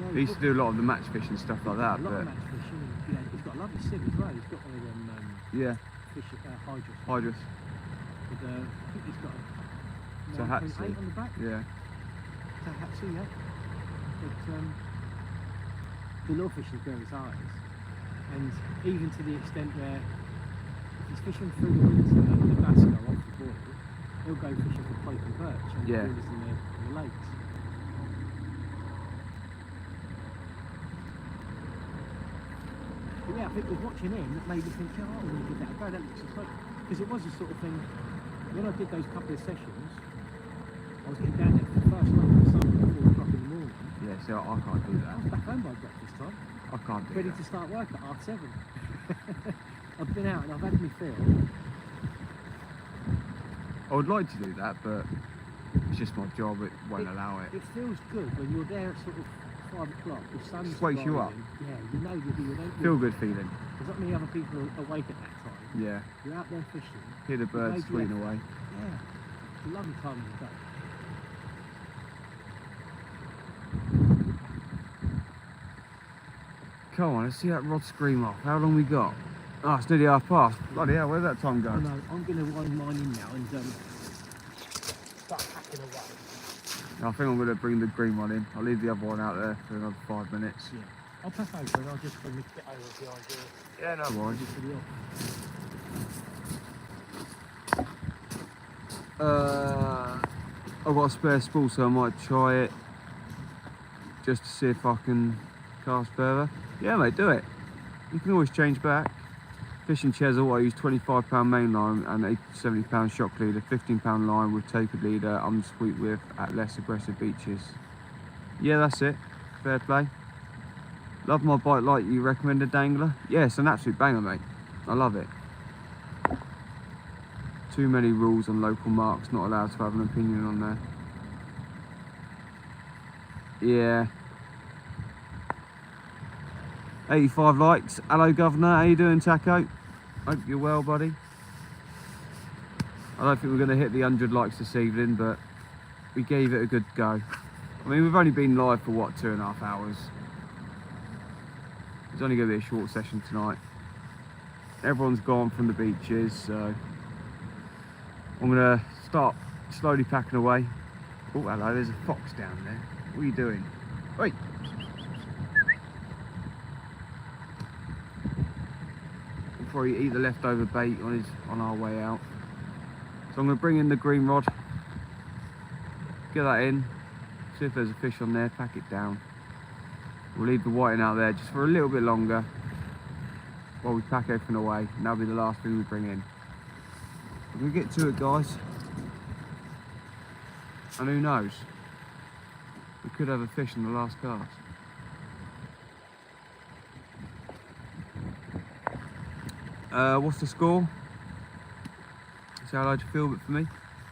Yeah, He used to do a lot of the match fishing stuff like that, a lot but of match fishing. And, yeah, he's got a lovely sieve as well. He's got one of them yeah, fish hydros. Hydrus. With, I think he's got It's a 9.8 Hatsu. on the back. Yeah, It's a Hatsu, yeah. But the lure fishing is where his heart is. And even to the extent where if he's fishing through the winter and the bass go off the boil, he'll go fishing for pike and perch on Yeah. the borders in the lakes. But yeah, I think with watching him, that made me think, oh, I'm going to give that a go. That looks exciting. Because it was the sort of thing, when I did those couple of sessions, I was getting down there for the first time in the summer at 4 o'clock in the morning. yeah. So I can't do I that. was back home by breakfast time, I can't do ready that. to start work at 7:30. I've been out and I've had me fill. I would like to do that, but it's just my job. It won't allow it. It feels good when you're there at sort of 5 o'clock, the sun's Just wakes you up. rising. Yeah, you know you don't. Feel good feeling. There's not many other people awake at that time. Yeah. You're out there fishing. Hear the birds made the tweeting effort. away. Yeah. It's a lovely time of the day. Come on, let's see that rod scream off. How long we got? Oh, it's nearly 1:30. Bloody hell, where'd that time go? I know. I'm going to wind mine in now and start packing away. I think I'm going to bring the green one in. I'll leave the other one out there for another 5 minutes. Yeah. I'll pack over and I'll just bring the kit over behind here. Yeah, no worries. Ready for the off. I've got a spare spool, so I might try it just to see if I can cast further. Yeah, mate, do it. You can always change back. Fishing Chesil, I use 25 pound main line and a 70 pound shock leader, 15 pound line with tapered leader, unsweet with at less aggressive beaches. Yeah, that's it. Fair play. Love my bite like you recommended, dangler. Yeah, it's an absolute banger, mate. I love it. Too many rules on local marks, not allowed to have an opinion on there. Yeah. 85 likes. Hello, Governor. How you doing, Taco? Hope you're well, buddy. I don't think we're going to hit the 100 likes this evening, but we gave it a good go. I mean, we've only been live for, what, 2.5 hours. It's only going to be a short session tonight. Everyone's gone from the beaches, so I'm going to start slowly packing away. Oh, hello, there's a fox down there. What are you doing? Wait. We'll probably eat the leftover bait on our way out. So I'm going to bring in the green rod, get that in, see if there's a fish on there, pack it down. We'll leave the whiting out there just for a little bit longer while we pack everything away, and that'll be the last thing we bring in. We're going to get to it, guys. And who knows? We could have a fish in the last cast. What's the score? See how you feel, but for me,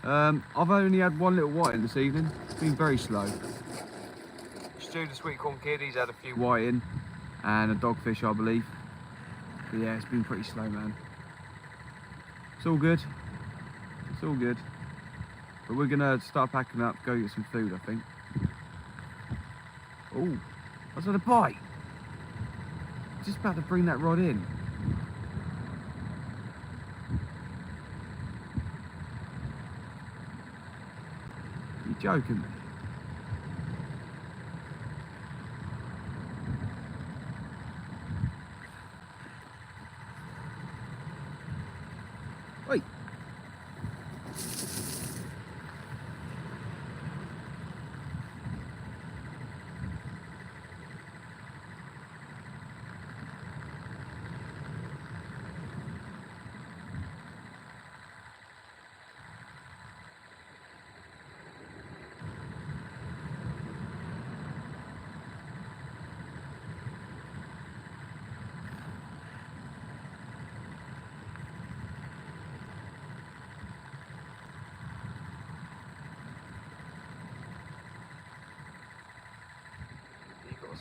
I've only had one little whiting this evening. It's been very slow. Stu, the sweet corn kid, he's had a few whiting and a dogfish, I believe. But yeah, it's been pretty slow, man. It's all good. It's all good. But we're gonna start packing up, go get some food, I think. Oh, I was on a bite. Just about to bring that rod in. You joking me? Wait.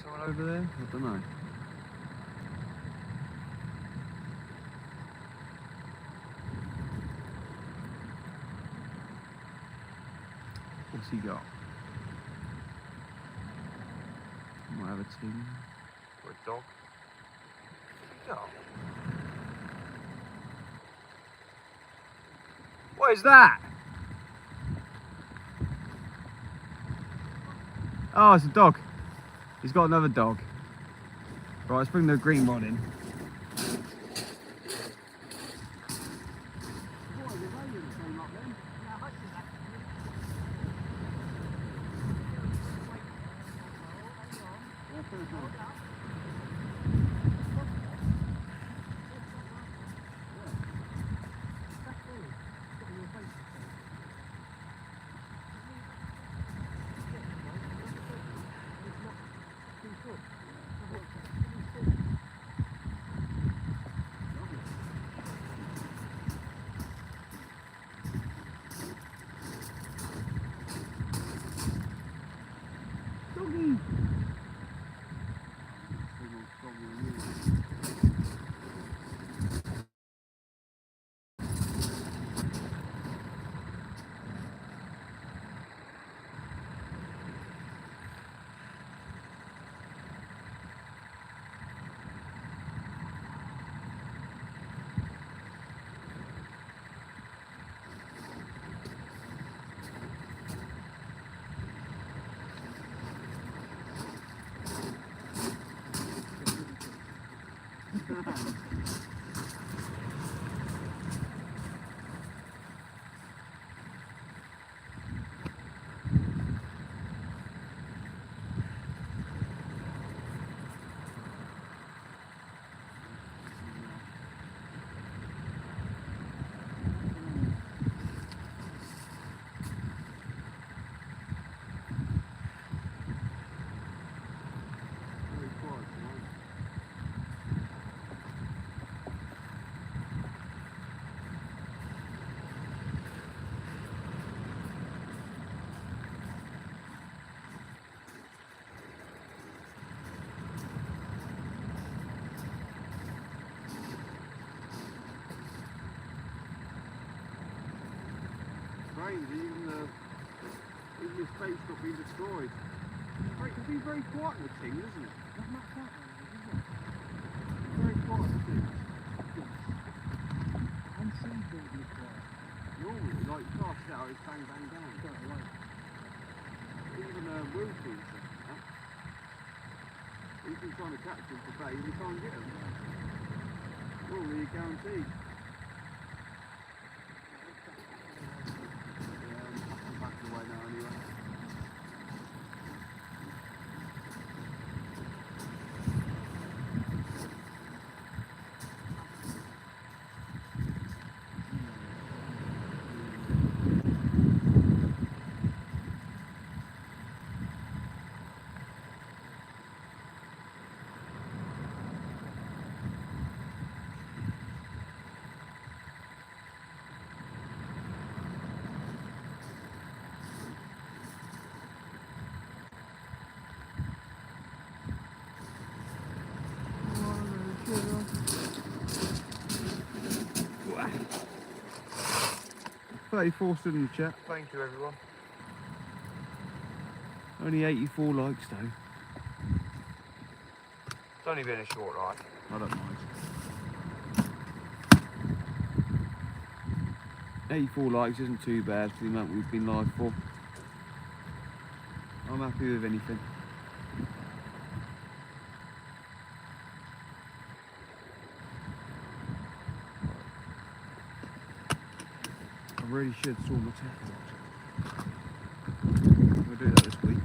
Someone over there? I don't know. What's he got? Might have a team. Or a dog. What's he got? What is that? Oh, it's a dog. He's got another dog. Right, let's bring the green rod in. Strange, even this space not being destroyed. It's been very quiet in the thing, isn't it? Not much out there, is it? Very quiet, I think. Unseasonably quiet. Normally, like you cast it out, it's bang bang bang. Got away. Even Wilkins said that. He's been trying to catch them for bait and he can't get them. Normally you're guaranteed. I'm back away now anyway. $34 stood in the chat. Thank you everyone. Only 84 likes though. It's only been a short life. I don't mind. 84 likes isn't too bad for the amount we've been live for. I'm happy with anything. I really should sort my tackle out. We'll do that this week.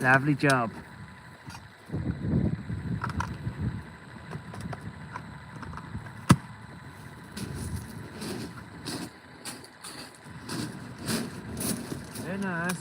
Lovely job. Very nice.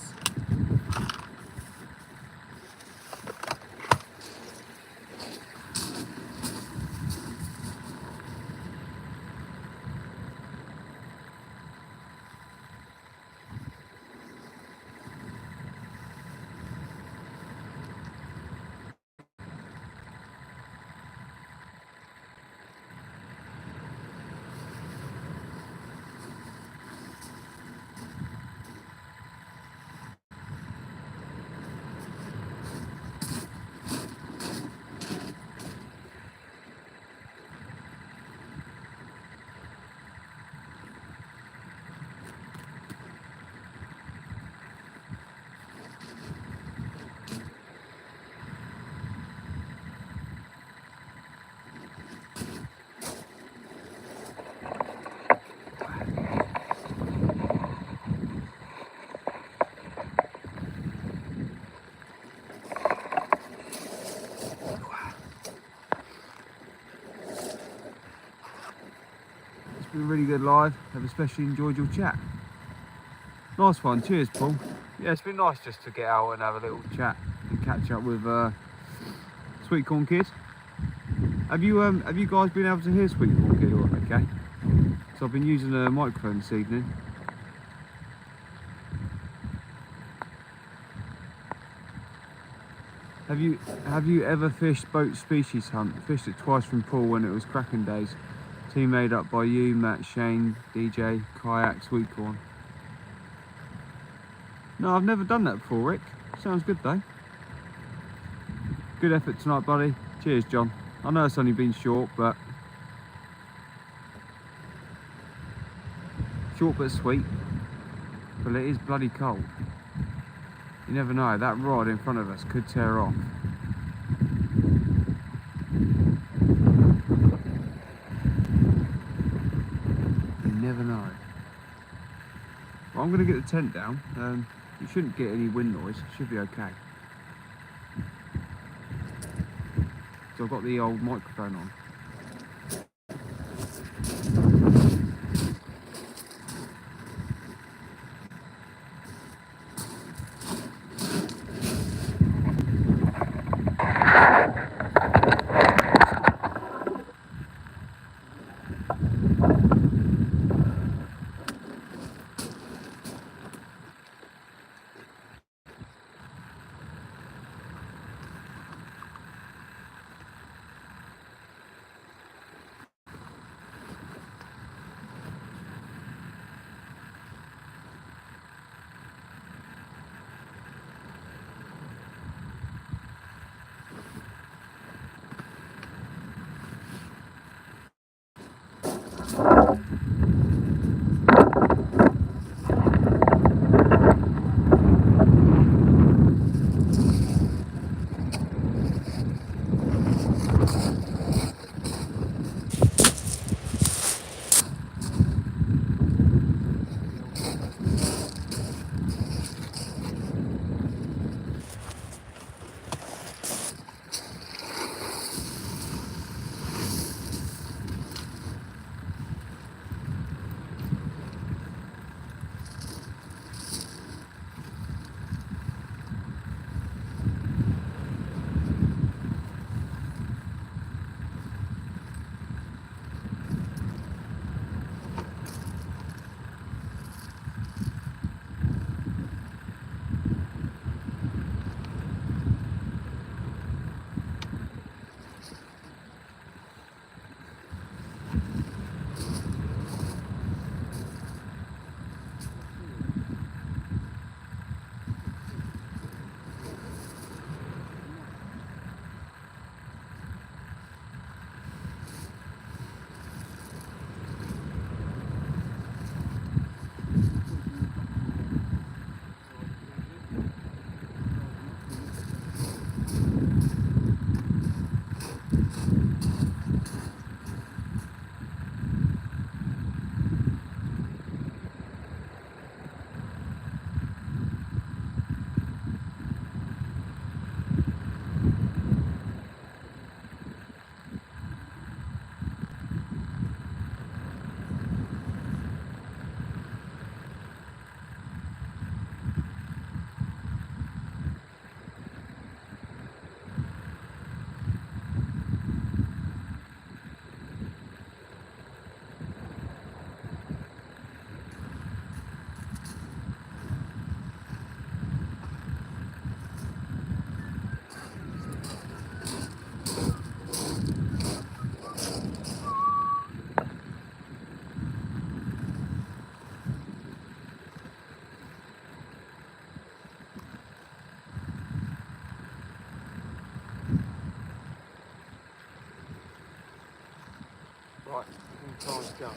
It's been really good live. I've especially enjoyed your chat. Nice one. Cheers, Paul. Yeah, it's been nice just to get out and have a little chat and catch up with Sweet Corn Kid. Have you guys been able to hear Sweet Corn Kid all okay? So I've been using a microphone this evening. Have you ever fished boat species hunt? Fished it twice from Paul when it was cracking days. Team made up by you, Matt, Shane, DJ, Kayak, Sweet Corn. No, I've never done that before, Rick. Sounds good though. Good effort tonight, buddy. Cheers, John. I know it's only been short but sweet. But it is bloody cold. You never know, that rod in front of us could tear off. You never know. Well, I'm going to get the tent down. You shouldn't get any wind noise, should be okay. So I've got the old microphone on. Right, time to go.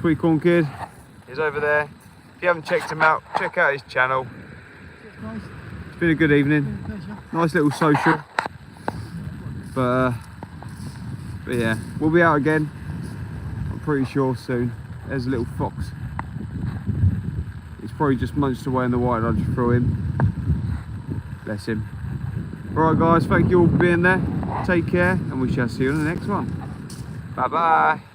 Sweetcorn Kid is over there. If you haven't checked him out, check out his channel. It's been a good evening. Nice little social. But yeah, we'll be out again. I'm pretty sure soon. There's a little fox. It's probably just munched away in the white I just threw him. Bless him. Alright guys, thank you all for being there. Take care, and we shall see you on the next one. Bye bye.